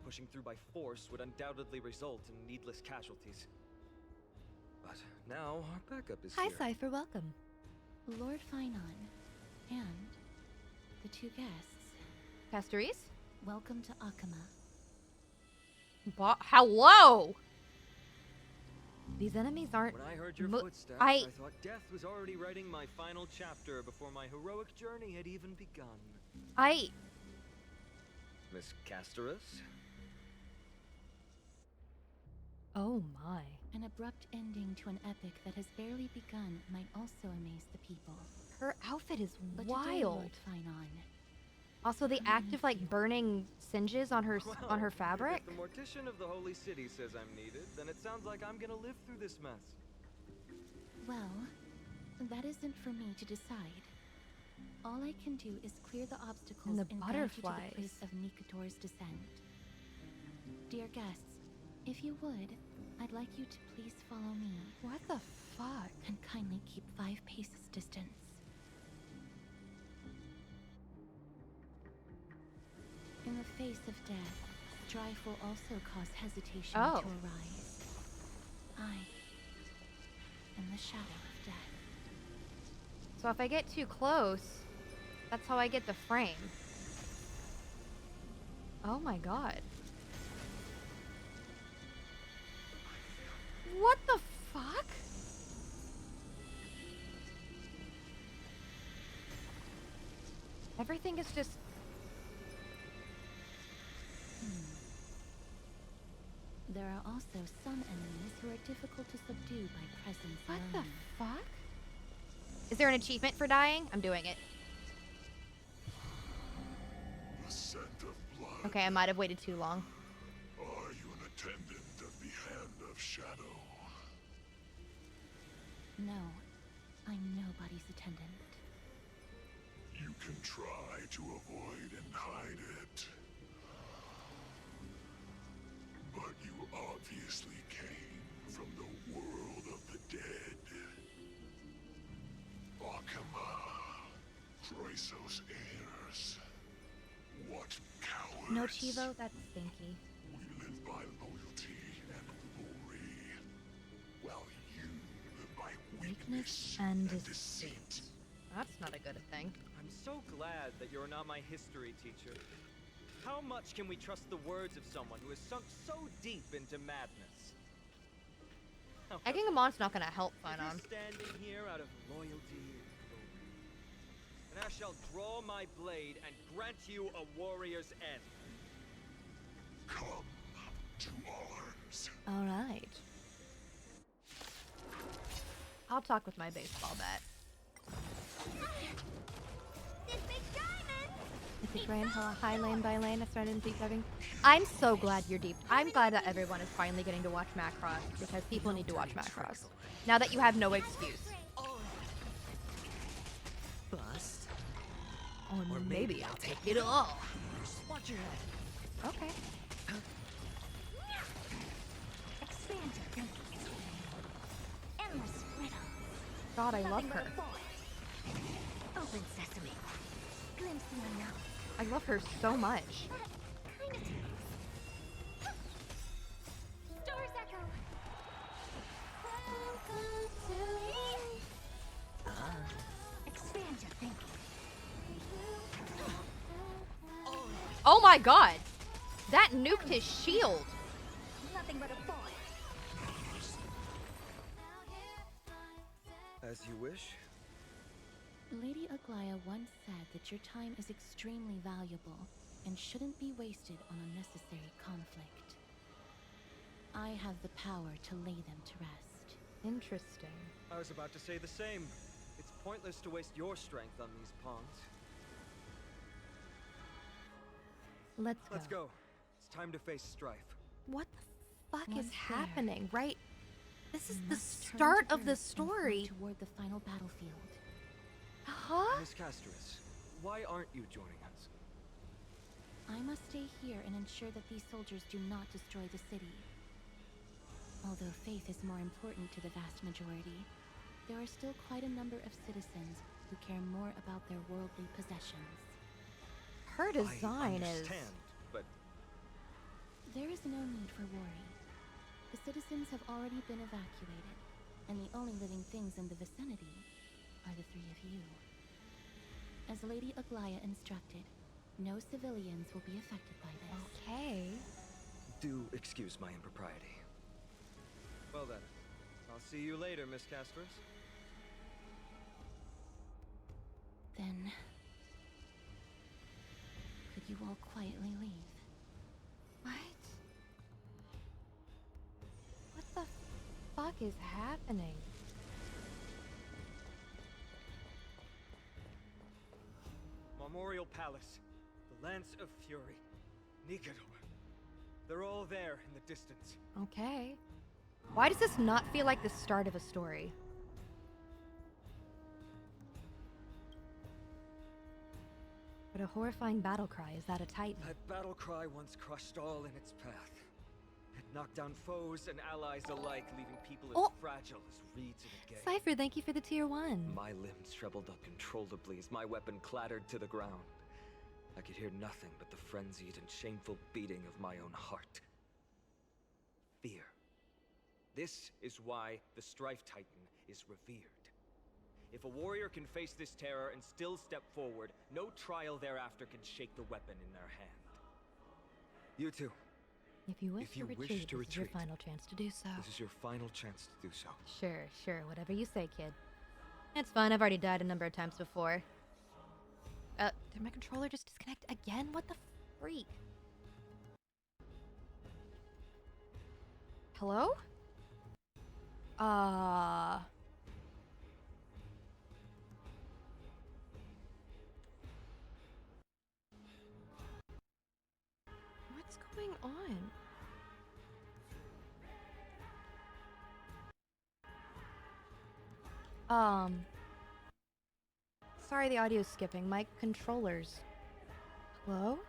Pushing through by force would undoubtedly result in needless casualties. But now our backup is Hi, here. Cypher, welcome. Lord Finon, and the two guests. Castoris? Welcome to Akama. Hello! These enemies aren't... When I heard your footsteps, I thought death was already writing my final chapter before my heroic journey had even begun. Miss Castoris? Oh my. An abrupt ending to an epic that has barely begun might also amaze the people. Her outfit is But today, wild. Lord Finon, Also, the act of like burning singes on her fabric. If the mortician of the Holy City says I'm needed, then it sounds like I'm gonna live through this mess. well, that isn't for me to decide. All I can do is clear the obstacles And the and guide you to the butterflies. place of Nikador's descent. Dear guests, if you would, I'd like you to please follow me. What the fuck? And kindly keep 5 paces distance. In the face of death, strife will also cause hesitation to arise. I am the shadow of death. So if I get too close, that's how I get the frame. Oh my god. What the fuck? Everything is just... There are also some enemies who are difficult to subdue by presence What alone. the fuck? Is there an achievement for dying? I'm doing it. The scent of blood. Okay, I might have waited too long. Are you an attendant of the Hand of Shadow? No, I'm nobody's attendant. You can try to avoid and hide it. But you obviously came from the world of the dead. Akama, Chrysos heirs. What cowards. No Chivo? That's stinky. We live by loyalty and glory, while you live by weakness and deceit. That's not a good thing. I'm so glad that you're not my history teacher. How much can we trust the words of someone who has sunk so deep into madness? Egging a mon's not gonna help Finon. Standing here out of loyalty and glory, and I shall draw my blade and grant you a warrior's end. Come to arms. All right. I'll talk with my baseball bat. Is it grand high lane by lane? I started in deep diving. I'm so glad you're deep. I'm glad that everyone is finally getting to watch Macross because people need to watch Macross. Now that you have no excuse. Bust. Or maybe I'll take it all. Watch your head. Okay. Expand your thinking. Endless riddle. God, I love her. Open sesame. Glimpse the unknown. I love her so much. Stars echo. Expand your thinking. Oh my god! That nuked his shield! Nothing but a boy. As you wish. Lady Aglaya once said that your time is extremely valuable and shouldn't be wasted on unnecessary conflict. I have the power to lay them to rest. Interesting. I was about to say the same. It's pointless to waste your strength on these pawns. Let's go. It's time to face strife. What the fuck Once is there, happening, right? This is you the must turn start to of the earth and float story. toward the final battlefield. Huh? Miss Casterus, why aren't you joining us? I must stay here and ensure that these soldiers do not destroy the city. Although faith is more important to the vast majority, there are still quite a number of citizens who care more about their worldly possessions. Her design I is... understand, but There is no need for worry. The citizens have already been evacuated, and the only living things in the vicinity are the three of you. As Lady Aglaya instructed, no civilians will be affected by this. Okay. do excuse my impropriety. Well then, I'll see you later, Miss Casterus. Then... could you all quietly leave? What? What the fuck is happening? Memorial Palace, the Lance of Fury, Nikador. They're all there in the distance. Okay. Why does this not feel like the start of a story? But a horrifying battle cry, is that a Titan? That battle cry once crushed all in its path. It knocked down foes and allies alike, leaving people as fragile as reeds in a gale. Cypher, thank you for the tier 1. My limbs trembled uncontrollably as my weapon clattered to the ground. I could hear nothing but the frenzied and shameful beating of my own heart. Fear. This is why the Strife Titan is revered. If a warrior can face this terror and still step forward, no trial thereafter can shake the weapon in their hand. You too. If you wish to retreat, this is your final chance to do so. This is your final chance to do so. Sure, whatever you say, kid. It's fine, I've already died a number of times before. did my controller just disconnect again? What the freak? Hello? What's going on? Sorry the audio's skipping. My controllers. Hello?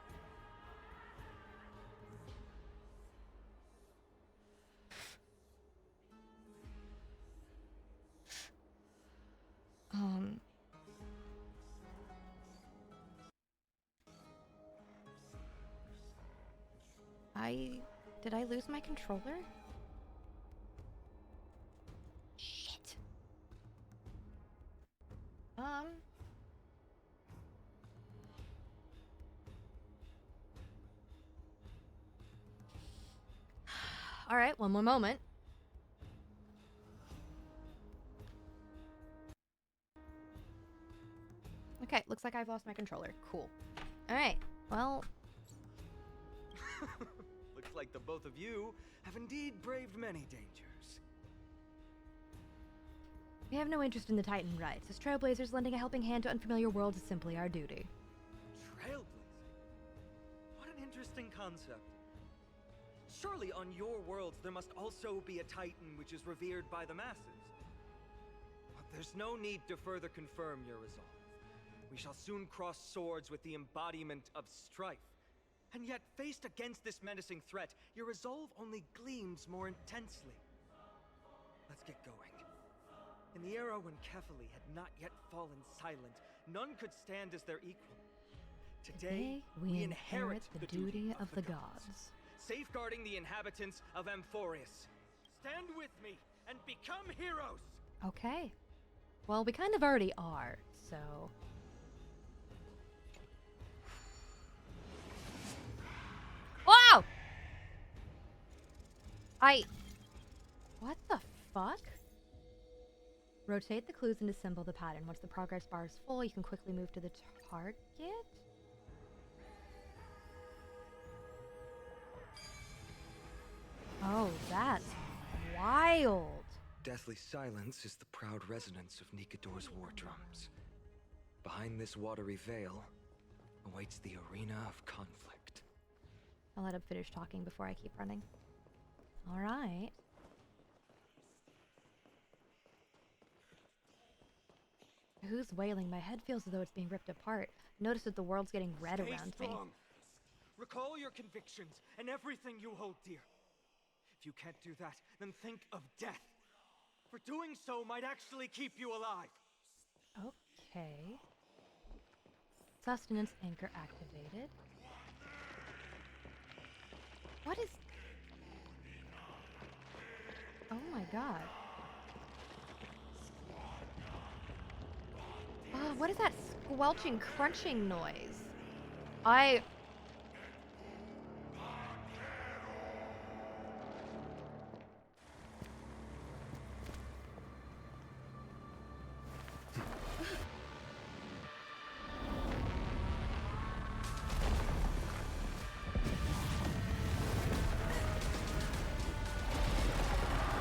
Did I lose my controller? Shit. All right, one more moment. Okay, looks like I've lost my controller. Cool. All right, well... Looks like the both of you have indeed braved many dangers. We have no interest in the Titan rights. As trailblazers, lending a helping hand to unfamiliar worlds is simply our duty. Trailblazing? What an interesting concept. Surely on your worlds there must also be a Titan which is revered by the masses. But there's no need to further confirm your resolve. We shall soon cross swords with the embodiment of strife. And yet, faced against this menacing threat, your resolve only gleams more intensely. Let's get going. In the era when Kefali had not yet fallen silent, none could stand as their equal. Today, we inherit the duty of the gods. Safeguarding the inhabitants of Amphoreus. Stand with me and become heroes! Okay. Well, we kind of already are, so... Wow! What the fuck? Rotate the clues and assemble the pattern. Once the progress bar is full, you can quickly move to the target? Oh, that's wild. Deathly silence is the proud resonance of Nikador's war drums. Behind this watery veil awaits the arena of conflict. I'll let him finish talking before I keep running. Alright. Who's wailing? My head feels as though it's being ripped apart. Notice that the world's getting red around me. Recall your convictions and everything you hold dear. If you can't do that, then think of death. For doing so might actually keep you alive. Okay. Sustenance anchor activated. What is... Oh my god. Oh, what is that squelching, crunching noise?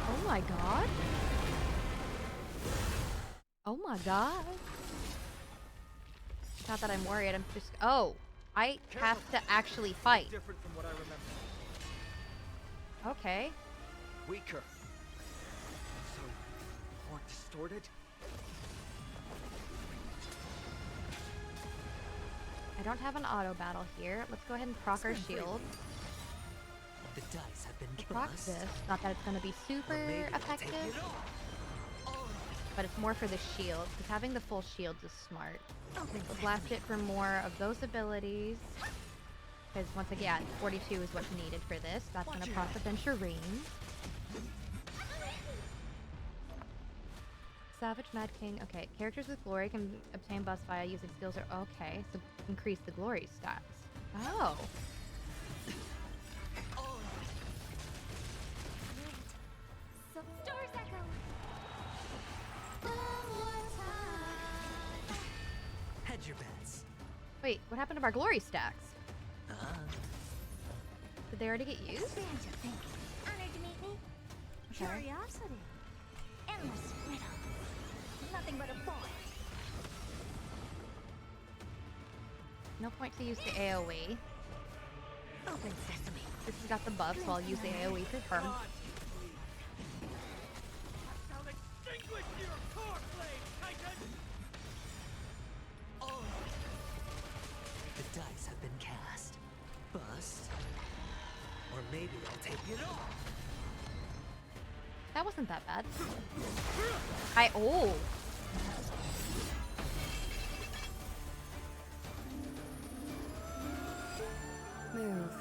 Oh my god. Oh my god. Not that I'm worried, I'm just... Oh, I have to actually fight. Different from what I remember. Okay. Weaker. So, more distorted? I don't have an auto battle here. Let's go ahead and proc our shield. The dice have been Proc this. Not that it's going to be super effective, but it's more for the shield, because having the full shields is smart. We'll blast it for more of those abilities, because once again, 42 is what's needed for this. That's going to proc the Venturine. Savage Mad King. Okay, characters with glory can obtain buffs via using skills or... Okay, so increase the glory stats. Oh. Stars echo. Hedge your bets. Wait, what happened to our glory stacks? Did they already get used? Expand your thinking. Honored to meet me. Okay. Curiosity. Endless riddle. Nothing but a point. No point to use the AoE. Open sesame. This has got the buff, so I'll use the AoE for her. The dice have been cast. Bust. Or maybe I'll take it off. That wasn't that bad. Oh. Move.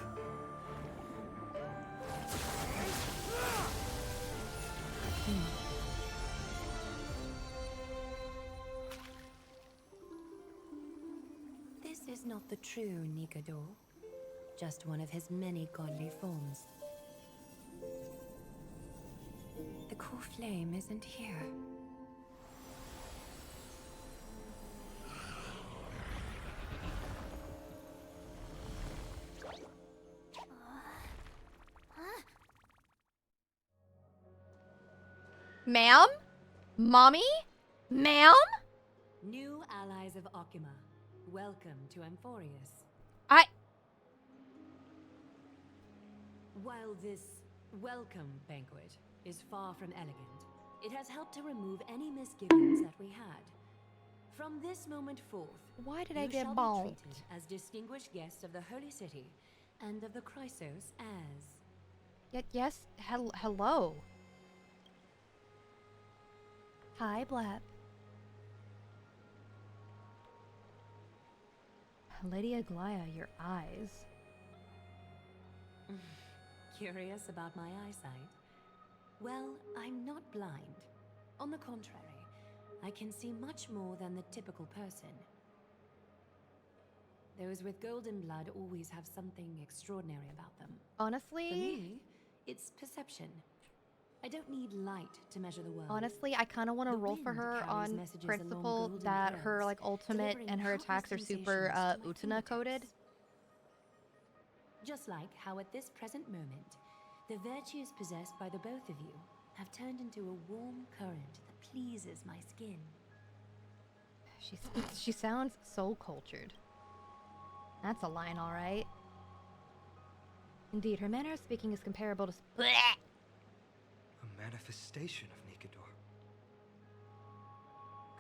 This is not the true Nikado, just one of his many godly forms. The core flame isn't here. Ma'am? Mommy? Ma'am? New allies of Okima, welcome to Amphoreus. While this welcome banquet is far from elegant, it has helped to remove any misgivings that we had. From this moment forth, why did I you get shall bonked? be treated as distinguished guests of the Holy City and of the Chrysos as... Yes, hello. Hi, Blap. Lady Aglaya, your eyes. Curious about my eyesight? Well, I'm not blind. On the contrary, I can see much more than the typical person. Those with golden blood always have something extraordinary about them. Honestly? For me, it's perception. I don't need light to measure the world. Honestly, I kind of want to roll for her on principle that her like ultimate and her attacks are super Utana coded. Just like how at this present moment, the virtues possessed by the both of you have turned into a warm current that pleases my skin. She sounds so cultured. That's a line, all right. Indeed, her manner of speaking is comparable to... A manifestation of Nikador.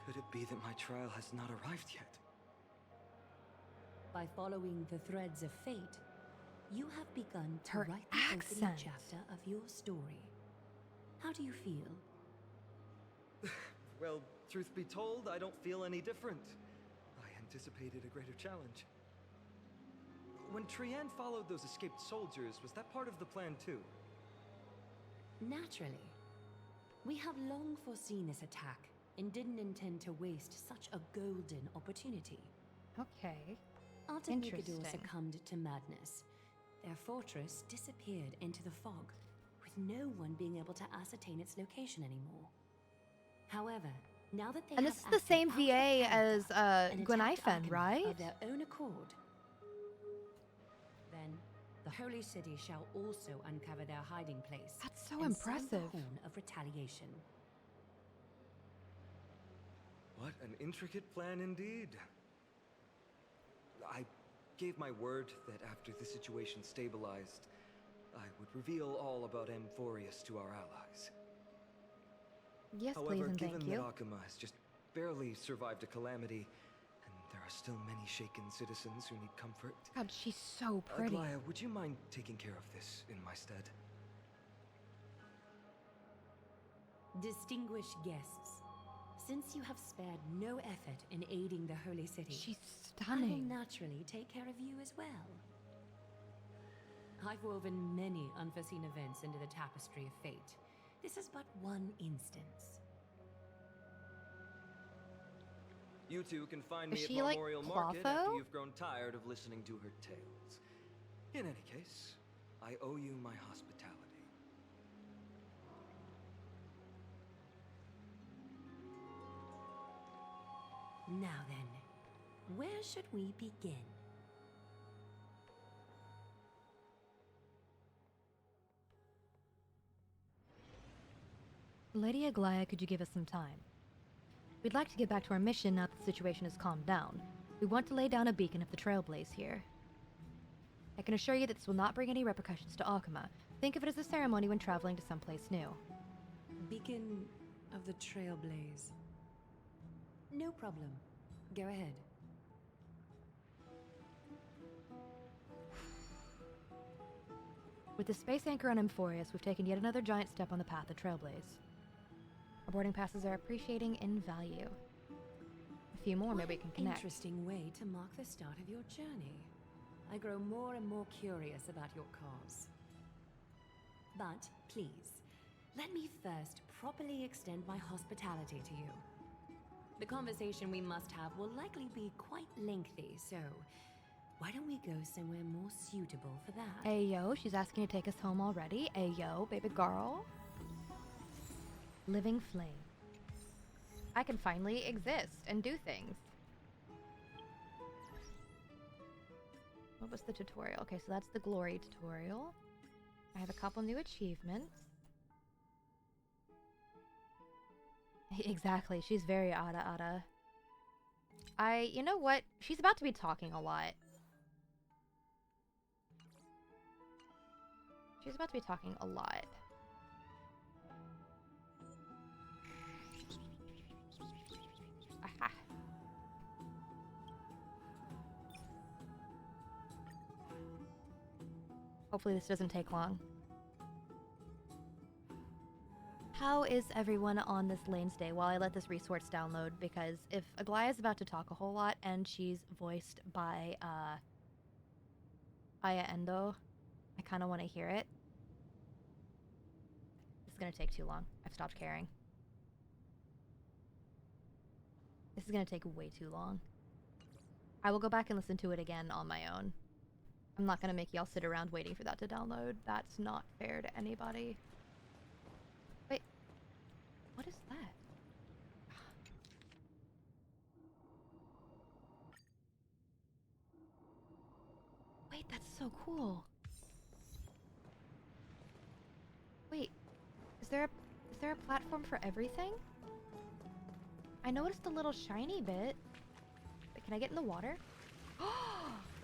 Could it be that my trial has not arrived yet? By following the threads of fate, you have begun to Her write the opening accent. chapter of your story. How do you feel? Well, truth be told, I don't feel any different. I anticipated a greater challenge. When Trianne followed those escaped soldiers, was that part of the plan too? Naturally. We have long foreseen this attack and didn't intend to waste such a golden opportunity. Okay. After Nikador Interesting. succumbed to madness, their fortress disappeared into the fog, with no one being able to ascertain its location anymore. However, now that they And have this is the acted same out of VA as character and attacked Gwenaifen, Arkana right? of their own accord, then the Holy City shall also uncover their hiding place. That's so and sound the impressive. horn of retaliation. What an intricate plan indeed. I gave my word that after the situation stabilized, I would reveal all about Amphoreus to our allies. Yes, However, please and given thank that you. Akuma has just barely survived a calamity, and there are still many shaken citizens who need comfort. God, she's so pretty. Aglaya, would you mind taking care of this in my stead? Distinguished guests, since you have spared no effort in aiding the Holy City, She's I will stunning. naturally take care of you as well. I've woven many unforeseen events into the tapestry of fate. This is but one instance. You two can find Is me at she, like, Memorial Market after Clotho? you've grown tired of listening to her tales. In any case, I owe you my hospitality. Now then, Where should we begin? Lady Aglaya, could you give us some time? We'd like to get back to our mission now that the situation has calmed down. We want to lay down a beacon of the Trailblaze here. I can assure you that this will not bring any repercussions to Alchema. Think of it as a ceremony when traveling to someplace new. Beacon of the Trailblaze. No problem. Go ahead. With the space anchor on Amphoreus, we've taken yet another giant step on the path of Trailblaze. Our boarding passes are appreciating in value. A few more, maybe we can connect. Interesting way to mark the start of your journey. I grow more and more curious about your cause. But please, let me first properly extend my hospitality to you. The conversation we must have will likely be quite lengthy, so why don't we go somewhere more suitable for that? Ayo, she's asking to take us home already. Ayo, baby girl. Living flame. I can finally exist and do things. What was the tutorial? Okay, so that's the glory tutorial. I have a couple new achievements. Exactly, she's very Ada. You know what? She's about to be talking a lot. She's about to be talking a lot. Aha. Hopefully this doesn't take long. How is everyone on this Lane's Day while I let this resource download? Because if Aglaya is about to talk a whole lot and she's voiced by Aya Endo, I kind of want to hear it. It's going to take too long. I've stopped caring. This is going to take way too long. I will go back and listen to it again on my own. I'm not going to make y'all sit around waiting for that to download. That's not fair to anybody. Wait. What is that? Wait, that's so cool. Wait. Is there a platform for everything? I noticed a little shiny bit. Wait, can I get in the water?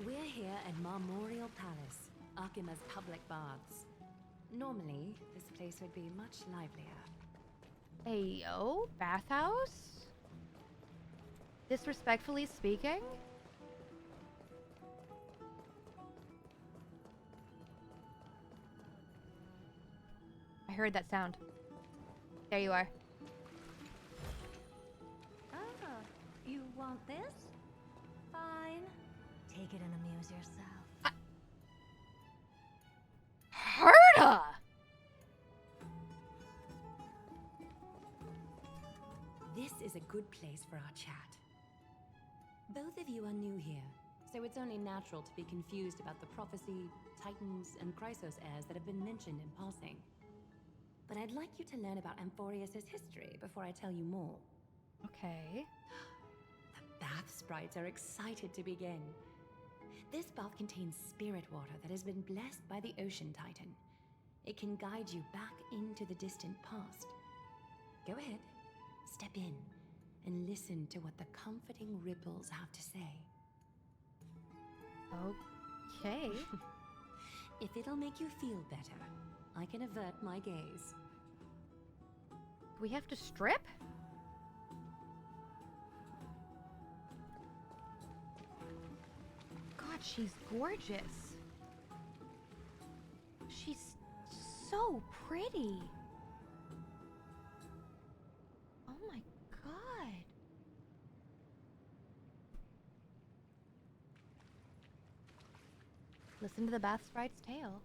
We're here at Marmorial Palace, Archima's public baths. Normally, this place would be much livelier. Ayo, bathhouse? Disrespectfully speaking? I heard that sound. There you are. Ah, you want this? Fine. Take it and amuse yourself. Herda! This is a good place for our chat. Both of you are new here, so it's only natural to be confused about the prophecy, titans, and Chrysos heirs that have been mentioned in passing. But I'd like you to learn about Amphoreus' history before I tell you more. Okay. The bath sprites are excited to begin. This bath contains spirit water that has been blessed by the Ocean Titan. It can guide you back into the distant past. Go ahead, step in, and listen to what the comforting ripples have to say. Okay. If it'll make you feel better, I can avert my gaze. We have to strip? God, she's gorgeous. She's so pretty. Oh my god. Listen to the bath sprite's tale.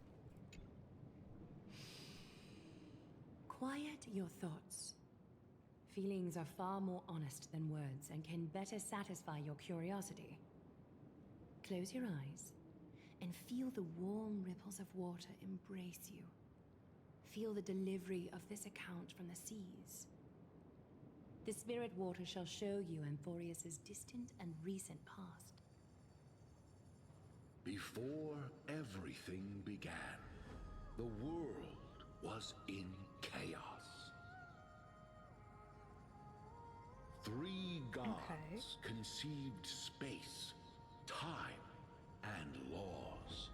Quiet your thoughts. Feelings are far more honest than words and can better satisfy your curiosity. Close your eyes and feel the warm ripples of water embrace you. Feel the delivery of this account from the seas. The spirit water shall show you Amphoreus' distant and recent past. Before everything began, the world was in chaos. 3 gods conceived space, time, and laws,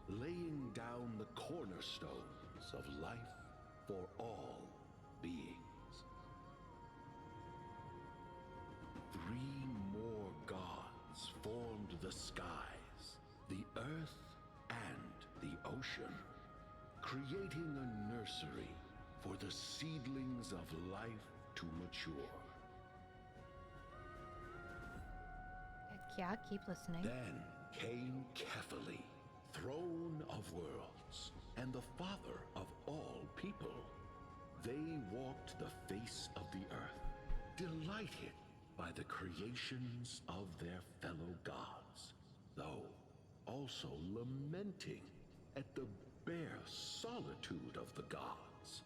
laying down the cornerstones of life for all beings. 3 more gods formed the skies, the earth, and the ocean, creating a nursery for the seedlings of life to mature. Yeah, keep listening. Then came Kefali, throne of worlds, and the father of all people. They walked the face of the earth, delighted by the creations of their fellow gods, though also lamenting at the bare solitude of the gods.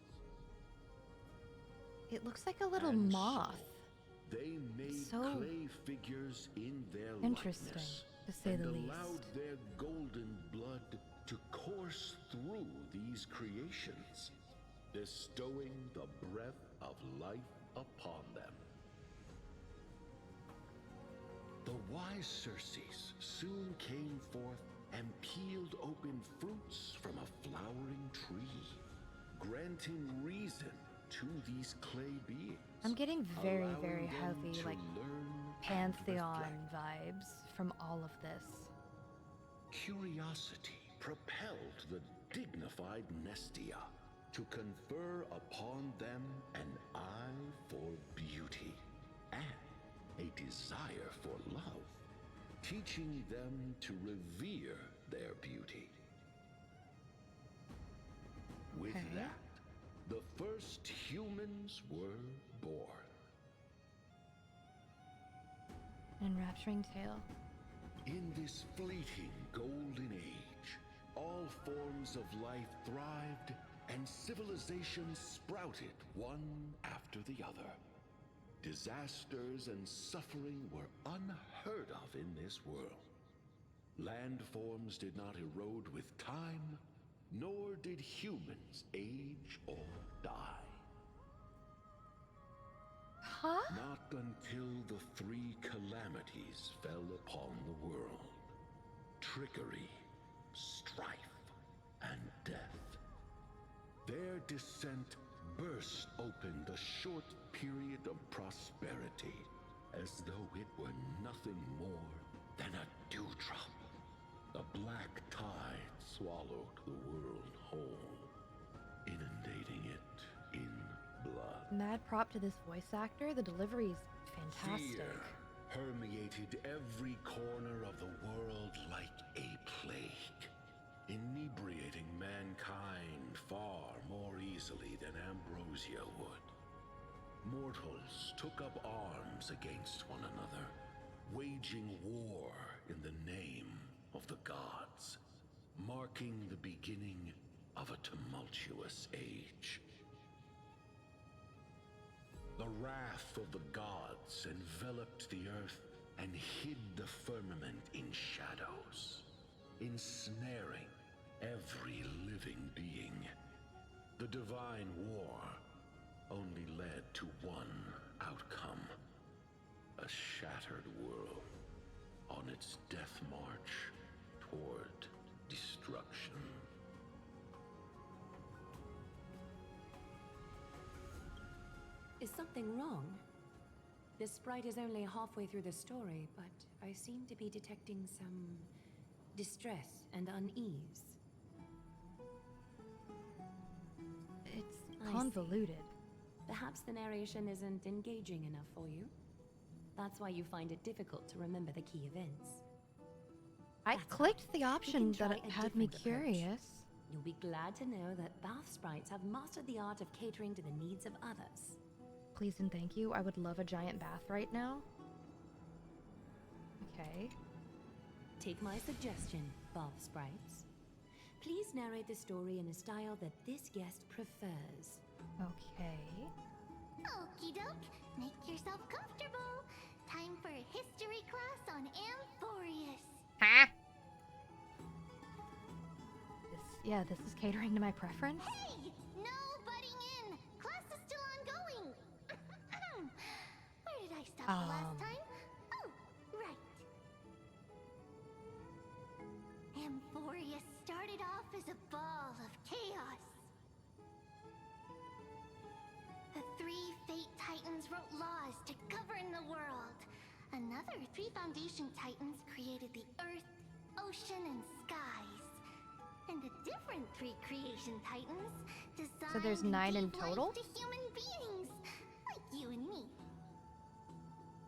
It looks like a little moth. They made So clay figures in their interesting, likeness, to say and the least. allowed their golden blood to course through these creations, bestowing the breath of life upon them. The wise Circes soon came forth and peeled open fruits from a flowering tree, granting reason to these clay beings. I'm getting very, allowing very them heavy, to like, learn Pantheon and vibes from all of this. Curiosity propelled the dignified Nestia to confer upon them an eye for beauty and a desire for love, teaching them to revere their beauty. With that, the first humans were born. An enrapturing tale. In this fleeting golden age, all forms of life thrived and civilizations sprouted one after the other. Disasters and suffering were unheard of in this world. Landforms did not erode with time, nor did humans age or die. Huh? Not until the 3 calamities fell upon the world. Trickery, strife, and death. Their descent burst open the short period of prosperity, as though it were nothing more than a dewdrop. The black tide swallowed the world whole, inundating it in blood. Mad prop to this voice actor. The delivery is fantastic. Fear permeated every corner of the world like a plague, inebriating mankind far more easily than ambrosia would. Mortals took up arms against one another, waging war in the name of the gods, marking the beginning of a tumultuous age. The wrath of the gods enveloped the earth and hid the firmament in shadows, ensnaring every living being. The divine war only led to one outcome: a shattered world on its death march toward destruction. Is something wrong? The sprite is only halfway through the story, but I seem to be detecting some distress and unease. It's I convoluted. see. Perhaps the narration isn't engaging enough for you. That's why you find it difficult to remember the key events. I clicked the option try that a had me different approach. curious. You'll be glad to know that bath sprites have mastered the art of catering to the needs of others. Please and thank you. I would love a giant bath right now. Okay. Take my suggestion, bath sprites. Please narrate the story in a style that this guest prefers. Okay. Okie doke, make yourself comfortable. Time for a history class on Amphoreus. Huh? This is catering to my preference. Hey! No butting in! Class is still ongoing! Where did I stop the last time? Oh, right. Amphoreus started off as a ball of chaos. The 3 Fate Titans wrote laws to govern the world. Another 3 Foundation Titans created the Earth, Ocean, and Skies. And a different 3 Creation Titans designed So there's 9 in total? to human beings, like you and me.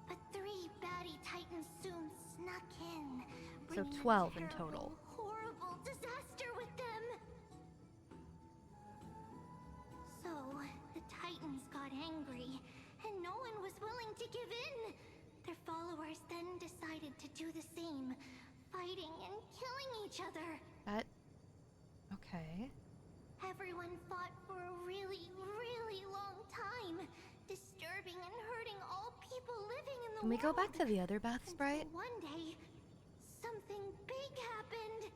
But 3 baddie Titans soon snuck in. So bringing a 12 in terrible, total. Horrible disaster with them. So the Titans got angry, and no one was willing to give in. Their followers then decided to do the same, fighting and killing each other. Okay. Everyone fought for a really, really long time, disturbing and hurting all people living in the Can we go world. back to the other bath sprite? Until one day, something big happened.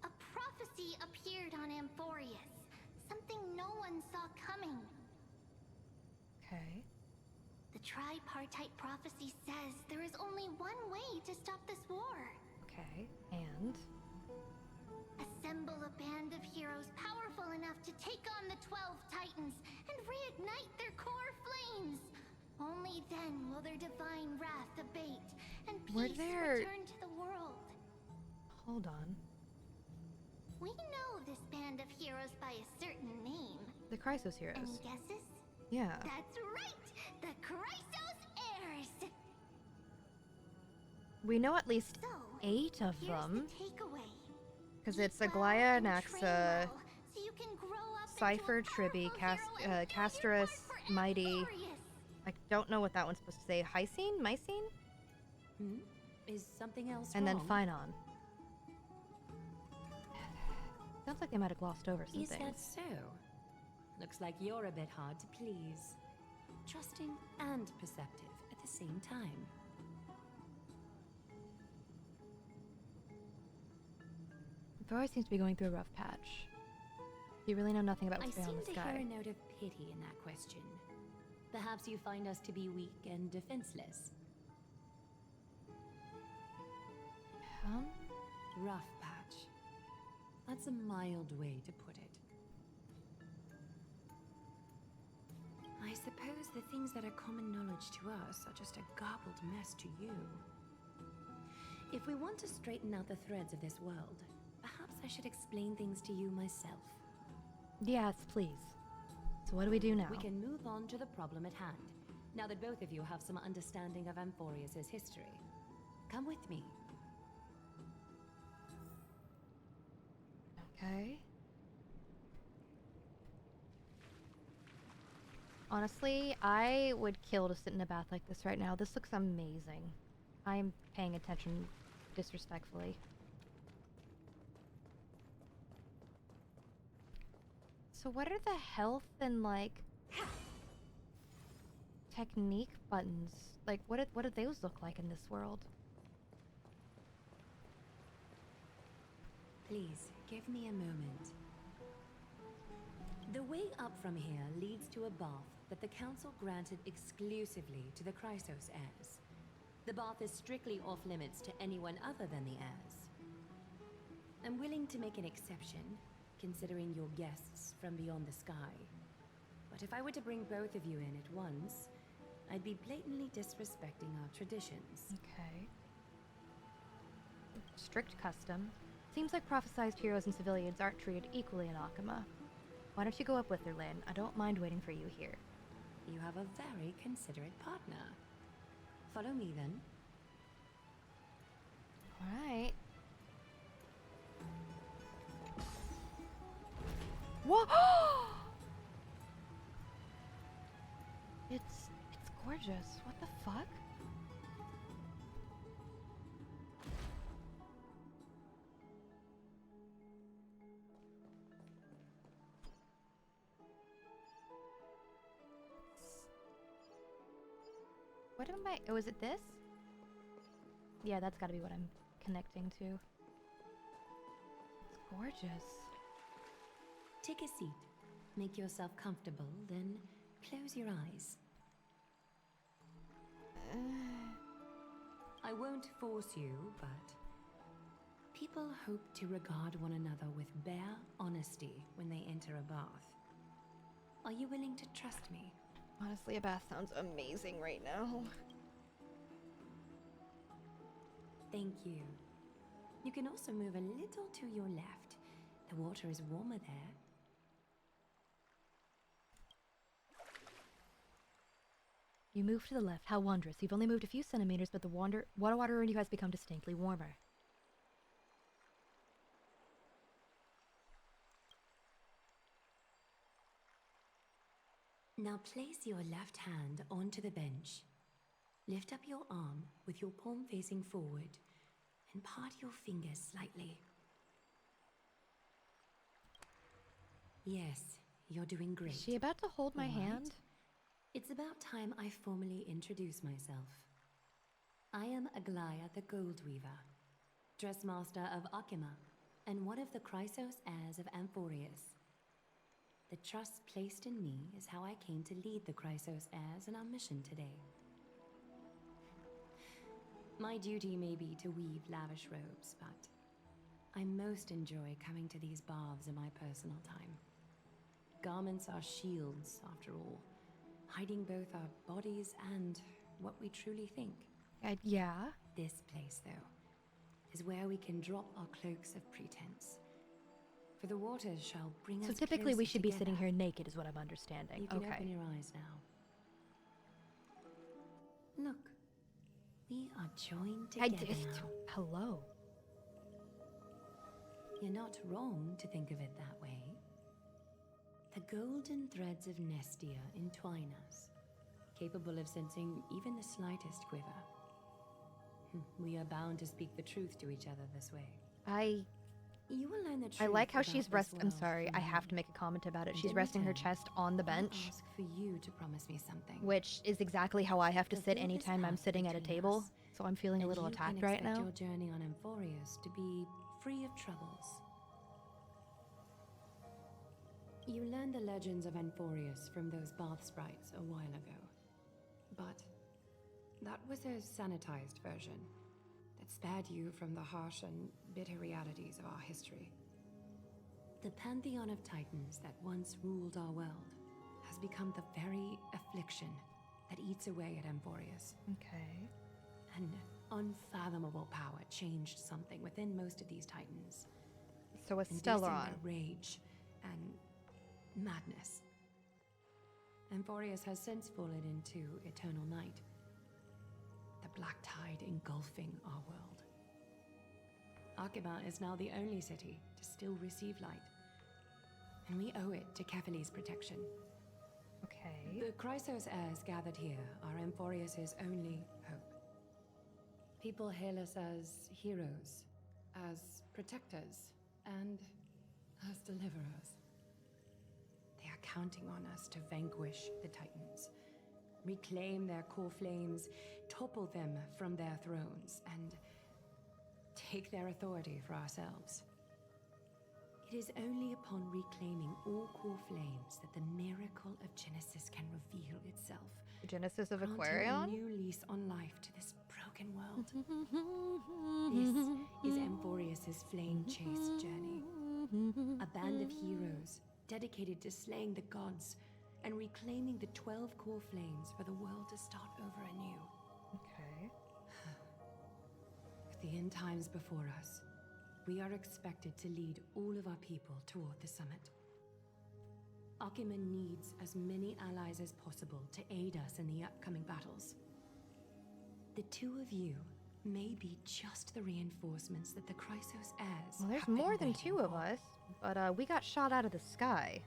A prophecy appeared on Amphoreus, something no one saw coming. Okay. The tripartite prophecy says there is only one way to stop this war. Okay. And? Assemble a band of heroes powerful enough to take on the 12 Titans and reignite their core flames. Only then will their divine wrath abate and peace return to the world. Hold on. We know this band of heroes by a certain name. The Chrysos heroes. Any guesses? Yeah. That's right! The Chrysos heirs! We know at least 8 of them. The takeaway. Because it's Aglaya, Naxa, So you can grow up Cypher, Tribby, Casterus, Mighty. I don't know what that one's supposed to say. Hycine? Mycene? Is something else And wrong? then Phynon. Sounds like they might have glossed over some Is things. that so? Looks like you're a bit hard to please. Trusting and perceptive at the same time. Amphoreus seems to be going through a rough patch. You really know nothing about what's I beyond seem the to hear sky. a note of pity in that question. Perhaps you find us to be weak and defenseless. Rough patch. That's a mild way to put it. I suppose the things that are common knowledge to us are just a garbled mess to you. If we want to straighten out the threads of this world, perhaps I should explain things to you myself. Yes, please. So what do we do now? We can move on to the problem at hand, now that both of you have some understanding of Amphoreus' history. Come with me. Okay. Honestly, I would kill to sit in a bath like this right now. This looks amazing. I'm paying attention disrespectfully. So what are the health and like technique buttons? Like what do those look like in this world? Please, give me a moment. The way up from here leads to a bath that the Council granted exclusively to the Chrysos heirs. The bath is strictly off-limits to anyone other than the heirs. I'm willing to make an exception, considering you're guests from beyond the sky. But if I were to bring both of you in at once, I'd be blatantly disrespecting our traditions. Okay. Strict custom. Seems like prophesized heroes and civilians aren't treated equally in Akama. Why don't you go up with her, Lynn? I don't mind waiting for you here. You have a very considerate partner. Follow me, then. Alright. Whoa! It's gorgeous. What the fuck? What am I? Oh, is it this? Yeah, that's gotta be what I'm connecting to. It's gorgeous. Take a seat. Make yourself comfortable, then close your eyes. I won't force you, but people hope to regard one another with bare honesty when they enter a bath. Are you willing to trust me? Honestly, a bath sounds amazing right now. Thank you. You can also move a little to your left. The water is warmer there. You move to the left. How wondrous. You've only moved a few centimeters, but the water in you has become distinctly warmer. Now place your left hand onto the bench. Lift up your arm with your palm facing forward and part your fingers slightly. Yes, you're doing great. Is she about to hold my hand? It's about time I formally introduce myself. I am Aglaya the Gold Weaver, Dressmaster of Akima, and one of the Chrysos heirs of Amphoreus. The trust placed in me is how I came to lead the Chrysos heirs in our mission today. My duty may be to weave lavish robes, but I most enjoy coming to these baths in my personal time. Garments are shields, after all, hiding both our bodies and what we truly think. Yeah. This place, though, is where we can drop our cloaks of pretense. For the waters shall bring us So typically we should be together. sitting here naked is what I'm understanding. You can Okay. open your eyes now. Look, we are joined together now. Hello. You're not wrong to think of it that way. The golden threads of Nestia entwine us, capable of sensing even the slightest quiver. We are bound to speak the truth to each other this way. You will learn the truth. I like how about she's this I'm world sorry, from I me. have to make a comment about it. And She's in resting her return, chest on the I'll bench, ask for you to promise me something. which is exactly how I have to sit Fulfill this anytime I'm pact sitting at a between table. us, So I'm feeling a and little you can attacked right expect now. your journey on Amphoreus to be free of troubles. You learned the legends of Amphoreus from those bath sprites a while ago. But that was a sanitized version that spared you from the harsh and bitter realities of our history. The pantheon of titans that once ruled our world has become the very affliction that eats away at Amphoreus. Okay. An unfathomable power changed something within most of these titans. So a inducing Stellaron. their rage and madness. Amphoreus has since fallen into eternal night, the black tide engulfing our world. Akima is now the only city to still receive light, and we owe it to Kefali's protection. Okay. The Chrysos heirs gathered here are Amphoreus' only hope. People hail us as heroes, as protectors, and as deliverers. They are counting on us to vanquish the Titans, reclaim their core flames, topple them from their thrones, and take their authority for ourselves. It is only upon reclaiming all core flames that the miracle of Genesis can reveal itself. Genesis of granting Aquarion? a new lease on life to this broken world. This is Amphoreus' flame-chased journey. A band of heroes dedicated to slaying the gods and reclaiming the 12 core flames for the world to start over anew. Okay. With the end times before us, we are expected to lead all of our people toward the summit. Akima needs as many allies as possible to aid us in the upcoming battles. The two of you may be just the reinforcements that the Chrysos heirs. Well, there's have been more than waiting two of for. us, but we got shot out of the sky.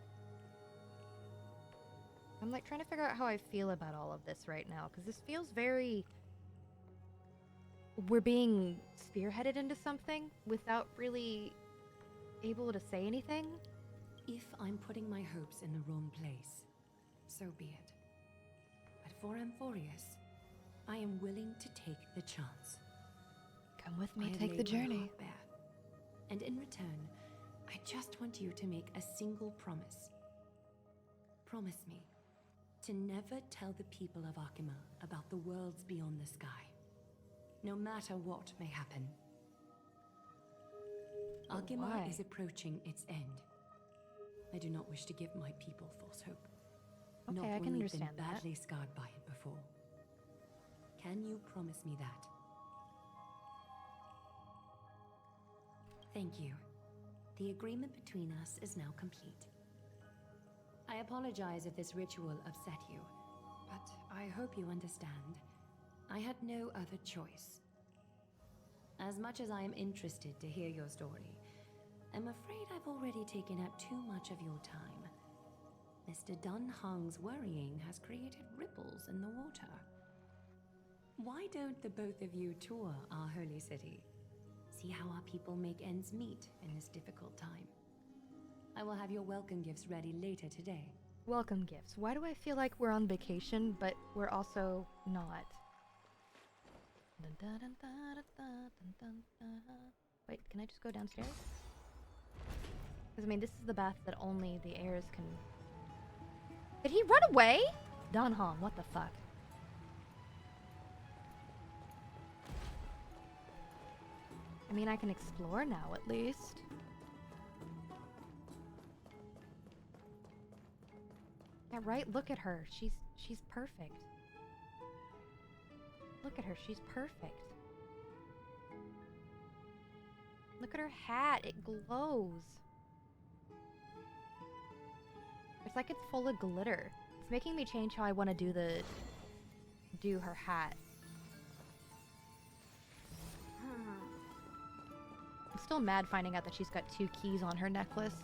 I'm like trying to figure out how I feel about all of this right now, because this feels very... We're being spearheaded into something without really able to say anything. If I'm putting my hopes in the wrong place, so be it. But for Amphoreus, I am willing to take the chance. Come with me, I take lay the my journey. heart bare. And in return, I just want you to make a single promise. Promise me to never tell the people of Akima about the worlds beyond the sky, no matter what may happen. Akima why? is approaching its end. I do not wish to give my people false hope. Okay, Not I when can we've understand been that. badly scarred by it before. Can you promise me that? Thank you. The agreement between us is now complete. I apologize if this ritual upset you, but I hope you understand. I had no other choice. As much as I am interested to hear your story, I'm afraid I've already taken up too much of your time. Mr. Dunhung's worrying has created ripples in the water. Why don't the both of you tour our holy city? See how our people make ends meet in this difficult time. I will have your welcome gifts ready later today. Welcome gifts. Why do I feel like we're on vacation, but we're also not? Wait, can I just go downstairs? Because, I mean, this is the bath that only the heirs can... Did he run away? Danhong, what the fuck? I mean, I can explore now, at least. Yeah, right? Look at her. She's perfect. Look at her. She's perfect. Look at her hat. It glows. It's like it's full of glitter. It's making me change how I want to do her hat. I'm still mad finding out that she's got 2 keys on her necklace.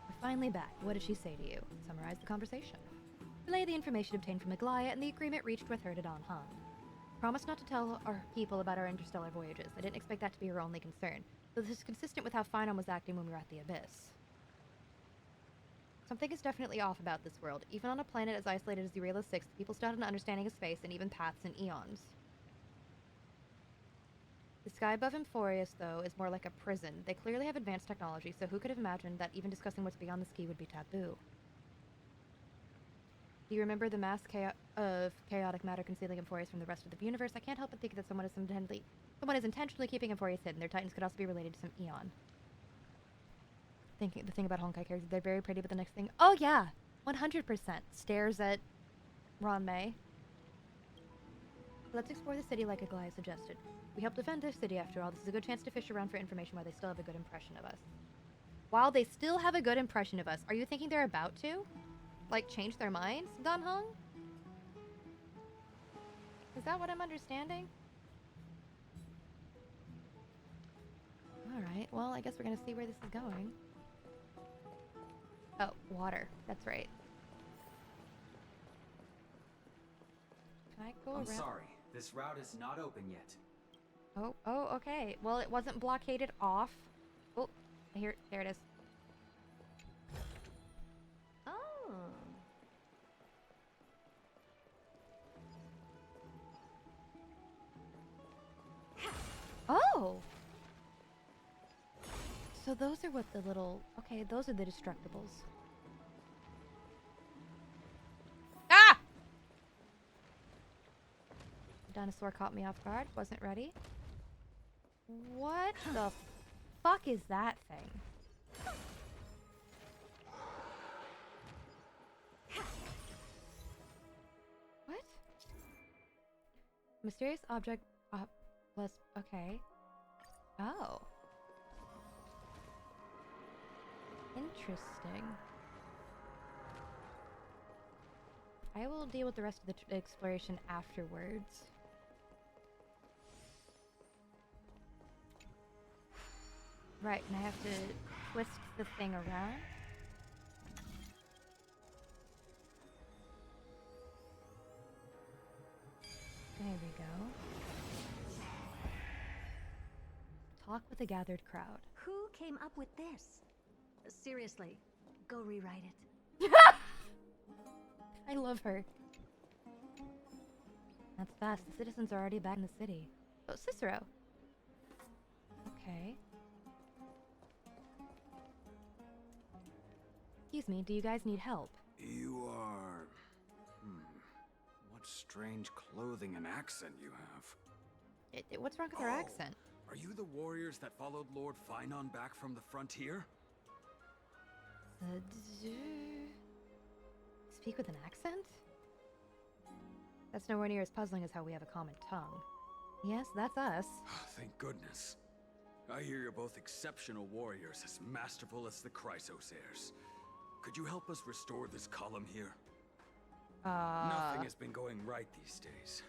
We're finally back. What did she say to you? Summarize the conversation. Relay the information obtained from Aglaya and the agreement reached with her to Don Hung. Promise not to tell our people about our interstellar voyages. I didn't expect that to be her only concern. So this is consistent with how Finon was acting when we were at the Abyss. Something is definitely off about this world. Even on a planet as isolated as Eurela 6, the people still had an understanding of space and even paths and eons. The sky above Amphoreus, though, is more like a prison. They clearly have advanced technology, so who could have imagined that even discussing what's beyond the ski would be taboo? Do you remember the mass of chaotic matter concealing Amphoreus from the rest of the universe? I can't help but think that someone is intentionally keeping Amphoreus hidden. Their titans could also be related to some eon. The thing about Honkai characters, they're very pretty, but the next thing... Oh, yeah! 100%. Stares at Ranmei. Let's explore the city like Aglaya suggested. We help defend this city, after all. This is a good chance to fish around for information while they still have a good impression of us. While they still have a good impression of us, are you thinking they're about to? Like, change their minds, Dan Hung? Is that what I'm understanding? Alright, well, I guess we're gonna see where this is going. Oh, water. That's right. Can I go around? I'm sorry. This route is not open yet. Oh, okay. Well, it wasn't blockaded off. Oh, there it is. Oh! So those are what the little... Okay, those are the destructibles. Ah! The dinosaur caught me off guard. Wasn't ready. What the fuck is that thing? What? Mysterious object... okay. Oh. Interesting. I will deal with the rest of the exploration afterwards. Right, and I have to twist the thing around. There we go. Talk with the gathered crowd. Who came up with this? Seriously, go rewrite it. I love her. That's fast. The citizens are already back in the city. Oh, Cicero. Okay. Excuse me, do you guys need help? You are... What strange clothing and accent you have. What's wrong with her accent? Are you the warriors that followed Lord Finon back from the frontier? Speak with an accent? That's nowhere near as puzzling as how we have a common tongue. Yes, that's us. Thank goodness. I hear you're both exceptional warriors, as masterful as the Chrysosairs. Could you help us restore this column here? Nothing has been going right these days.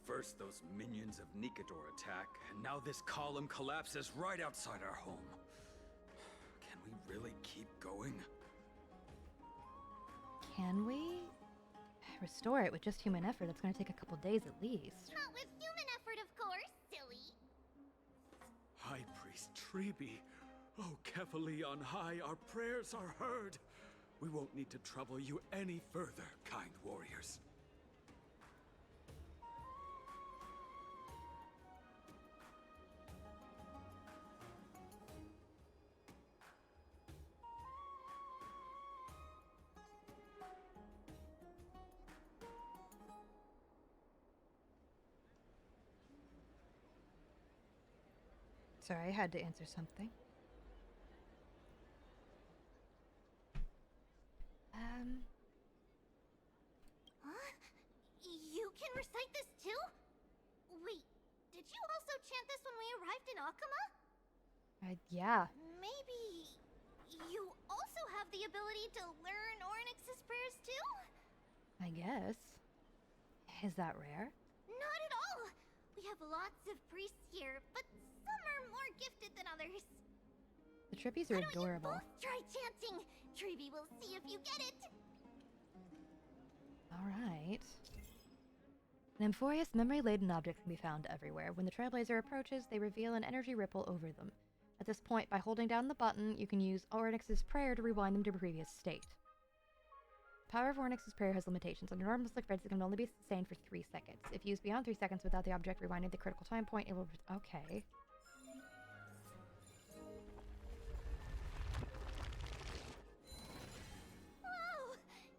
First, those minions of Nikador attack, and now this column collapses right outside our home. Can we really keep going? Can we? Restore it with just human effort, it's going to take a couple days at least. Not with human effort, of course, silly. High Priest Treeby, oh Kefali on high, our prayers are heard. We won't need to trouble you any further, kind warriors. Sorry, I had to answer something. Huh? You can recite this too? Wait, did you also chant this when we arrived in Akuma? Yeah. Maybe you also have the ability to learn Ornyx's prayers too? I guess. Is that rare? Not at all! We have lots of priests here, but some are more gifted than others. The Trippies are adorable. Why don't you both try chanting? Treeby will see if you get it. Alright. An Amphoreus memory-laden object can be found everywhere. When the Trailblazer approaches, they reveal an energy ripple over them. At this point, by holding down the button, you can use Ornyx's prayer to rewind them to a previous state. The power of Ornyx's prayer has limitations. Under normal slick it can only be sustained for 3 seconds. If used beyond 3 seconds without the object rewinding the critical time point, it will... Okay. Wow!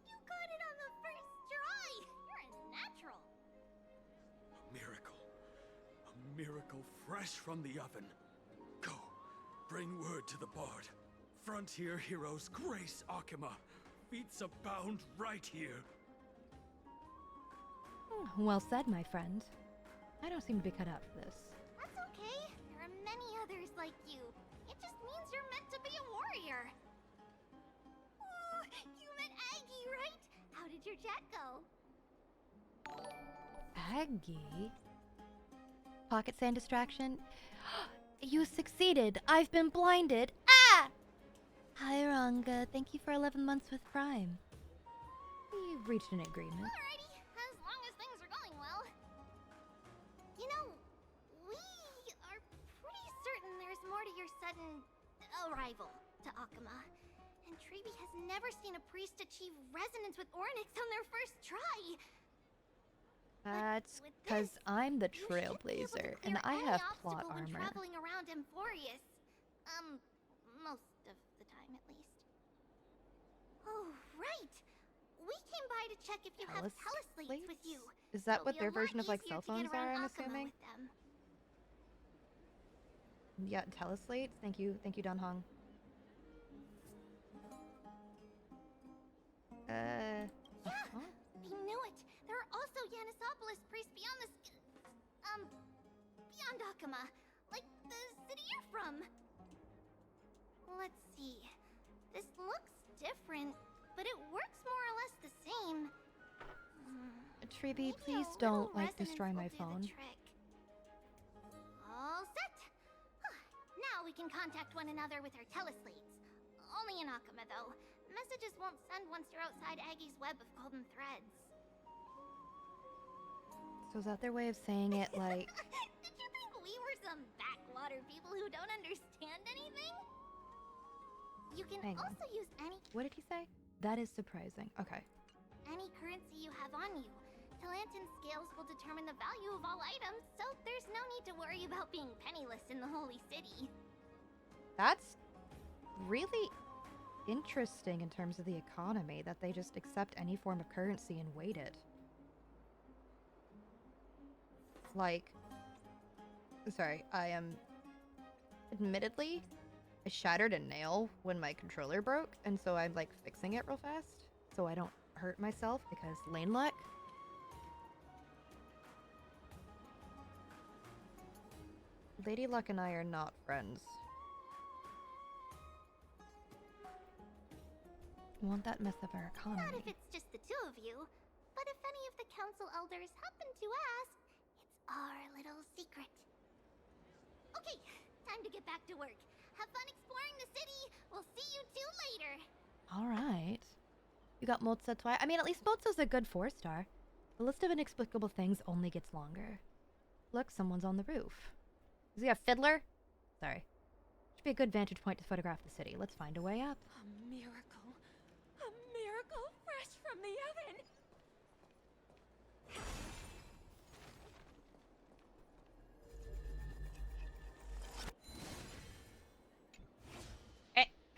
You got it on the first try! You're a natural! A miracle. A miracle fresh from the oven. Go. Bring word to the bard. Frontier heroes grace Akuma. Feats abound right here. Well said, my friend. I don't seem to be cut out for this. That's okay. There are many others like you. It just means you're meant to be a warrior. Oh, you met Aggie, right? How did your chat go? Aggie? Pocket sand distraction? You succeeded! I've been blinded! Ah! Hi, Ranga. Thank you for 11 months with Prime. We've reached an agreement. Alrighty, as long as things are going well. You know, we are pretty certain there's more to your sudden arrival to Akuma. And Treeby has never seen a priest achieve resonance with Ornyx on their first try. That's because I'm the Trailblazer, and I have plot armor. Traveling around Amphoreus. Most of the time, at least. Oh, right! We came by to check if you have teleslates with you. Is that what their version of, like, cell phones are, I'm assuming? Yeah, teleslates? Thank you, Don Hong. Yeah, I knew it! There are also Yanisopolis priests beyond the beyond Akuma. Like the city you're from. Let's see. This looks different, but it works more or less the same. Treeby, please don't, like, destroy my phone. All set! Now we can contact one another with our teleslates. Only in Akuma, though. Messages won't send once you're outside Aggie's web of golden threads. So is that their way of saying it, like... Did you think we were some backwater people who don't understand anything? You can Hang on. also use What did he say? That is surprising. Okay. any currency you have on you. Talantan scales will determine the value of all items, so there's no need to worry about being penniless in the Holy City. That's really interesting in terms of the economy, that they just accept any form of currency and weight it. Like, sorry, admittedly, I shattered a nail when my controller broke, and so I'm like fixing it real fast so I don't hurt myself because LainBlanc. Lady Luck and I are not friends. Won't that mess up our economy? Not if it's just the two of you, but if any of the council elders happen to ask, it's our little secret. Okay, time to get back to work. Have fun exploring the city. We'll see you two later. All right. You got Mozza twice. I mean, at least Mozza's a good 4-star. The list of inexplicable things only gets longer. Look, someone's on the roof. Is he a fiddler? Sorry. Should be a good vantage point to photograph the city. Let's find a way up. A miracle. A miracle fresh from the oven.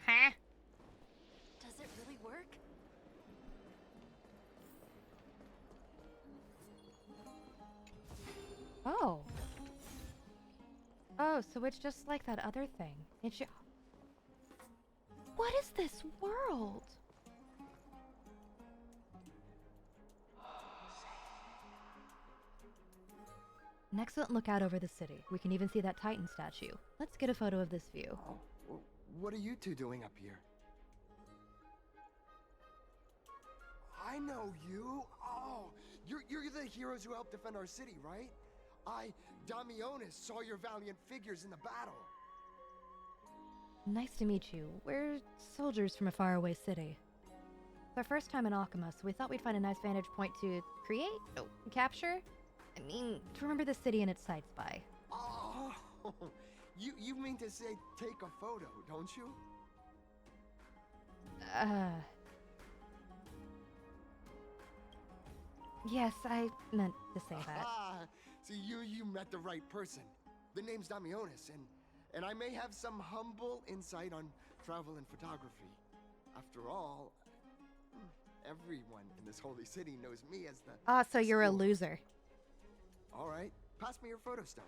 Huh? Does it really work? Oh. Oh, so it's just like that other thing. It's What is this world? An excellent lookout over the city. We can even see that Titan statue. Let's get a photo of this view. Oh, what are you two doing up here? I know you. Oh, you're the heroes who helped defend our city, right? Damionis, saw your valiant figures in the battle. Nice to meet you. We're soldiers from a faraway city. It's our first time in Akama, so we thought we'd find a nice vantage point to capture? I mean, to remember the city and its sights by. Oh, you mean to say take a photo, don't you? Yes, I meant to say that. So you met the right person. The name's Damionis, and I may have some humble insight on travel and photography. After all, everyone in this holy city knows me as the... So you're a loser. All right, pass me your photo stone.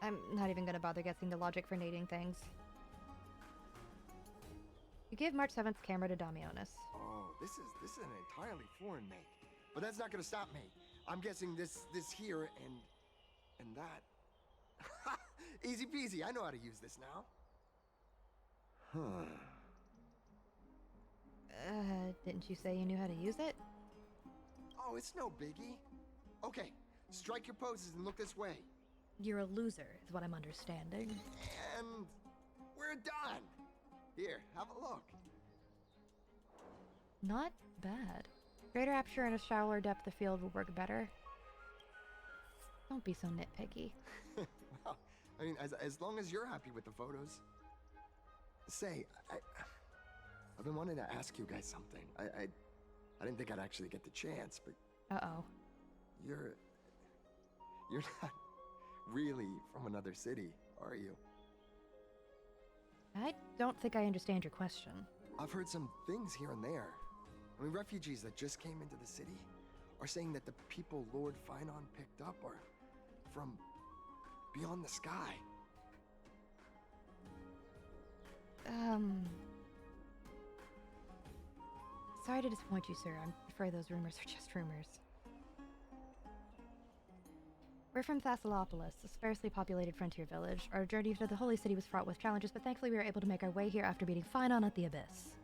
I'm not even gonna bother guessing the logic for nading things. You give March 7th camera to Damionis. Oh, this is an entirely foreign make. But that's not gonna stop me. I'm guessing this here and that. Easy peasy, I know how to use this now. Didn't you say you knew how to use it? Oh, it's no biggie. Okay, strike your poses and look this way. You're a loser, is what I'm understanding. And we're done. Here, have a look. Not bad. Greater aperture and a shallower depth of field will work better. Don't be so nitpicky. Well, I mean, as long as you're happy with the photos. Say, I've been wanting to ask you guys something. I didn't think I'd actually get the chance, but... Uh-oh. You're not really from another city, are you? I don't think I understand your question. I've heard some things here and there. I mean, refugees that just came into the city are saying that the people Lord Finon picked up are from beyond the sky. Sorry to disappoint you, sir. I'm afraid those rumors are just rumors. We're from Thessalopolis, a sparsely populated frontier village. Our journey to the Holy City was fraught with challenges, but thankfully we were able to make our way here after beating Finon at the Abyss.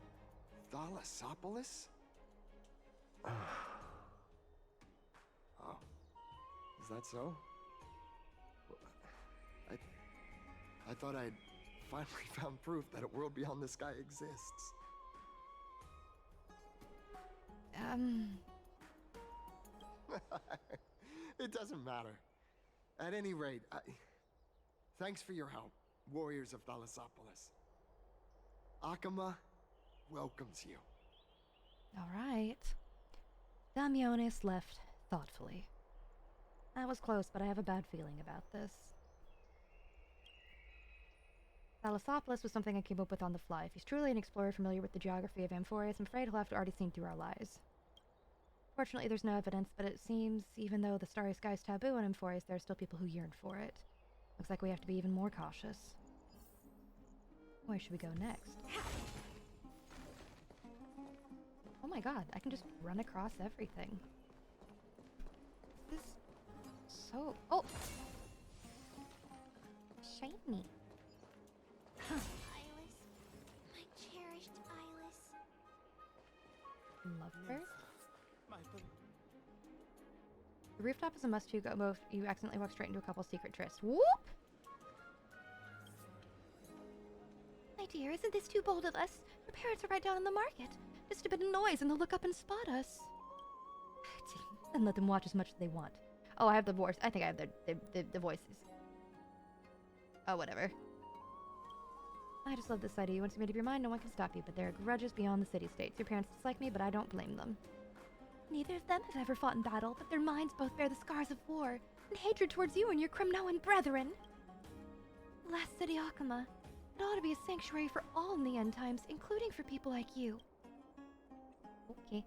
Thalassopolis? Oh. Is that so? I thought I'd finally found proof that a world beyond the sky exists. It doesn't matter. At any rate, thanks for your help, warriors of Thalassopolis. Akama welcomes you. All right. Damionis left thoughtfully. That was close, but I have a bad feeling about this. Thalassopoulos was something I came up with on the fly. If he's truly an explorer familiar with the geography of Amphoreus, I'm afraid he'll have to already seen through our lies. Fortunately, there's no evidence, but it seems even though the starry sky's taboo in Amphoreus, there are still people who yearn for it. Looks like we have to be even more cautious. Where should we go next? Oh my god, I can just run across everything. This is so... Oh! Shiny. Huh. Eyeless. My cherished Eyeless. Love her? The rooftop is a must-do go move. You accidentally walk straight into a couple's secret tryst. Whoop! My dear, isn't this too bold of us? Your parents are right down in the market. Just a bit of noise and they'll look up and spot us. And let them watch as much as they want. Oh, I have the voice. I think I have the voices. Oh, whatever. I just love this idea. You want to make up your mind, no one can stop you, but there are grudges beyond the city-states. Your parents dislike me, but I don't blame them. Neither of them have ever fought in battle, but their minds both bear the scars of war, and hatred towards you and your Kremnoan brethren. The last city, Akama. It ought to be a sanctuary for all in the end times, including for people like you. Okay.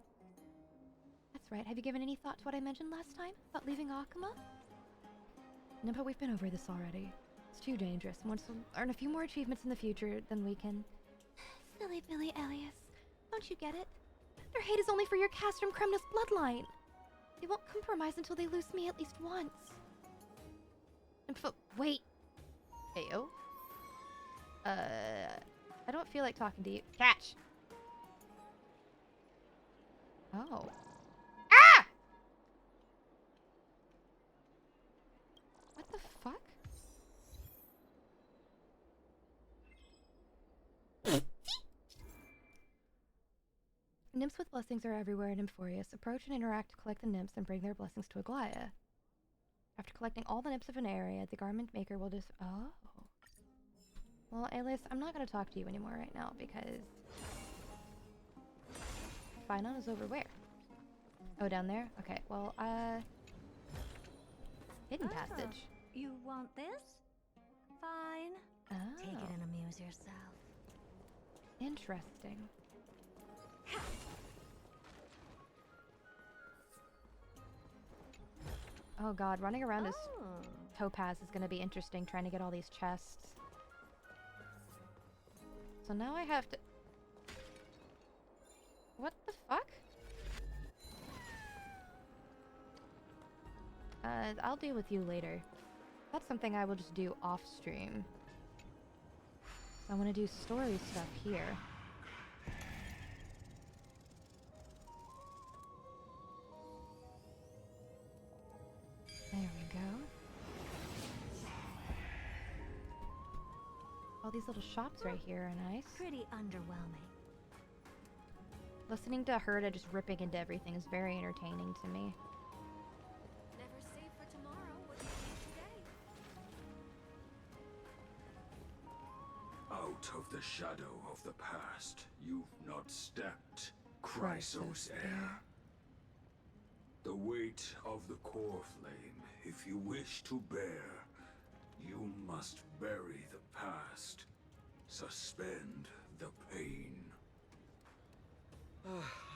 That's right. Have you given any thought to what I mentioned last time about leaving Akama? No, but we've been over this already. It's too dangerous. Once we earn a few more achievements in the future, then we can... Silly Billy Elias. Don't you get it? Their hate is only for your Castrum Kremnos bloodline. They won't compromise until they lose me at least once. Wait. Ayo. I don't feel like talking to you. Catch! Oh. Ah! What the fuck? Nymphs with blessings are everywhere in Amphoreus. Approach and interact to collect the nymphs and bring their blessings to Aglaya. After collecting all the nymphs of an area, the garment maker will just... Oh. Well, Alice, I'm not going to talk to you anymore right now because... Finon is over where? Oh, down there? Okay, well, hidden passage. You want this? Fine. Oh. Take it and amuse yourself. Interesting. Oh god, running around as Topaz is going to be interesting, trying to get all these chests. So now I have to... What the fuck? I'll deal with you later. That's something I will just do off stream. So I want to do story stuff here. There we go. All these little shops right here are nice. Pretty underwhelming. Listening to Herda just ripping into everything is very entertaining to me. Never save for tomorrow what you do today. Out of the shadow of the past, you've not stepped, Chrysos heir. The weight of the core flame, if you wish to bear, you must bury the past. Suspend the pain.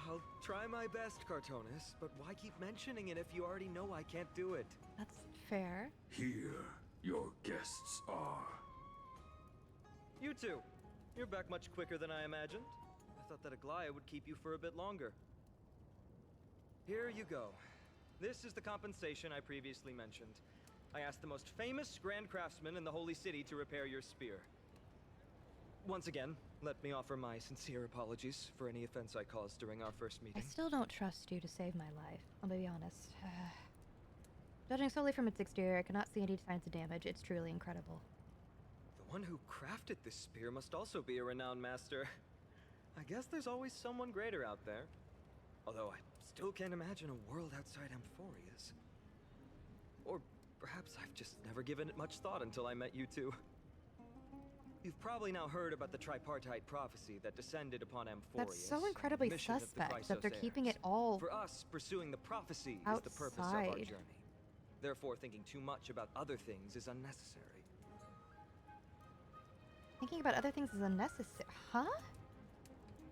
I'll try my best, Cartonis, but why keep mentioning it if you already know I can't do it? That's fair. Here, your guests are. You two. You're back much quicker than I imagined. I thought that Aglaya would keep you for a bit longer. Here you go. This is the compensation I previously mentioned. I asked the most famous Grand Craftsman in the Holy City to repair your spear. Once again, let me offer my sincere apologies for any offense I caused during our first meeting. I still don't trust you to save my life, I'll be honest. Judging solely from its exterior, I cannot see any signs of damage. It's truly incredible. The one who crafted this spear must also be a renowned master. I guess there's always someone greater out there. Although I still can't imagine a world outside Amphoreus. Or perhaps I've just never given it much thought until I met you two. You've probably now heard about the tripartite prophecy that descended upon Amphoreus. That's so incredibly and the mission of the suspect that they're Chrysos keeping heirs. it all For us, pursuing the prophecy is the purpose of our outside. journey. Therefore, thinking too much about other things is unnecessary. Thinking about other things is unnecessary. Huh?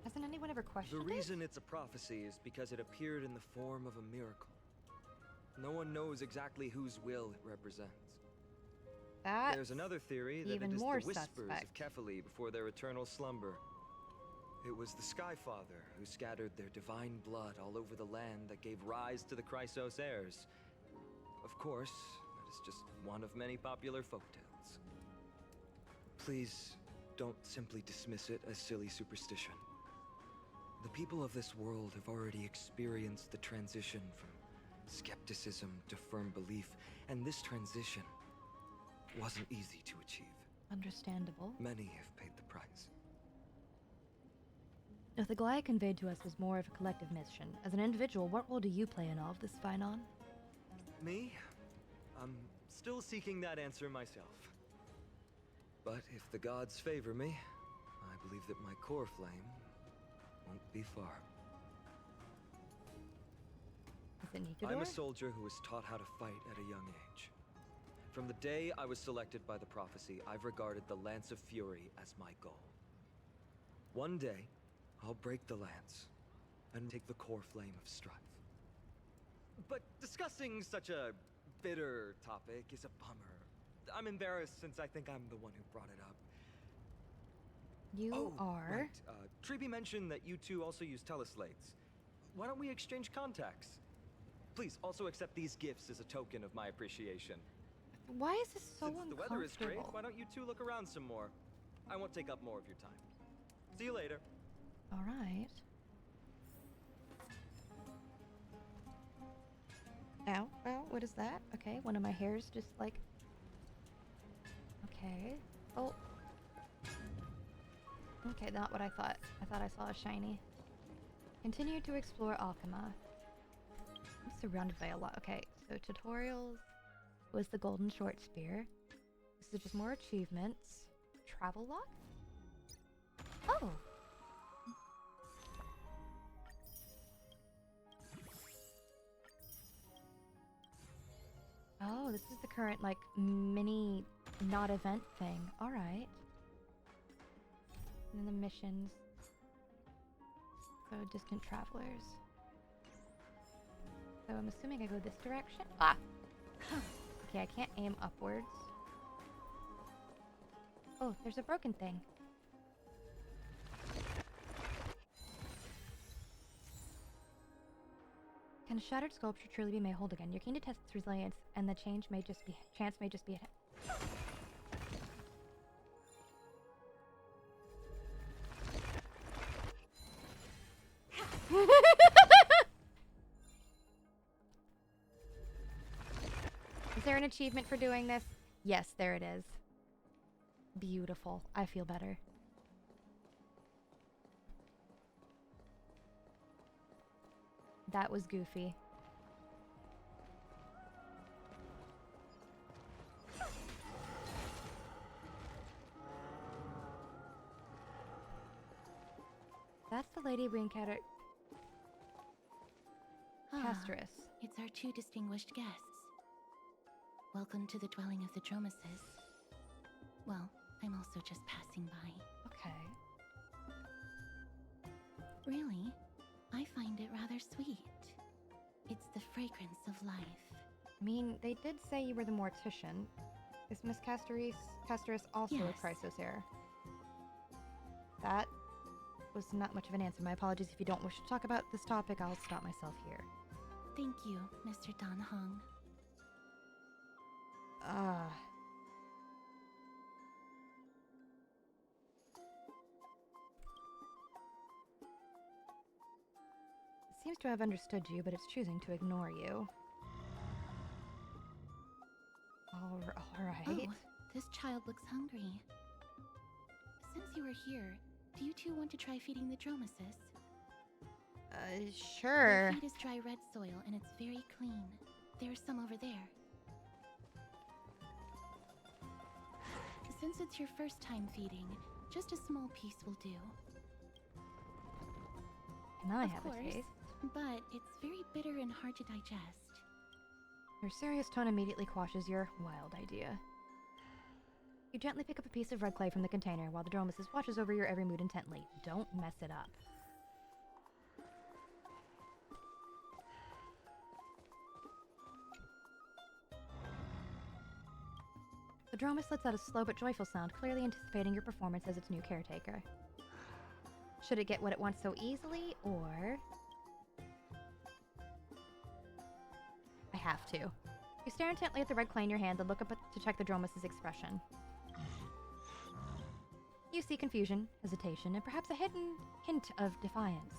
Hasn't anyone ever questioned The reason it's a prophecy is because it appeared in the form of a miracle. No one knows exactly whose will it represents. There's another theory that even it is more the whispers suspect. of Kefali before their eternal slumber. It was the Sky Father who scattered their divine blood all over the land that gave rise to the Chrysos heirs. Of course, that is just one of many popular folktales. Please, don't simply dismiss it as silly superstition. The people of this world have already experienced the transition from skepticism to firm belief, and this transition wasn't easy to achieve. Understandable. Many have paid the price. If the Goliath conveyed to us was more of a collective mission, as an individual, what role do you play in all of this, Phynon? Me? I'm still seeking that answer myself. But if the gods favor me, I believe that my core flame won't be far. Is it Nikador? I'm a soldier who was taught how to fight at a young age. From the day I was selected by the prophecy, I've regarded the Lance of Fury as my goal. One day, I'll break the lance and take the core flame of strife. But discussing such a bitter topic is a bummer. I'm embarrassed since I think I'm the one who brought it up. You are. Right. Treeby mentioned that you two also use teleslates. Why don't we exchange contacts? Please also accept these gifts as a token of my appreciation. Why is this so Since uncomfortable? the weather is great, why don't you two look around some more? I won't take up more of your time. See you later. All right. Ow, ow, what is that? Okay, one of my hairs just like... Okay. Oh. Okay, not what I thought. I thought I saw a shiny. Continue to explore Alchema. I'm surrounded by a lot. Okay, so tutorials was the golden short spear. This is just more achievements. Travel log? Oh! Oh, this is the current, like, mini not event thing. Alright. And then the missions. So, distant travelers. So, I'm assuming I go this direction. Ah! Okay, I can't aim upwards. Oh, there's a broken thing. Can a shattered sculpture truly be made whole again? You're keen to test its resilience, and the chance may just be a hit. Is there an achievement for doing this? Yes, there it is. Beautiful. I feel better. That was goofy. That's the lady we encountered. Casterus. It's our two distinguished guests. Welcome to the dwelling of the Dromeses. Well, I'm also just passing by. Okay. Really? I find it rather sweet. It's the fragrance of life. I mean, they did say you were the mortician. Is Miss Casterus also Yes. a Chrysos heir? That was not much of an answer. My apologies if you don't wish to talk about this topic. I'll stop myself here. Thank you, Mr. Dan Hong. It seems to have understood you, but it's choosing to ignore you. Alright. Oh, this child looks hungry. Since you are here, do you two want to try feeding the Dromeses? Sure. Their feed is dry red soil, and it's very clean. There's some over there. Since it's your first time feeding, just a small piece will do. Can I Of have course, a taste? but it's very bitter and hard to digest. Your serious tone immediately quashes your wild idea. You gently pick up a piece of red clay from the container while the Dromesis watches over your every mood intently. Don't mess it up. The Dromus lets out a slow but joyful sound, clearly anticipating your performance as its new caretaker. Should it get what it wants so easily, or... I have to. You stare intently at the red clay in your hand and look up to check the Dromus' expression. You see confusion, hesitation, and perhaps a hidden hint of defiance.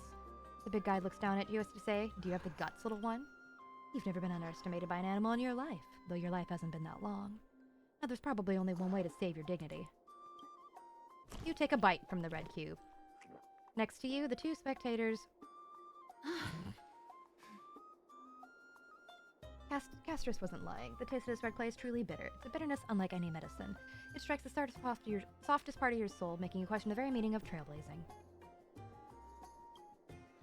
The big guy looks down at you as to say, "Do you have the guts, little one?" You've never been underestimated by an animal in your life, though your life hasn't been that long. Now there's probably only one way to save your dignity. You take a bite from the red cube. Next to you, the two spectators... Castrus wasn't lying. The taste of this red clay is truly bitter. It's a bitterness unlike any medicine. It strikes the softest part of your soul, making you question the very meaning of trailblazing.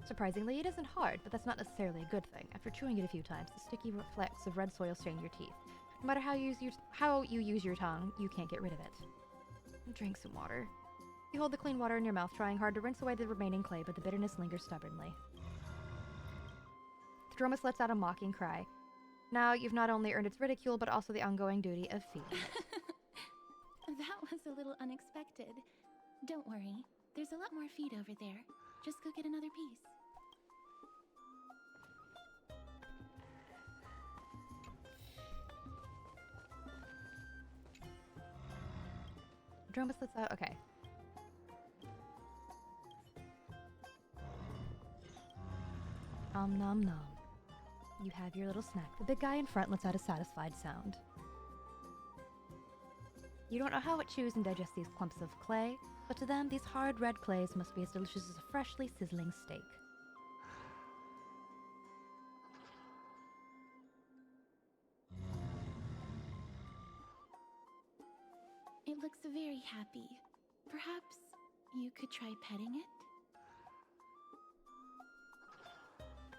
Surprisingly, it isn't hard, but that's not necessarily a good thing. After chewing it a few times, the sticky flecks of red soil stain your teeth. No matter how you use your tongue, you can't get rid of it. Drink some water. You hold the clean water in your mouth, trying hard to rinse away the remaining clay, but the bitterness lingers stubbornly. The Dromus lets out a mocking cry. Now you've not only earned its ridicule, but also the ongoing duty of feeding. That was a little unexpected. Don't worry, there's a lot more feed over there. Just go get another piece. Dromus lets out... Okay. Nom nom nom. You have your little snack. The big guy in front lets out a satisfied sound. You don't know how it chews and digests these clumps of clay, but to them, these hard red clays must be as delicious as a freshly sizzling steak. It looks very happy. Perhaps you could try petting it?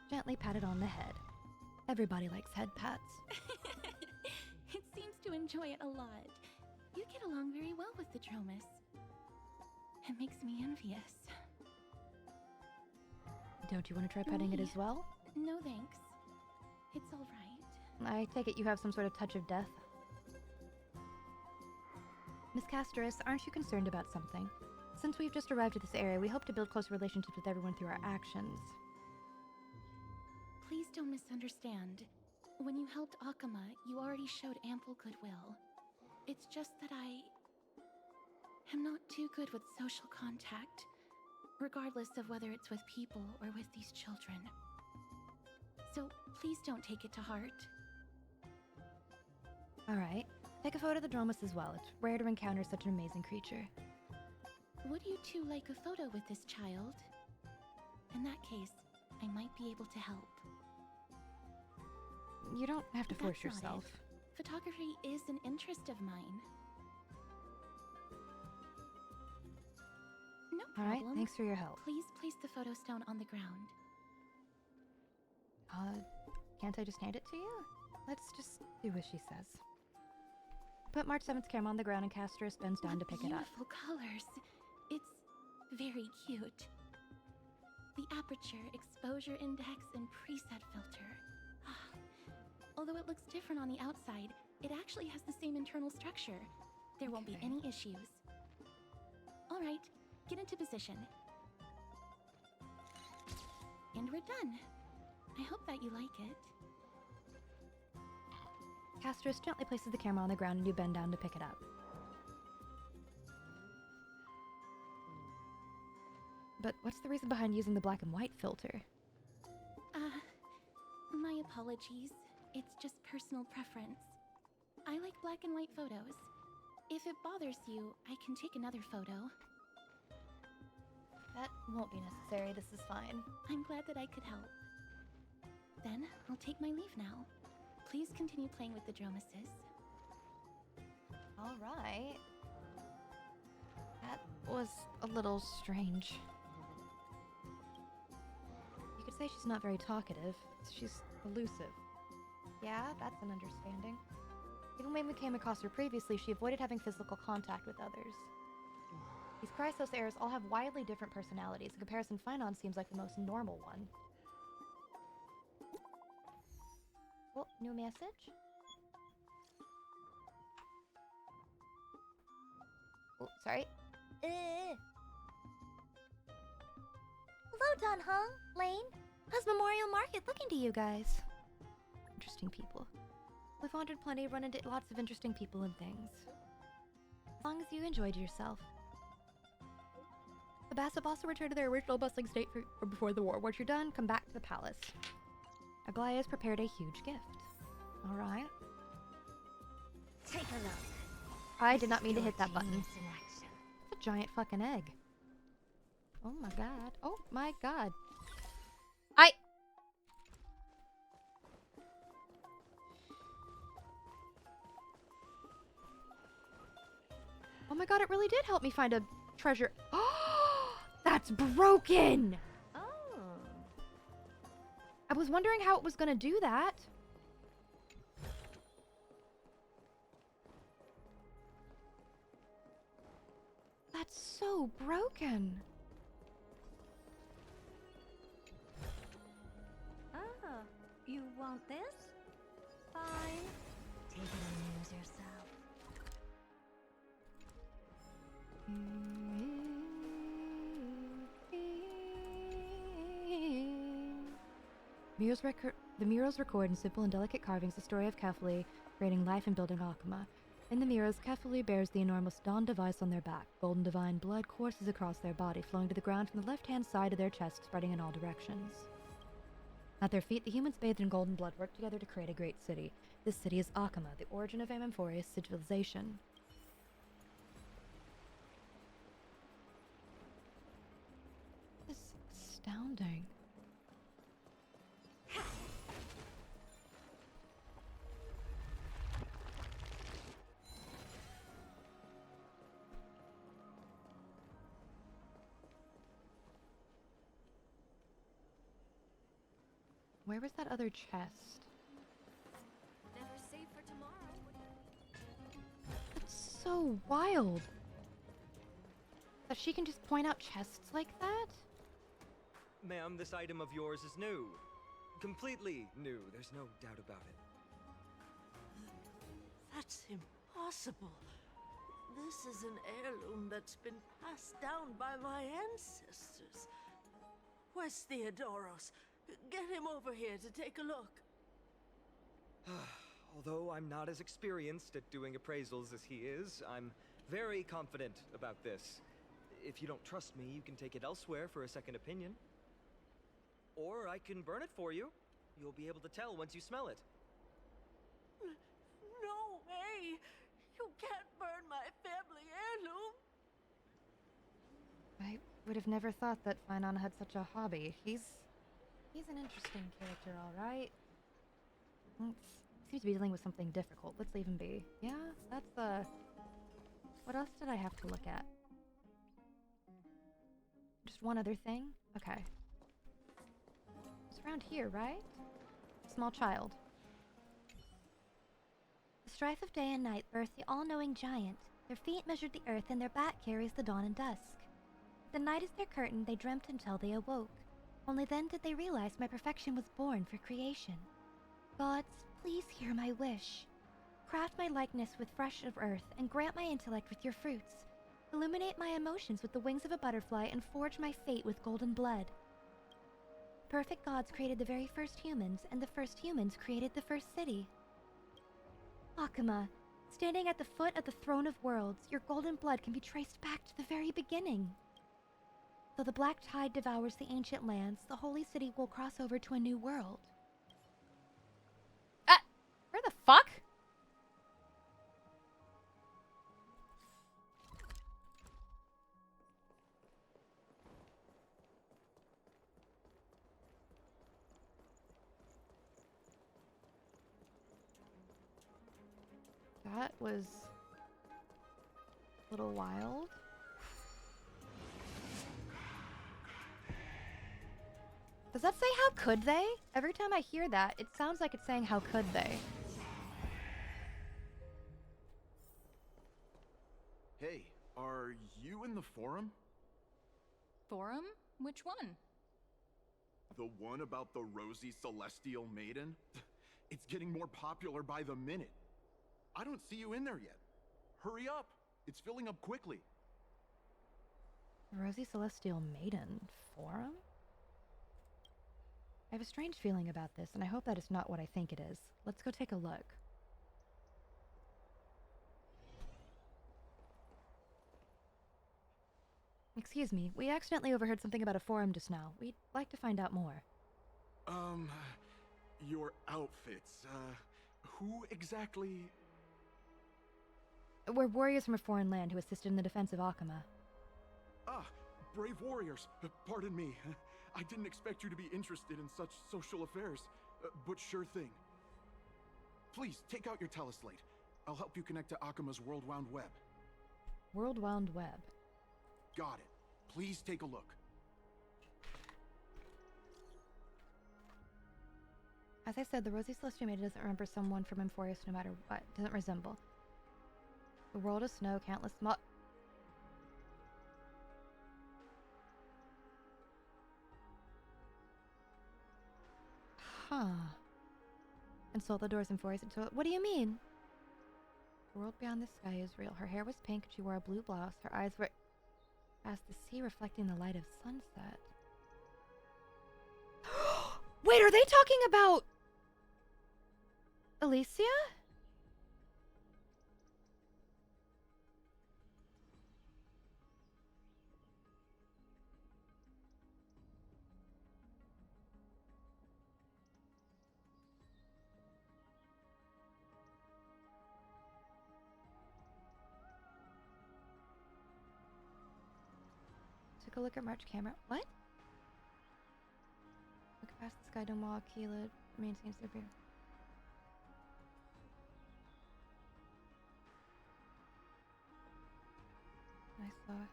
Gently pat it on the head. Everybody likes head pats. It seems to enjoy it a lot. You get along very well with the Dromus. It makes me envious. Don't you want to try petting it as well? No thanks. It's all right. I take it you have some sort of touch of death. Miss Castrus, aren't you concerned about something? Since we've just arrived at this area, we hope to build close relationships with everyone through our actions. Please don't misunderstand. When you helped Akama, you already showed ample goodwill. It's just that I am not too good with social contact, regardless of whether it's with people or with these children. So please don't take it to heart. Alright, take a photo of the Dromus as well. It's rare to encounter such an amazing creature. Would you two like a photo with this child? In that case, I might be able to help. You don't have to force That's not yourself. it. Photography is an interest of mine. No problem. Alright, thanks for your help. Please place the photo stone on the ground. Can't I just hand it to you? Let's just do as she says. Put March 7th's camera on the ground and Castrus bends down to pick it up. Beautiful colors. It's very cute. The aperture, exposure index, and preset filter. Although it looks different on the outside, it actually has the same internal structure. There won't be any issues. All right, get into position. And we're done. I hope that you like it. Castrus gently places the camera on the ground and you bend down to pick it up. But what's the reason behind using the black and white filter? My apologies. It's just personal preference. I like black and white photos. If it bothers you, I can take another photo. That won't be necessary. This is fine. I'm glad that I could help. Then, I'll take my leave now. Please continue playing with the Dromuses. Alright. little strange. You could say she's not very talkative. She's elusive. Yeah, that's an understanding. Even when we came across her previously, she avoided having physical contact with others. These Chrysos heirs all have wildly different personalities. In comparison, Phynon seems like the most normal one. Oh, new message? Oh, sorry. Hello, Don Hong, Lane. How's Memorial Market looking to you guys? Interesting people. We've wandered plenty, run into lots of interesting people and things. As long as you enjoyed yourself. The Bassett also returned to their original bustling state before the war. Once you're done, come back to the palace. Aglaya has prepared a huge gift. Alright. Take a look. I did not mean to hit that button. It's a giant fucking egg. Oh my god. Oh my god. Oh my god, it really did help me find a treasure. Oh, that's broken! Oh. I was wondering how it was gonna do that. That's so broken. Oh, you want this? Fine. Take it and use yourself. The murals record in simple and delicate carvings the story of Kefli creating life and building Akuma. In the murals, Kefli bears the enormous dawn device on their back. Golden divine blood courses across their body, flowing to the ground from the left-hand side of their chest, spreading in all directions. At their feet, the humans bathed in golden blood work together to create a great city. This city is Akuma, the origin of Amphoreus civilization. This is astounding. Where was that other chest? Never safe for tomorrow. That's so wild. That she can just point out chests like that? Ma'am, this item of yours is new. Completely new, there's no doubt about it. That's impossible. This is an heirloom that's been passed down by my ancestors. Where's Theodoros? Get him over here to take a look. Although I'm not as experienced at doing appraisals as he is, I'm very confident about this. If you don't trust me, you can take it elsewhere for a second opinion. Or I can burn it for you. You'll be able to tell once you smell it. No way! You can't burn my family heirloom! I would have never thought that Phynon had such a hobby. He's an interesting character, alright. Seems to be dealing with something difficult. Let's leave him be. Yeah, that's what else did I have to look at? Just one other thing? Okay. It's around here, right? Small child. The strife of day and night birthed the all-knowing giant. Their feet measured the earth and their back carries the dawn and dusk. The night is their curtain they dreamt until they awoke. Only then did they realize my perfection was born for creation. Gods, please hear my wish. Craft my likeness with fresh of earth and grant my intellect with your fruits. Illuminate my emotions with the wings of a butterfly and forge my fate with golden blood. Perfect gods created the very first humans, and the first humans created the first city. Akuma, standing at the foot of the throne of worlds, your golden blood can be traced back to the very beginning. Though the black tide devours the ancient lands, the holy city will cross over to a new world. Where the fuck? That was a little wild. Does that say how could they? Every time I hear that, it sounds like it's saying how could they. Hey, are you in the forum? Forum? Which one? The one about the rosy celestial maiden? It's getting more popular by the minute. I don't see you in there yet. Hurry up! It's filling up quickly. Rosy Celestial Maiden Forum? I have a strange feeling about this, and I hope that is not what I think it is. Let's go take a look. Excuse me, we accidentally overheard something about a forum just now. We'd like to find out more. Your outfits, who exactly? We're warriors from a foreign land who assisted in the defense of Akama. Ah, brave warriors. Pardon me. I didn't expect you to be interested in such social affairs, but sure thing. Please, take out your teleslate. I'll help you connect to Akama's World Wound Web. World Wound Web. Got it. Please take a look. As I said, the Rosy Celestial Maiden doesn't remember someone from Amphoreus no matter what. Doesn't resemble. The world of snow, countless Huh. And sold the doors in Amphoreus until... What do you mean? The world beyond the sky is real. Her hair was pink and she wore a blue blouse. Her eyes were as the sea reflecting the light of sunset. Wait, are they talking about Alicia? Took a look at March camera. What? Look past the sky dome wall. Keela maintains their view. I saw it.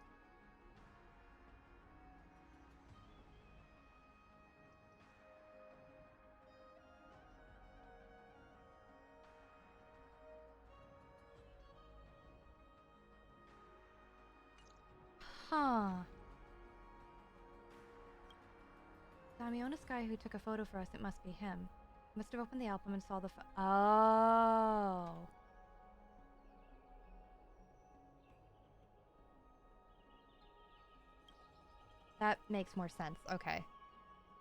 Huh. Damionis guy who took a photo for us, it must be him. Must have opened the album and saw the Oh. That makes more sense. Okay.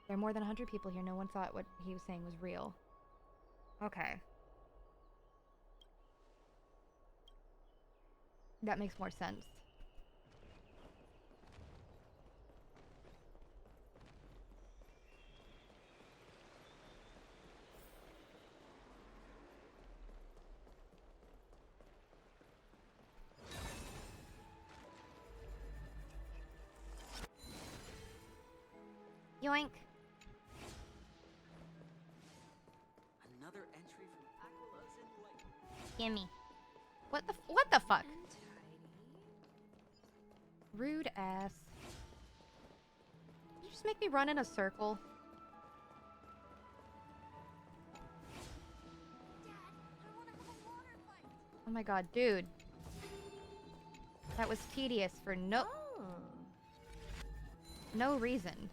There are more than 100 people here. No one thought what he was saying was real. Okay. That makes more sense. Yoink. Another entry from Aquilus in Lake. Gimme. What the fuck? Rude ass. Did you just make me run in a circle? Oh my god, dude. That was tedious for no reason.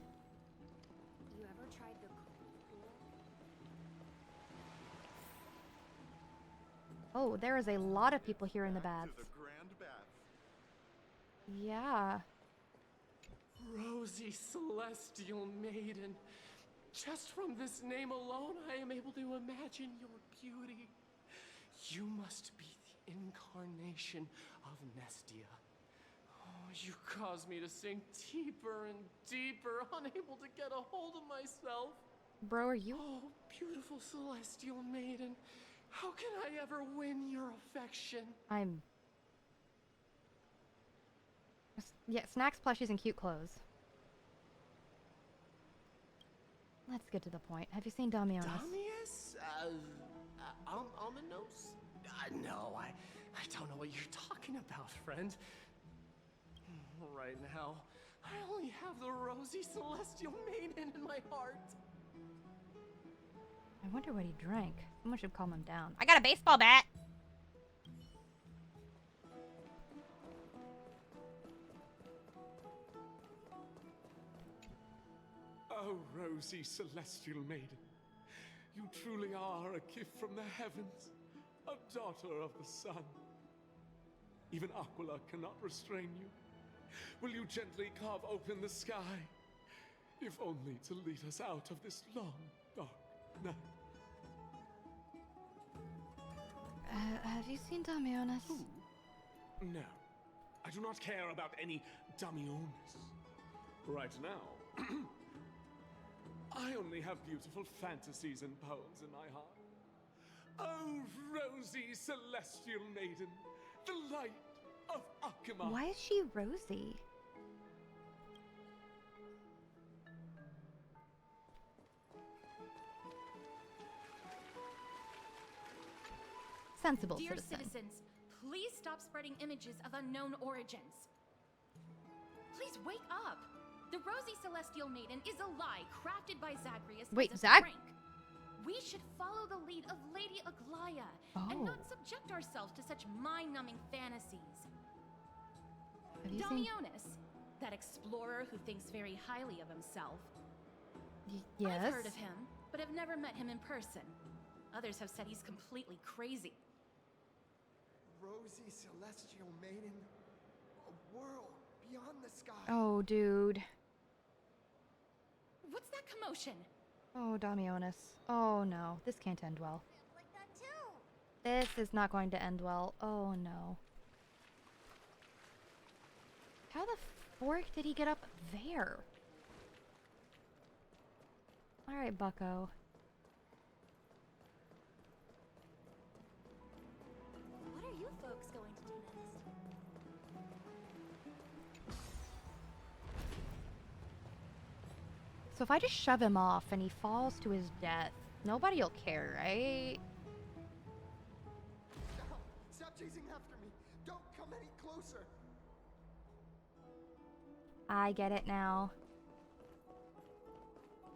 You ever tried the Oh, there is a lot of people here in the baths. Yeah. Rosy Celestial Maiden. Just from this name alone, I am able to imagine your beauty. You must be the incarnation of Nestia. Oh, you cause me to sink deeper and deeper, unable to get a hold of myself. Bro, are you? Oh, beautiful Celestial Maiden. How can I ever win your affection? Yeah, snacks, plushies, and cute clothes. Let's get to the point. Have you seen Damionis? Damius? Ominos? No, I don't know what you're talking about, friend. Right now, I only have the rosy celestial maiden in my heart. I wonder what he drank. Someone should calm him down. I got a baseball bat! Oh, rosy celestial maiden, you truly are a gift from the heavens, a daughter of the sun. Even Aquila cannot restrain you. Will you gently carve open the sky, if only to lead us out of this long, dark night? Have you seen Damionis? No, I do not care about any Damionis. Right now, I only have beautiful fantasies and poems in my heart. Oh, rosy celestial maiden, the light of Akima. Why is she rosy? Sensible Dear citizen. citizens, please stop spreading images of unknown origins. Please wake up. The Rosy Celestial Maiden is a lie crafted by Zagreus. Wait, as a Zag? prank. We should follow the lead of Lady Aglaya and not subject ourselves to such mind-numbing fantasies. Have you seen? Damionis, that explorer who thinks very highly of himself. Yes. I've heard of him, but have never met him in person. Others have said he's completely crazy. Rosy celestial maiden, a world beyond the sky. Oh, dude. What's that commotion? Oh, Damionis. Oh no, this can't end well. This is not going to end well. Oh no. How the fork did he get up there? Alright, bucko. What are you folks going to do next? So if I just shove him off and he falls to his death, nobody'll care, right? Stop chasing after me. Don't come any closer. I get it now.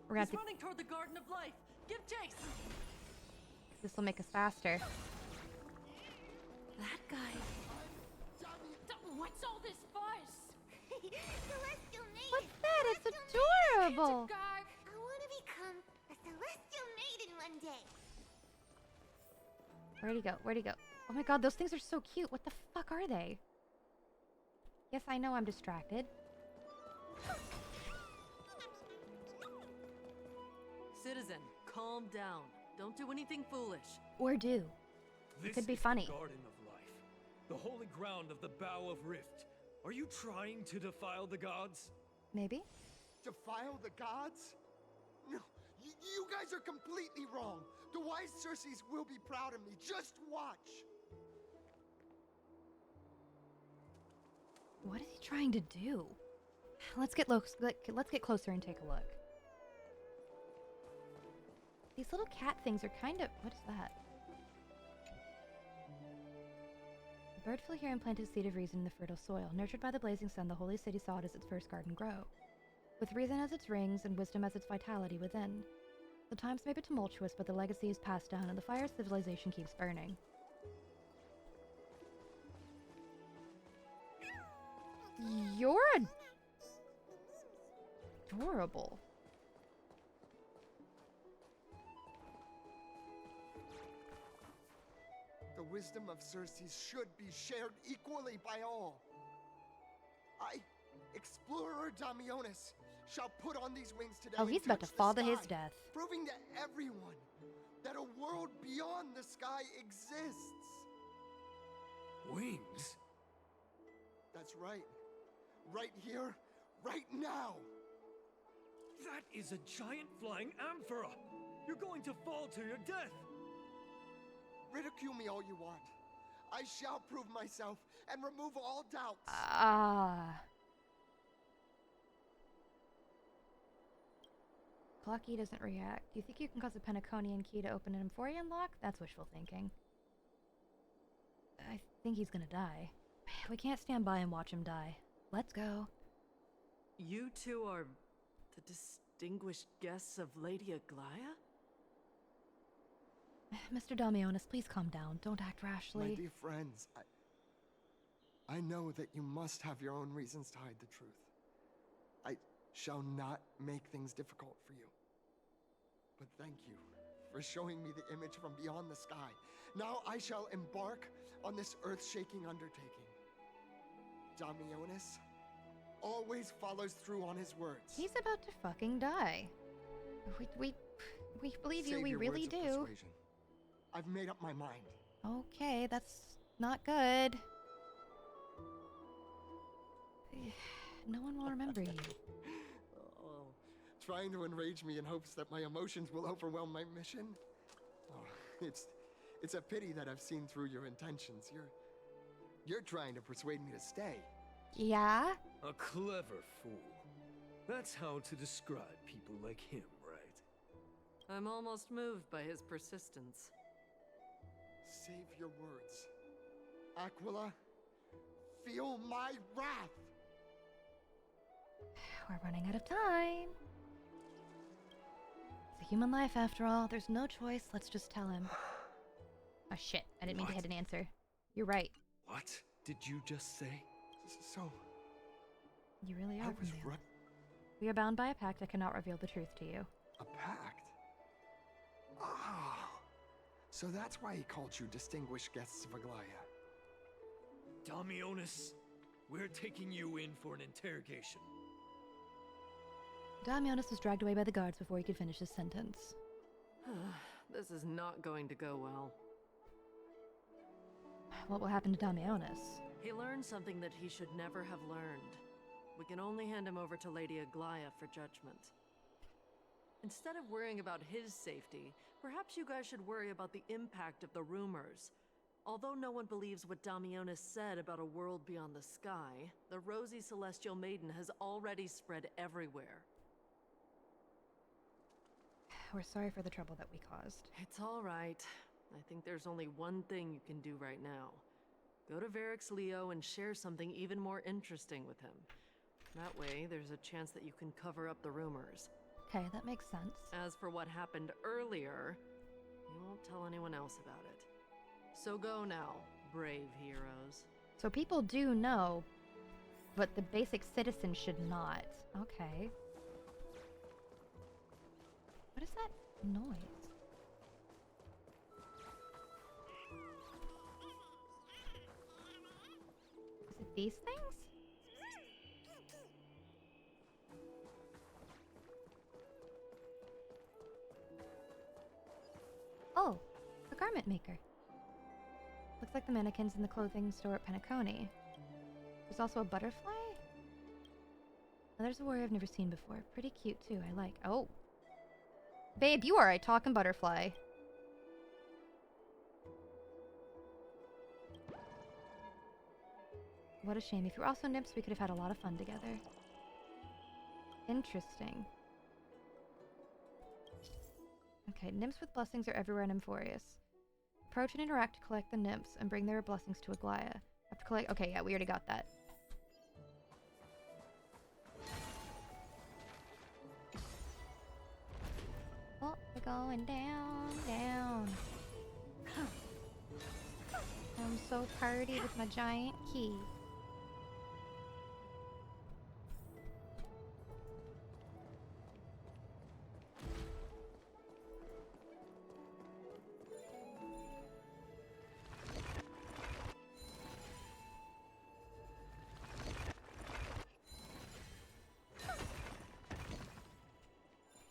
We're gonna have He's to, running toward the Garden of Life. Give chase. this will make us faster. That guy. What's all this fuss? Celestial maiden. What's that? It's adorable. I want to become a celestial maiden one day. Where'd he go? Where'd he go? Oh my god, those things are so cute. What the fuck are they? Yes, I know I'm distracted. Citizen, calm down. Don't do anything foolish. Or do. It could be funny. The Garden of Life, the holy ground of the Bow of Rift. Are you trying to defile the gods? Maybe. Defile the gods? No, you guys are completely wrong. The wise Circes will be proud of me. Just watch. What is he trying to do? Let's get closer and take a look. These little cat things are kind of... What is that? The bird flew here and planted a seed of reason in the fertile soil. Nurtured by the blazing sun, the holy city saw it as its first garden grow. With reason as its rings and wisdom as its vitality within. The times may be tumultuous, but the legacy is passed down and the fire of civilization keeps burning. You're adorable. The wisdom of Circes should be shared equally by all. I, Explorer Damionis, shall put on these wings today. Oh, he's and about to touch the fall to his sky, death. proving to everyone that a world beyond the sky exists. Wings? That's right. Right here, right now. That is a giant flying amphora! You're going to fall to your death! Ridicule me all you want. I shall prove myself and remove all doubts. Clocky doesn't react. Do you think you can cause a Pentaconian key to open an Amphorean lock? That's wishful thinking. I think he's gonna die. We can't stand by and watch him die. Let's go. You two are the distinguished guests of Lady Aglaya? Mr. Damionis, please calm down. Don't act rashly. My dear friends, I know that you must have your own reasons to hide the truth. I shall not make things difficult for you. But thank you for showing me the image from beyond the sky. Now I shall embark on this earth-shaking undertaking. Damionis always follows through on his words. He's about to fucking die. We believe you, Save we your really words of do. persuasion. I've made up my mind. Okay, that's not good. No one will remember you. Oh, trying to enrage me in hopes that my emotions will overwhelm my mission? Oh, it's a pity that I've seen through your intentions. You're trying to persuade me to stay. Yeah? A clever fool. That's how to describe people like him, right? I'm almost moved by his persistence. Save your words. Aquila, feel my wrath! We're running out of time. It's a human life after all. There's no choice. Let's just tell him. Oh shit, I didn't mean to hit an answer. You're right. What did you just say? So... You really are I was from there. right. We are bound by a pact. I cannot reveal the truth to you. A pact? Ah, so that's why he called you distinguished guests of Aglaya. Damionis, we're taking you in for an interrogation. Damionis was dragged away by the guards before he could finish his sentence. This is not going to go well. What will happen to Damionis? He learned something that he should never have learned. We can only hand him over to Lady Aglaya for judgment. Instead of worrying about his safety, perhaps you guys should worry about the impact of the rumors. Although no one believes what Damionis said about a world beyond the sky, the rosy celestial maiden has already spread everywhere. We're sorry for the trouble that we caused. It's all right. I think there's only one thing you can do right now. Go to Varix Leo and share something even more interesting with him. That way, there's a chance that you can cover up the rumors. Okay, that makes sense. As for what happened earlier, you won't tell anyone else about it. So go now, brave heroes. So people do know, but the basic citizen should not. Okay. What is that noise? Is it these things? Oh, a garment maker. Looks like the mannequins in the clothing store at Penacony. There's also a butterfly? And there's a warrior I've never seen before. Pretty cute too, I like. Oh. Babe, you are a talking butterfly. What a shame. If you were also nymphs, we could have had a lot of fun together. Interesting. Okay, nymphs with blessings are everywhere in Amphoreus. Approach and interact to collect the nymphs and bring their blessings to Aglaya. Have to collect. Okay, yeah, we already got that. Oh, we're going down, down. I'm so party with my giant key.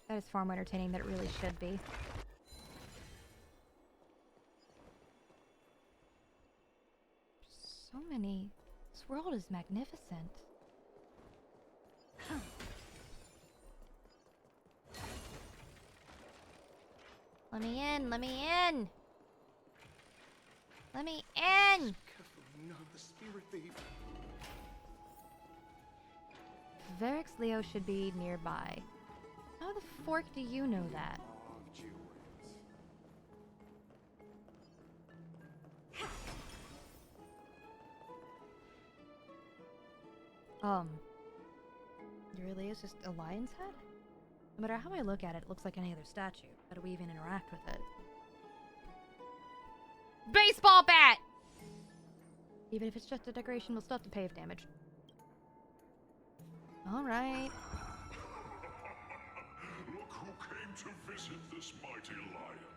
That is far more entertaining than it really should be. So many. This world is magnificent. Let me in, let me in! Let me in! Careful, not the spirit thief. Varix Leo should be nearby. How the fork do you know that? It really is just a lion's head? No matter how I look at it, it looks like any other statue. How do we even interact with it? Baseball bat! Even if it's just a decoration, we'll still have to pay if damage. Alright. Look who came to visit this mighty lion.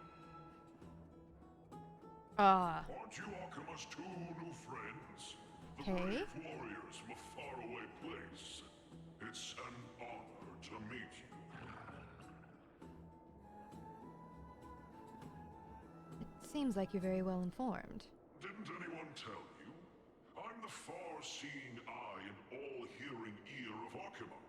Aren't you Akima's two new friends? The brave warriors from a faraway place. It's an honor to meet you. It seems like you're very well informed. Didn't anyone tell you? I'm the far-seeing eye and all-hearing ear of Akima.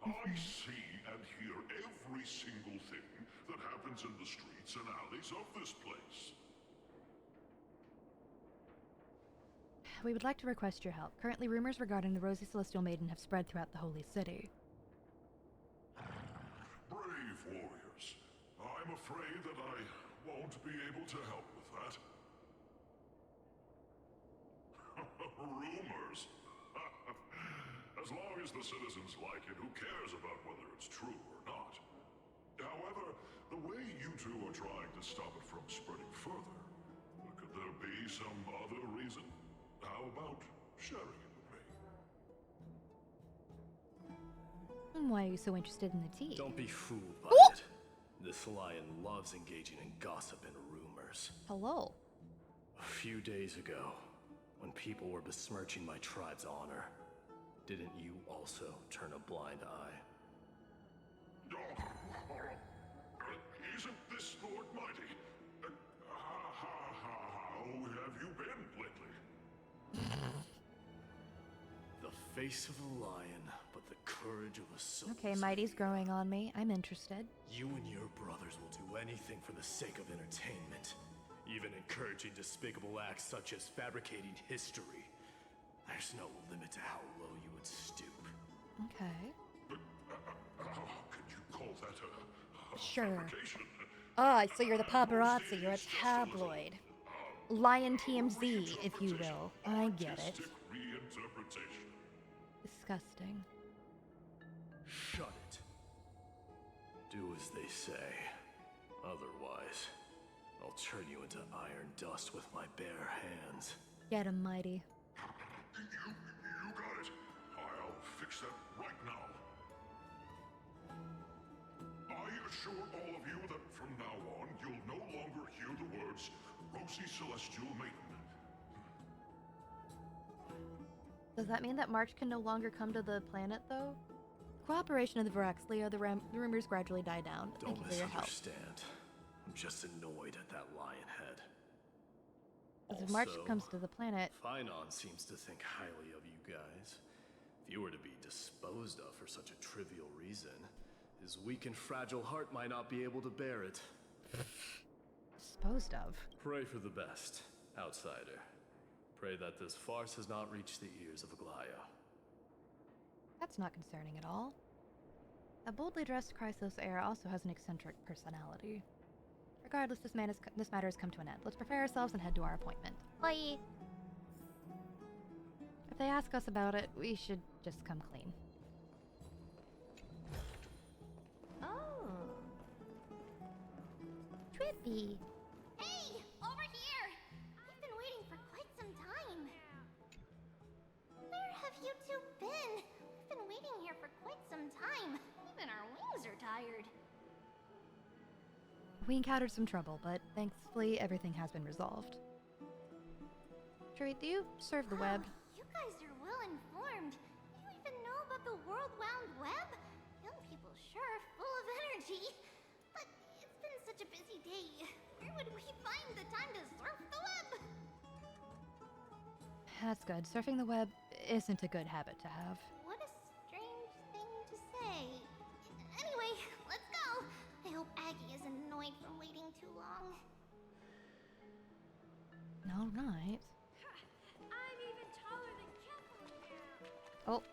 I see and hear every single thing that happens in the streets and alleys of this place. We would like to request your help. Currently, rumors regarding the Rosy Celestial Maiden have spread throughout the Holy City. Brave warriors. I'm afraid that I won't be able to help with that. Rumors? As long as the citizens like it, who cares about whether it's true or not? However, the way you two are trying to stop it from spreading further, could there be some other reason? How about sharing it with me? And why are you so interested in the tea? Don't be fooled by it. This lion loves engaging in gossip and rumors. Hello. A few days ago, when people were besmirching my tribe's honor, didn't you also turn a blind eye? Isn't this Lord Mighty? How have you been lately? The face of a lion, but the courage of a soldier. Okay, Mighty's growing on me. I'm interested. You and your brothers will do anything for the sake of entertainment, even encouraging despicable acts such as fabricating history. There's no limit to how low you would stoop. Okay. How could you call that a Sure. fabrication? Ah, so you're the paparazzi. You're a tabloid. Lion TMZ, if you will. I get it. Reinterpretation. Disgusting. Shut it. Do as they say. Otherwise, I'll turn you into iron dust with my bare hands. Get him, Mighty. You got it. I'll fix that right now. I assure all of you that from now on, you'll no longer hear the words Rosy Celestial Maiden. Does that mean that March can no longer come to the planet, though? Cooperation of the Varaxlia, the rumors gradually die down. Thank you for your help. Misunderstand. I'm just annoyed at that lion head. As March comes to the planet... Finon seems to think highly of you guys. If you were to be disposed of for such a trivial reason, his weak and fragile heart might not be able to bear it. Disposed of? Pray for the best, outsider. Pray that this farce has not reached the ears of Aglaya. That's not concerning at all. A boldly dressed Chrysos heir also has an eccentric personality. Regardless, this matter has come to an end. Let's prepare ourselves and head to our appointment. Bye. If they ask us about it, we should just come clean. Oh. Trippy. Hey, over here! I've been waiting for quite some time. Where have you two been? We've been waiting here for quite some time. Even our wings are tired. We encountered some trouble, but thankfully everything has been resolved. Tree, do you serve the web? You guys are well informed. You even know about the world-wound web? Young people sure are full of energy. But it's been such a busy day. Where would we find the time to surf the web? That's good. Surfing the web isn't a good habit to have. What a strange thing to say. Anyway, let's go. I hope Aggie isn't annoyed from waiting too long. All right. I'm even taller than Kevin now. Oh.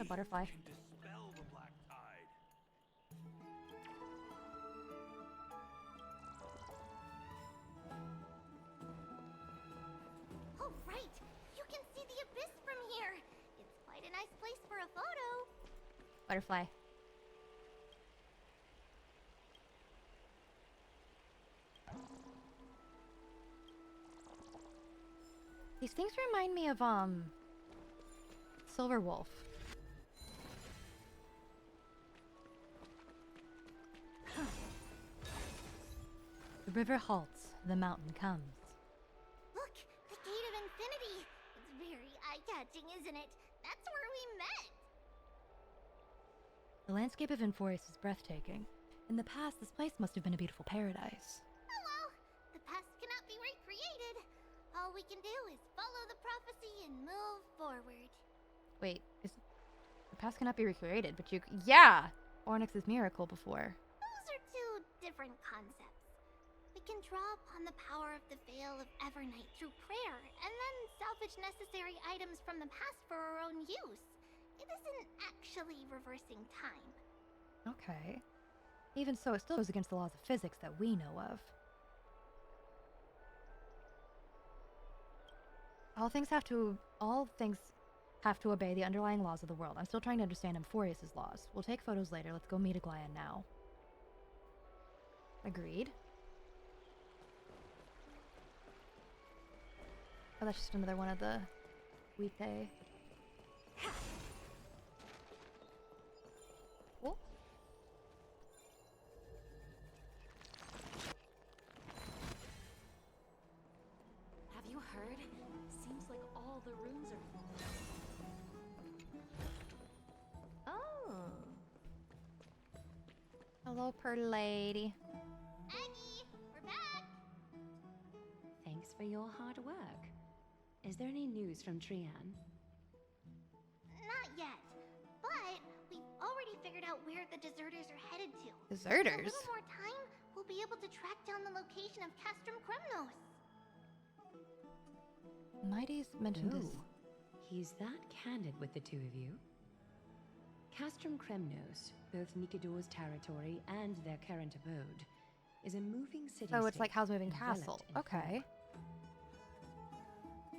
Butterfly. Oh, right! You can see the abyss from here! It's quite a nice place for a photo. Butterfly. These things remind me of, Silver Wolf. The river halts, the mountain comes. Look, the Gate of Infinity! It's very eye-catching, isn't it? That's where we met! The landscape of Amphoreus is breathtaking. In the past, this place must have been a beautiful paradise. Hello! The past cannot be recreated. All we can do is follow the prophecy and move forward. Wait, the past cannot be recreated, but you... Yeah! Onyx's miracle before. Those are two different concepts. We can draw upon the power of the Veil of Evernight through prayer, and then salvage necessary items from the past for our own use. It isn't actually reversing time. Okay. Even so, it still goes against the laws of physics that we know of. All things have to obey the underlying laws of the world. I'm still trying to understand Amphoreus' laws. We'll take photos later. Let's go meet Aglaia now. Agreed. Oh, that's just another one of the weekday. Cool. Have you heard? Seems like all the rooms are full. Oh. Hello, purr lady. Aggie, we're back! Thanks for your hard work. Is there any news from Trian? Not yet, but we've already figured out where the deserters are headed to. Deserters? With a little more time, we'll be able to track down the location of Castrum Kremnos. Mighty's mentioned this. He's that candid with the two of you. Castrum Kremnos, both Nikidor's territory and their current abode, is a moving city. So it's like How's Moving Castle. Okay.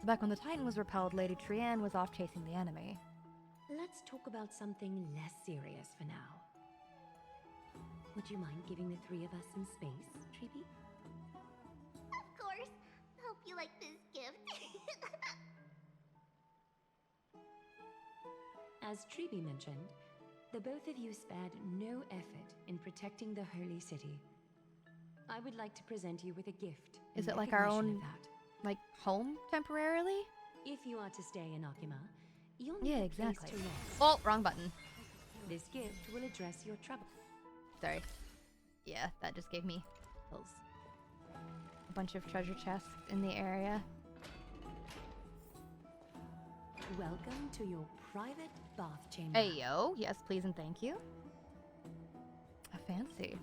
So back when the Titan was repelled, Lady Trian was off chasing the enemy. Let's talk about something less serious for now. Would you mind giving the three of us some space, Treeby? Of course. Hope you like this gift. As Treeby mentioned, the both of you spared no effort in protecting the holy city. I would like to present you with a gift. Is it like our own, like, home temporarily? If you are to stay in Akima, you'll need a place to rest. Oh, wrong button. This gift will address your trouble. Sorry. Yeah, that just gave me chills. A bunch of treasure chests in the area. Welcome to your private bath chamber. Hey yo, yes please and thank you. A fancy.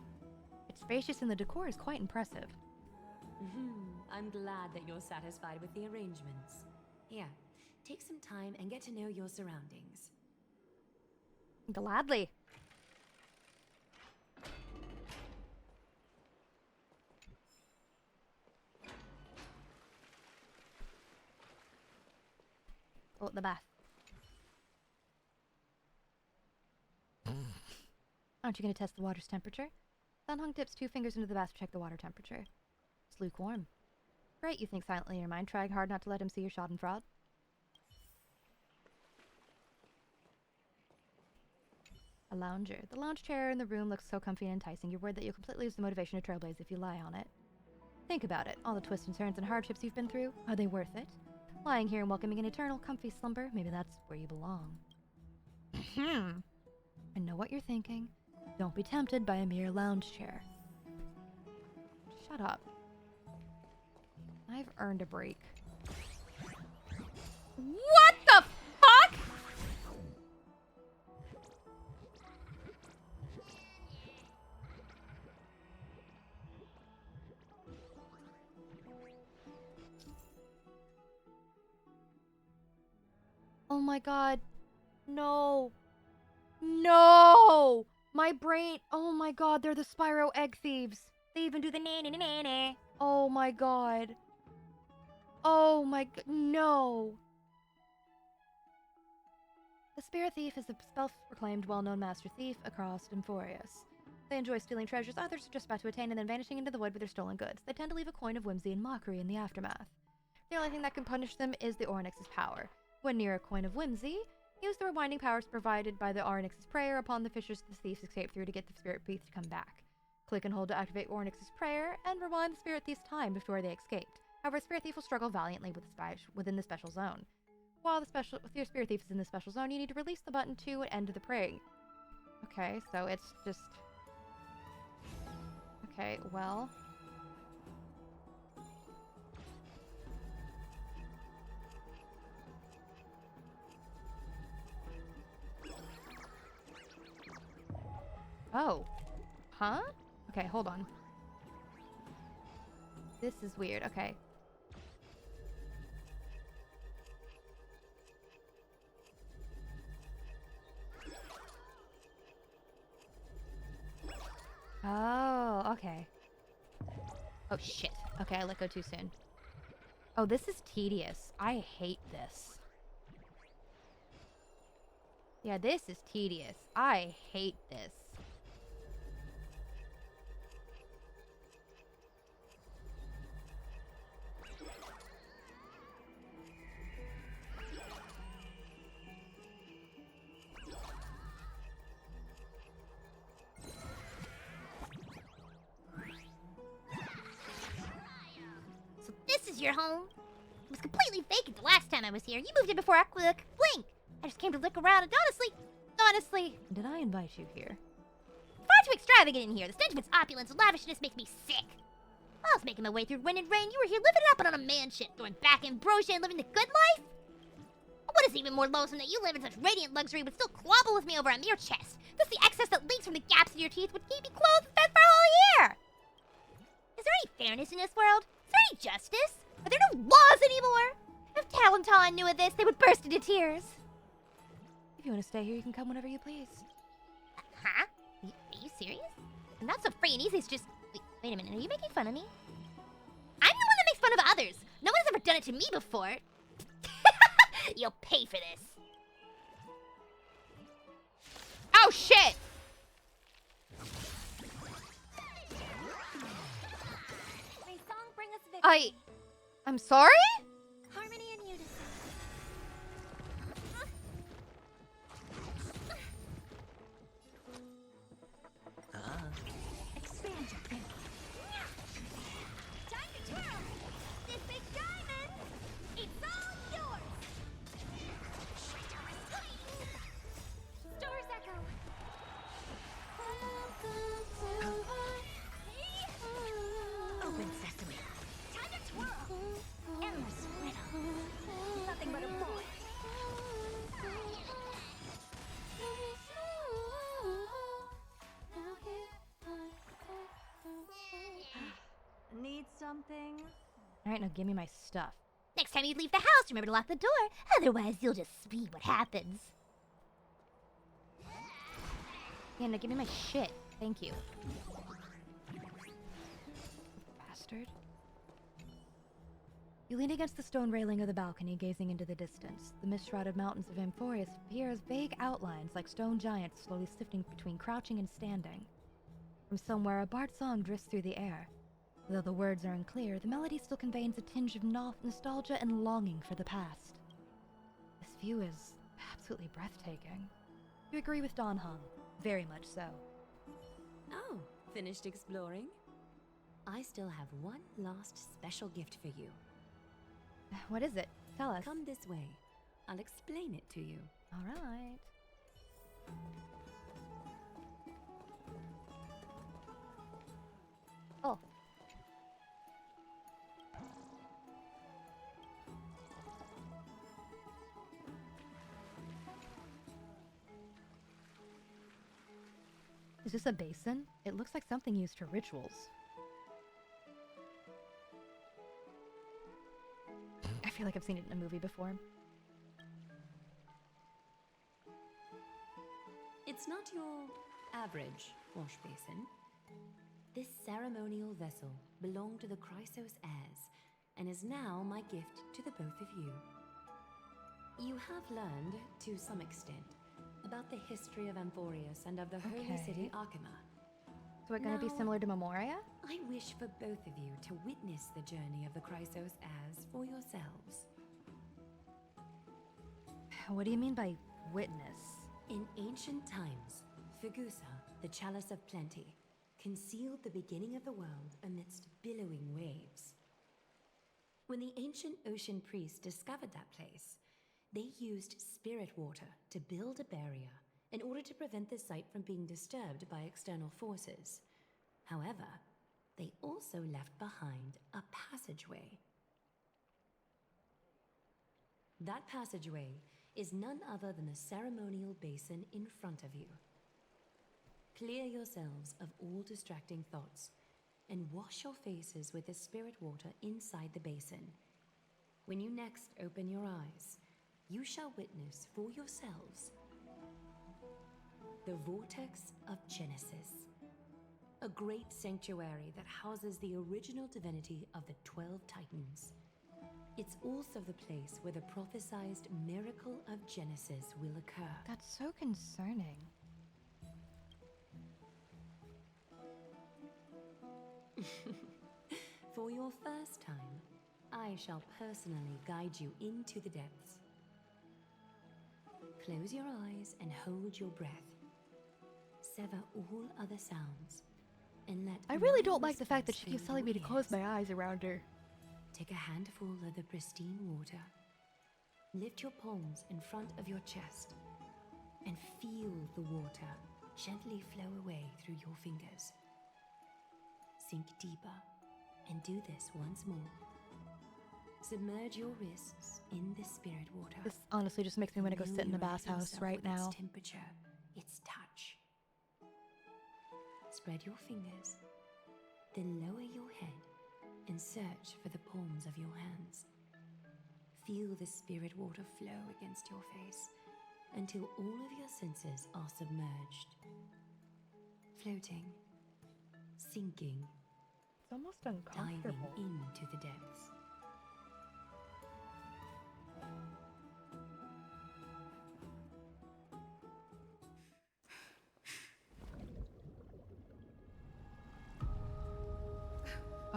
It's spacious and the decor is quite impressive. I'm glad that you're satisfied with the arrangements. Here, take some time and get to know your surroundings. Gladly. Oh, the bath. Aren't you going to test the water's temperature? Sunhung dips 2 fingers into the bath to check the water temperature. It's lukewarm. Great, you think silently in your mind, trying hard not to let him see your schadenfreude. A lounger. The lounge chair in the room looks so comfy and enticing, you're worried that you'll completely lose the motivation to trailblaze if you lie on it. Think about it. All the twists and turns and hardships you've been through, are they worth it? Lying here and welcoming an eternal, comfy slumber, maybe that's where you belong. I know what you're thinking. Don't be tempted by a mere lounge chair. Shut up. I've earned a break. What the fuck?! Oh my god. No. No! My brain. Oh my god, they're the Spyro egg thieves. They even do the na-na-na-na-na. Oh my god. Oh my god, no! The Spirit Thief is a self-proclaimed well-known master thief across Amphoreus. They enjoy stealing treasures others are just about to attain and then vanishing into the wood with their stolen goods. They tend to leave a coin of whimsy and mockery in the aftermath. The only thing that can punish them is the Ornyx's power. When near a coin of whimsy, use the rewinding powers provided by the Ornyx's prayer upon the fissures the thieves escape through to get the Spirit Thief to come back. Click and hold to activate Ornyx's prayer, and rewind the Spirit Thief's time before they escaped. However, Spirit Thief will struggle valiantly within the special zone. While your Spirit Thief is in the special zone, you need to release the button to end the praying. Okay, so it's just... Okay, well... Oh. Huh? Okay, hold on. This is weird. Okay. Oh, okay. Oh, shit. Okay, I let go too soon. Oh, this is tedious. I hate this. Yeah, this is tedious. I hate this. So this is your home? It was completely vacant the last time I was here. You moved in before I could blink. I just came to look around and honestly... Did I invite you here? Far too extravagant in here. The stench of its opulence and lavishness makes me sick. While I was making my way through wind and rain, you were here living it up and on a mansion, throwing back ambrosia and living the good life? What is even more loathsome that you live in such radiant luxury would still quabble with me over a mere chest? That's the excess that leaks from the gaps in your teeth would keep you clothed and fed for a whole year! Is there any fairness in this world? Is there any justice? Are there no laws anymore? If Talenton knew of this, they would burst into tears. If you want to stay here, you can come whenever you please. Huh? Are you serious? I'm not so free and easy, it's just... Wait a minute, are you making fun of me? I'm the one that makes fun of others! No one has ever done it to me before! You'll pay for this! Oh, shit! May song bring us victory. I'm sorry? Harmony and unison. Expand your thinking. Time to twirl! This big diamond! It's all yours! Stars echo! Open sesame. Time to twirl! Endless riddle. Nothing but a boy. Need something? Alright, now give me my stuff. Next time you leave the house, remember to lock the door. Otherwise, you'll just see what happens. Yeah, now give me my shit. Thank you. Bastard. You lean against the stone railing of the balcony, gazing into the distance. The mist-shrouded mountains of Amphoreus appear as vague outlines, like stone giants slowly sifting between crouching and standing. From somewhere, a bard song drifts through the air. Though the words are unclear, the melody still conveys a tinge of nostalgia and longing for the past. This view is absolutely breathtaking. You agree with Don Hung. Very much so. Oh, finished exploring? I still have one last special gift for you. What is it? Tell us. Come this way. I'll explain it to you. All right. Oh. Is this a basin? It looks like something used for rituals. I feel like I've seen it in a movie before. It's not your average wash basin. This ceremonial vessel belonged to the Chrysos heirs, and is now my gift to the both of you. You have learned, to some extent, about the history of Amphoreus and of the holy city Arkema. So it's going to be similar to Memoria? I wish for both of you to witness the journey of the Chrysos as for yourselves. What do you mean by witness? In ancient times, Fegusa, the Chalice of Plenty, concealed the beginning of the world amidst billowing waves. When the ancient ocean priests discovered that place, they used spirit water to build a barrier in order to prevent the site from being disturbed by external forces. However, they also left behind a passageway. That passageway is none other than the ceremonial basin in front of you. Clear yourselves of all distracting thoughts and wash your faces with the spirit water inside the basin. When you next open your eyes, you shall witness for yourselves the Vortex of Genesis, a great sanctuary that houses the original divinity of the 12 Titans. It's also the place where the prophesized miracle of Genesis will occur. That's so concerning. For your first time, I shall personally guide you into the depths. Close your eyes and hold your breath. Sever all other sounds, and let... I really don't like the fact that she keeps telling me to close my eyes around her. Take a handful of the pristine water. Lift your palms in front of your chest, and feel the water gently flow away through your fingers. Sink deeper, and do this once more. Submerge your wrists in the spirit water. This honestly just makes me want to go sit in the bathhouse right now. Its temperature, its touch. Spread your fingers, then lower your head and search for the palms of your hands. Feel the spirit water flow against your face until all of your senses are submerged. Floating, sinking, it's almost uncomfortable. Diving into the depths.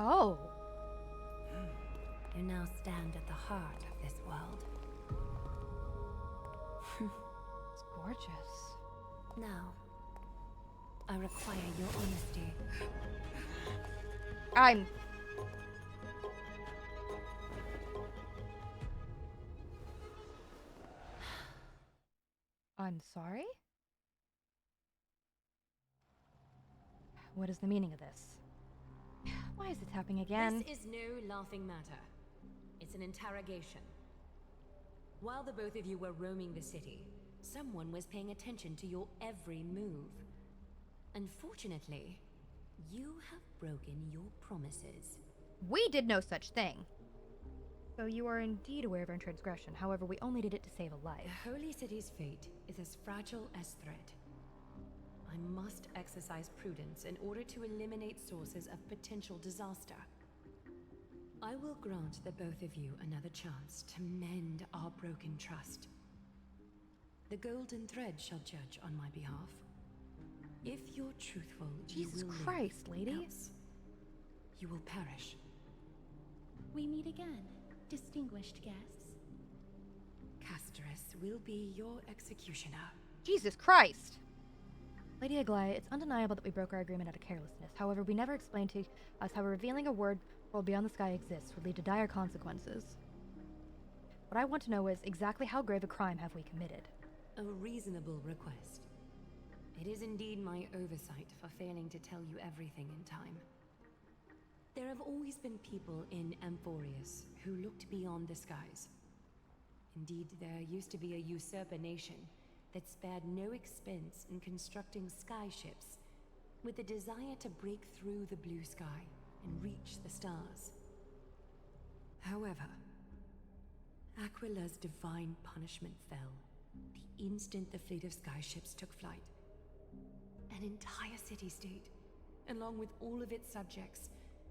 Oh. You now stand at the heart of this world. It's gorgeous. Now, I require your honesty. I'm sorry? What is the meaning of this? Why is it happening again? This is no laughing matter. It's an interrogation. While the both of you were roaming the city, someone was paying attention to your every move. Unfortunately, you have broken your promises. We did no such thing. So you are indeed aware of our transgression. However, we only did it to save a life. The Holy City's fate is as fragile as threat. I must exercise prudence in order to eliminate sources of potential disaster. I will grant the both of you another chance to mend our broken trust. The golden thread shall judge on my behalf. If you're truthful, Jesus you will Christ, live. lady. Else, you will perish. We meet again, distinguished guests. Casterus will be your executioner. Jesus Christ! Lady Aglaia, it's undeniable that we broke our agreement out of carelessness. However, we never explained to us how revealing a world beyond the sky exists would lead to dire consequences. What I want to know is exactly how grave a crime have we committed? A reasonable request. It is indeed my oversight for failing to tell you everything in time. There have always been people in Amphoreus who looked beyond the skies. Indeed, there used to be a usurper nation that spared no expense in constructing skyships with the desire to break through the blue sky and reach the stars. However, Aquila's divine punishment fell the instant the fleet of skyships took flight. An entire city-state, along with all of its subjects,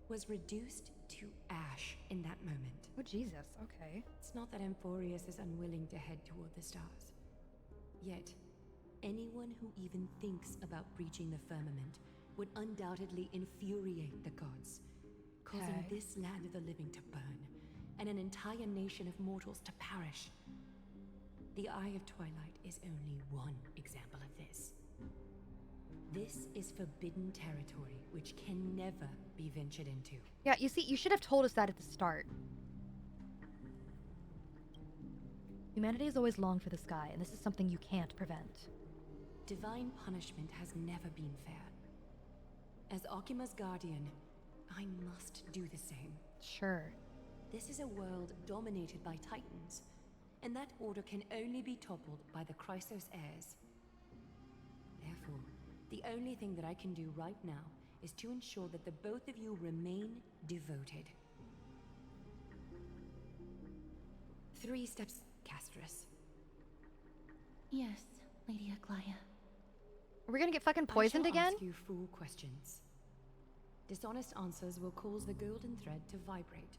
was reduced to ash in that moment. Oh, Jesus, okay. It's not that Amphoreus is unwilling to head toward the stars. Yet, anyone who even thinks about breaching the firmament would undoubtedly infuriate the gods, causing this land of the living to burn, and an entire nation of mortals to perish. The Eye of Twilight is only one example of this. This is forbidden territory, which can never be ventured into. Yeah, you see, you should have told us that at the start. Humanity has always longed for the sky, and this is something you can't prevent. Divine punishment has never been fair. As Akima's guardian, I must do the same. Sure. This is a world dominated by titans, and that order can only be toppled by the Chrysos heirs. Therefore, the only thing that I can do right now is to ensure that the both of you remain devoted. 3 steps, Castris. Yes, Lady Aglaya. Are we gonna get fucking poisoned I shall again? ask you fool questions. Dishonest answers will cause the golden thread to vibrate,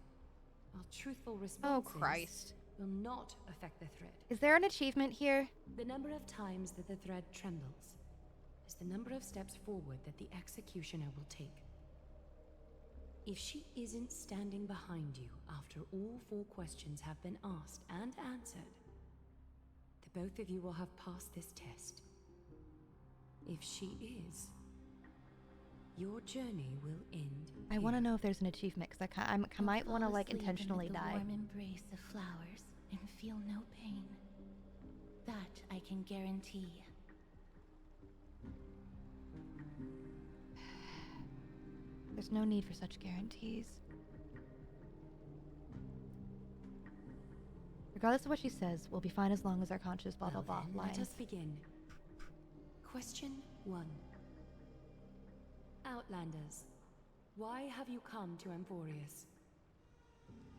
while truthful responses will not affect the thread. Is there an achievement here? The number of times that the thread trembles is the number of steps forward that the executioner will take. If she isn't standing behind you after all 4 questions have been asked and answered, the both of you will have passed this test. If she is, your journey will end. I want to know if there's an achievement, because I might want to, like, intentionally die. Warm embrace of flowers and feel no pain. That I can guarantee. There's no need for such guarantees. Regardless of what she says, we'll be fine as long as our conscious blah blah blah lines. Let us begin. Question 1. Outlanders, why have you come to Amphoreus?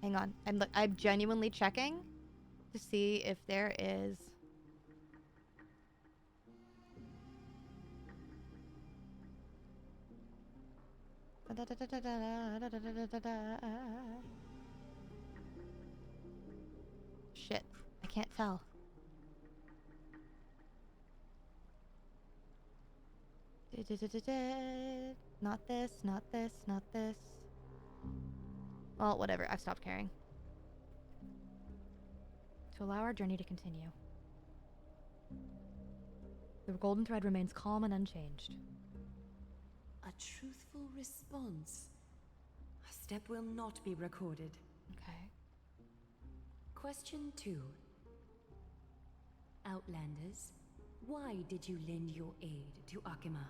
Hang on, I'm genuinely checking to see if there is. Shit, I can't tell. Not this, not this, not this. Well, whatever, I've stopped caring. To allow our journey to continue. The golden thread remains calm and unchanged. A truthful response. A step will not be recorded. Okay. Question 2. Outlanders, why did you lend your aid to Akima?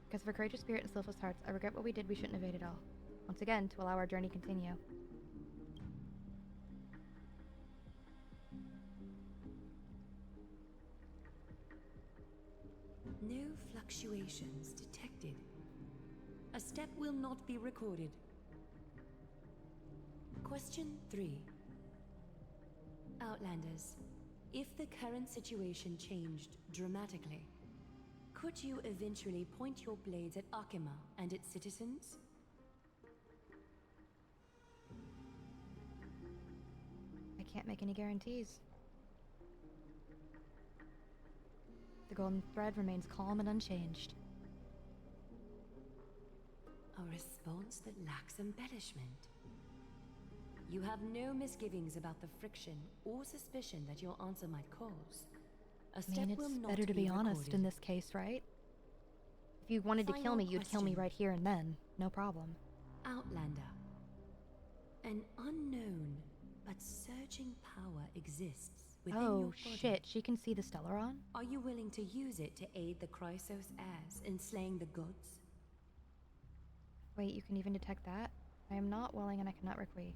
Because of her courageous spirit and selfless hearts, I regret what we did. We shouldn't have evaded all. Once again, to allow our journey continue. No fluctuations detected. A step will not be recorded. Question 3. Outlanders, if the current situation changed dramatically, could you eventually point your blades at Akima and its citizens? I can't make any guarantees. The golden thread remains calm and unchanged. A response that lacks embellishment. You have no misgivings about the friction or suspicion that your answer might cause. A step I mean, will it's not better to be honest recorded. in this case, right? If you wanted to kill me, you'd kill me right here and then. No problem. Outlander. An unknown but surging power exists within your Oh, body. shit. She can see the Stellaron? Are you willing to use it to aid the Chrysos heirs in slaying the gods? Wait, you can even detect that? I am not willing and I cannot requie.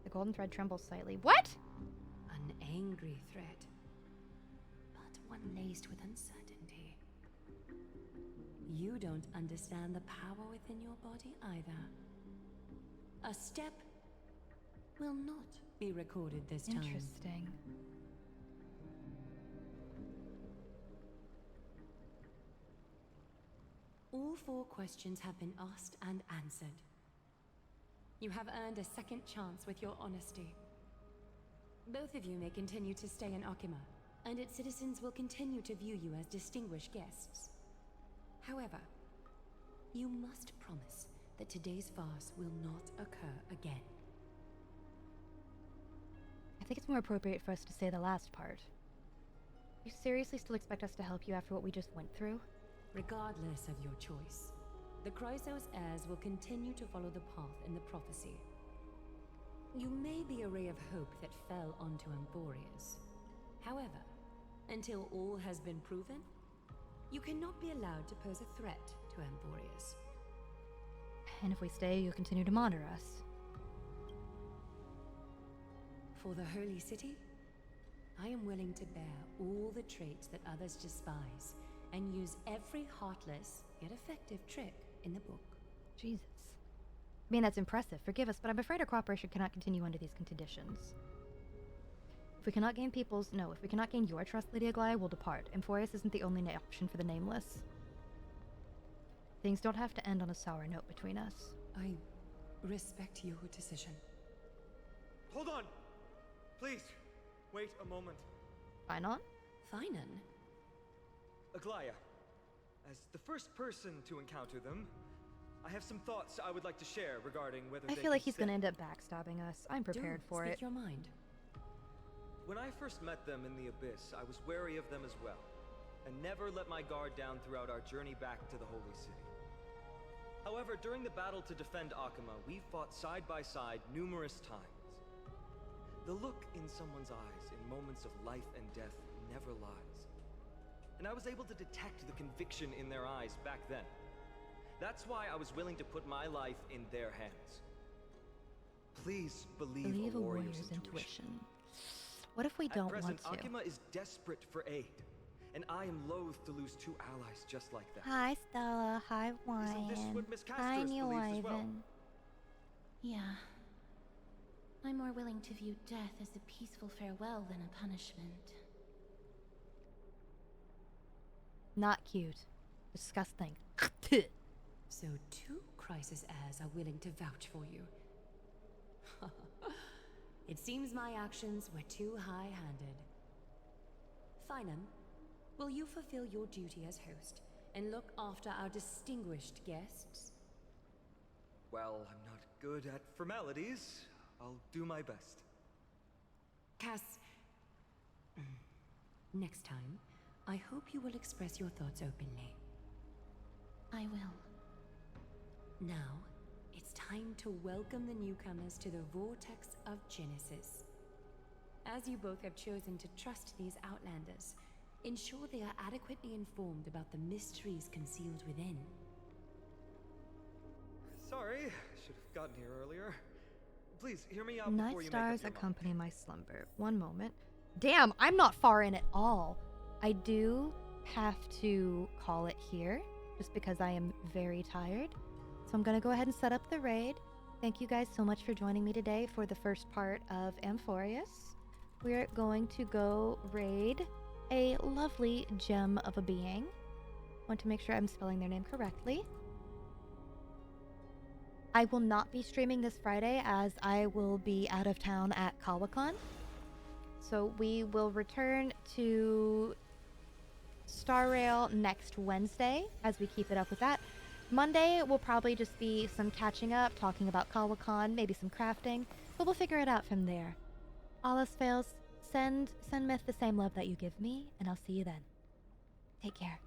The golden thread trembles slightly. What? An angry threat, but one laced with uncertainty. You don't understand the power within your body either. A step will not be recorded this time. Interesting. all 4 questions have been asked and answered. You have earned a second chance with your honesty. Both of you may continue to stay in Akima, and its citizens will continue to view you as distinguished guests. However, you must promise that today's farce will not occur again. I think it's more appropriate for us to say the last part. You seriously still expect us to help you after what we just went through? Regardless of your choice, the Chrysos heirs will continue to follow the path in the prophecy. You may be a ray of hope that fell onto Amphoreus. However, until all has been proven, you cannot be allowed to pose a threat to Amphoreus. And if we stay, you'll continue to monitor us. For the Holy City, I am willing to bear all the traits that others despise and use every heartless yet effective trick in the book. Jesus. I mean, that's impressive. Forgive us, but I'm afraid our cooperation cannot continue under these conditions. If we cannot gain your trust, Lady Aglaia, we'll depart. Amphoreus isn't the only option for the Nameless. Things don't have to end on a sour note between us. I respect your decision. Hold on! Please, wait a moment. Finon? Finon? Aglaia, as the first person to encounter them, I have some thoughts I would like to share regarding whether I feel like he's gonna end up backstabbing us. I'm prepared for it. Speak your mind. When I first met them in the Abyss, I was wary of them as well, and never let my guard down throughout our journey back to the Holy City. However, during the battle to defend Akima, we fought side by side numerous times. The look in someone's eyes in moments of life and death never lies. And I was able to detect the conviction in their eyes back then. That's why I was willing to put my life in their hands. Please believe a warrior's intuition. What if we don't At present, want to? Akima is desperate for aid, and I am loath to lose 2 allies just like that. Hi, Stella. Hi, Isn't this Wyan. what Miss Hi, Castor's New believes as well? Ivan. Yeah. I'm more willing to view death as a peaceful farewell than a punishment. Not cute. Disgusting. So 2 Crisis heirs are willing to vouch for you. It seems my actions were too high-handed. Finon, will you fulfill your duty as host and look after our distinguished guests? Well, I'm not good at formalities. I'll do my best. Cass, next time, I hope you will express your thoughts openly. I will. Now, it's time to welcome the newcomers to the Vortex of Genesis. As you both have chosen to trust these Outlanders, ensure they are adequately informed about the mysteries concealed within. Sorry, should have gotten here earlier. Please, hear me out Night before you stars make up your accompany my slumber. One moment. Damn, I'm not far in at all. I do have to call it here, just because I am very tired. So I'm gonna go ahead and set up the raid. Thank you guys so much for joining me today for the first part of Amphoreus. We're going to go raid a lovely gem of a being. Want to make sure I'm spelling their name correctly. I will not be streaming this Friday as I will be out of town at KawaCon. So we will return to Star Rail next Wednesday as we keep it up with that. Monday will probably just be some catching up, talking about KawaCon, maybe some crafting, but we'll figure it out from there. All else fails, send Myth the same love that you give me, and I'll see you then. Take care.